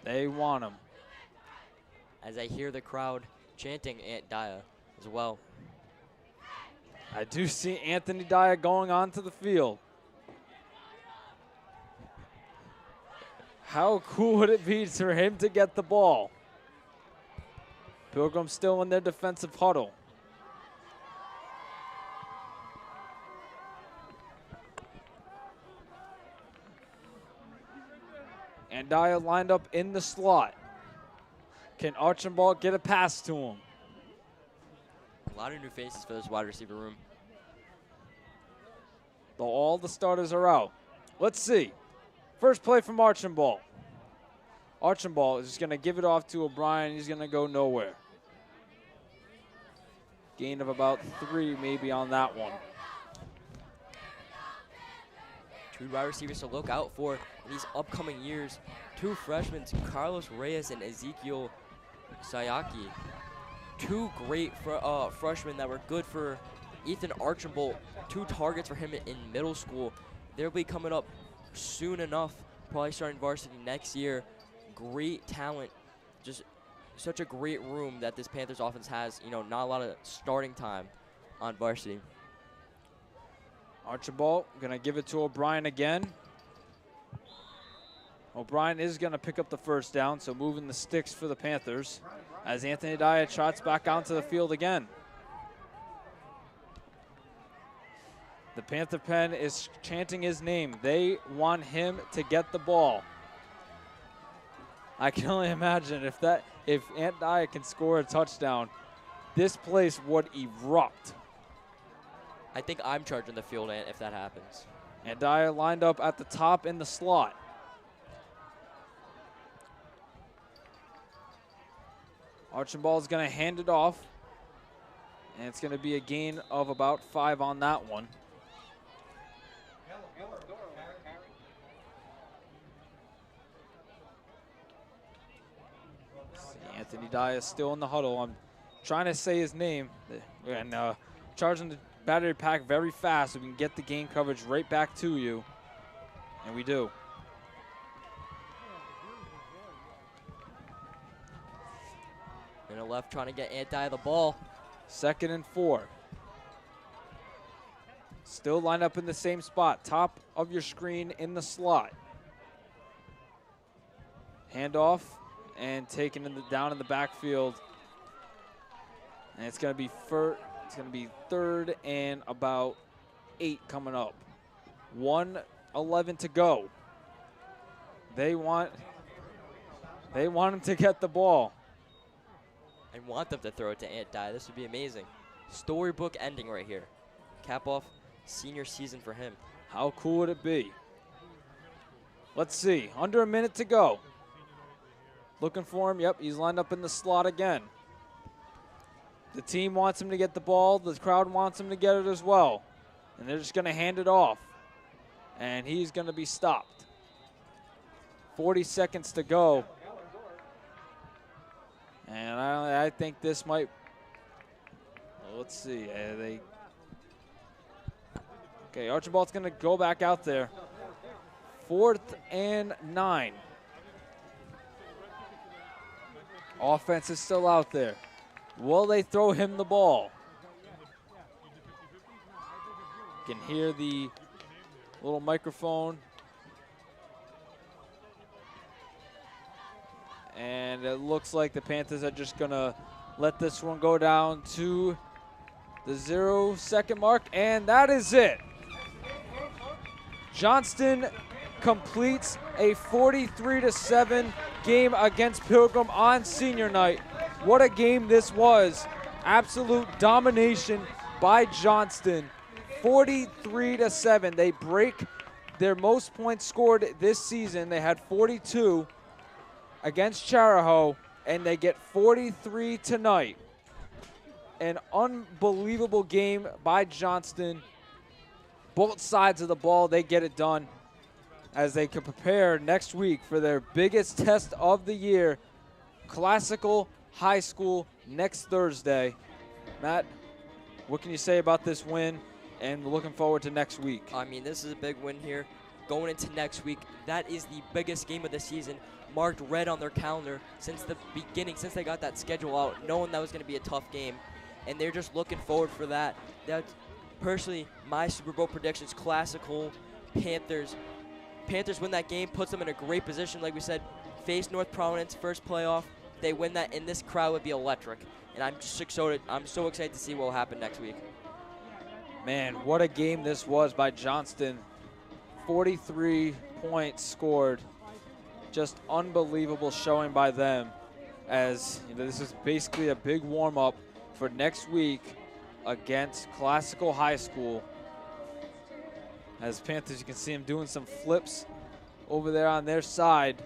A: They want him.
B: As I hear the crowd chanting Aunt Dyer as well.
A: I do see Anthony Dyer going onto the field. How cool would it be for him to get the ball? Pilgrim still in their defensive huddle. And Dyer lined up in the slot. Can Archambault get a pass to him?
B: A lot of new faces for this wide receiver room.
A: Though all the starters are out. Let's see. First play from Archambault. Archambault is just going to give it off to O'Brien. He's going to go nowhere. Gain of about 3 maybe on that one.
B: 2 wide receivers to look out for in these upcoming years. 2 freshmen, Carlos Reyes and Ezekiel Sayaki. 2 great freshmen that were good for Ethan Archambault. 2 targets for him in middle school. They'll be coming up soon enough, probably starting varsity next year. Great talent, just such a great room that this Panthers offense has. You know, not a lot of starting time on varsity.
A: Archibald gonna give it to O'Brien again. O'Brien is gonna pick up the first down, so moving the sticks for the Panthers as Anthony Dyer trots back onto the field again. The Panther Pen is chanting his name. They want him to get the ball. I can only imagine if Ant Dyer can score a touchdown, this place would erupt.
B: I think I'm charging the field, Ant, if that happens.
A: And Dyer lined up at the top in the slot. Archambault is going to hand it off, and it's going to be a gain of about 5 on that one. Anthony Dyer is still in the huddle. I'm trying to say his name and charging battery pack very fast so we can get the game coverage right back to you. And we do.
B: In the left trying to get anti the ball.
A: 2nd and 4. Still lined up in the same spot. Top of your screen in the slot. Handoff and taken down in the backfield. And it's going to be 3rd and about 8 coming up. 1:11 to go. They want him to get the ball.
B: I want them to throw it to Anti. This would be amazing. Storybook ending right here. Cap off senior season for him.
A: How cool would it be? Let's see. Under a minute to go. Looking for him. Yep, he's lined up in the slot again. The team wants him to get the ball. The crowd wants him to get it as well. And they're just going to hand it off. And he's going to be stopped. 40 seconds to go. And I think this might, let's see. Okay, Archibald's going to go back out there. 4th and 9. Offense is still out there. Will they throw him the ball? You can hear the little microphone. And it looks like the Panthers are just going to let this one go down to the 0-second mark. And that is it. Johnston completes a 43-7 game against Pilgrim on senior night. What a game this was. Absolute domination by Johnston. 43-7. They break their most points scored this season. They had 42 against Charahoe, and they get 43 tonight. An unbelievable game by Johnston. Both sides of the ball, they get it done as they can prepare next week for their biggest test of the year, Classical High School, next Thursday. Matt, what can you say about this win and looking forward to next week?
B: I mean, this is a big win here. Going into next week, that is the biggest game of the season, marked red on their calendar since the beginning, since they got that schedule out, knowing that was going to be a tough game. And they're just looking forward for that. That's personally my Super Bowl predictions, Classical, Panthers. Panthers win that game, puts them in a great position, like we said, face North Providence, first playoff. They win that, and this crowd would be electric. And I'm just excited. I'm so excited to see what will happen next week.
A: Man, what a game this was by Johnston. 43 points scored. Just unbelievable showing by them, as you know, this is basically a big warm-up for next week against Classical High School. As Panthers, you can see them doing some flips over there on their side.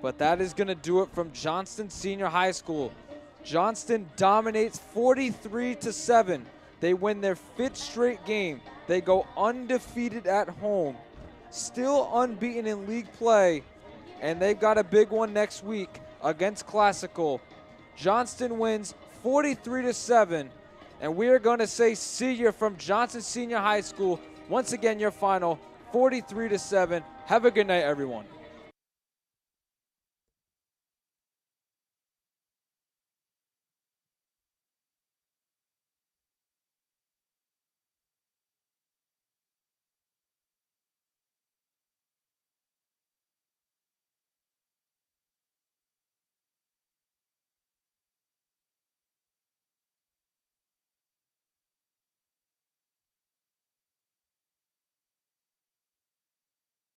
A: But that is going to do it from Johnston Senior High School. Johnston dominates 43-7. They win their 5th straight game. They go undefeated at home, still unbeaten in league play, and they've got a big one next week against Classical. Johnston wins 43-7, and we are going to say see you from Johnston Senior High School. Once again, your final 43-7. Have a good night, everyone.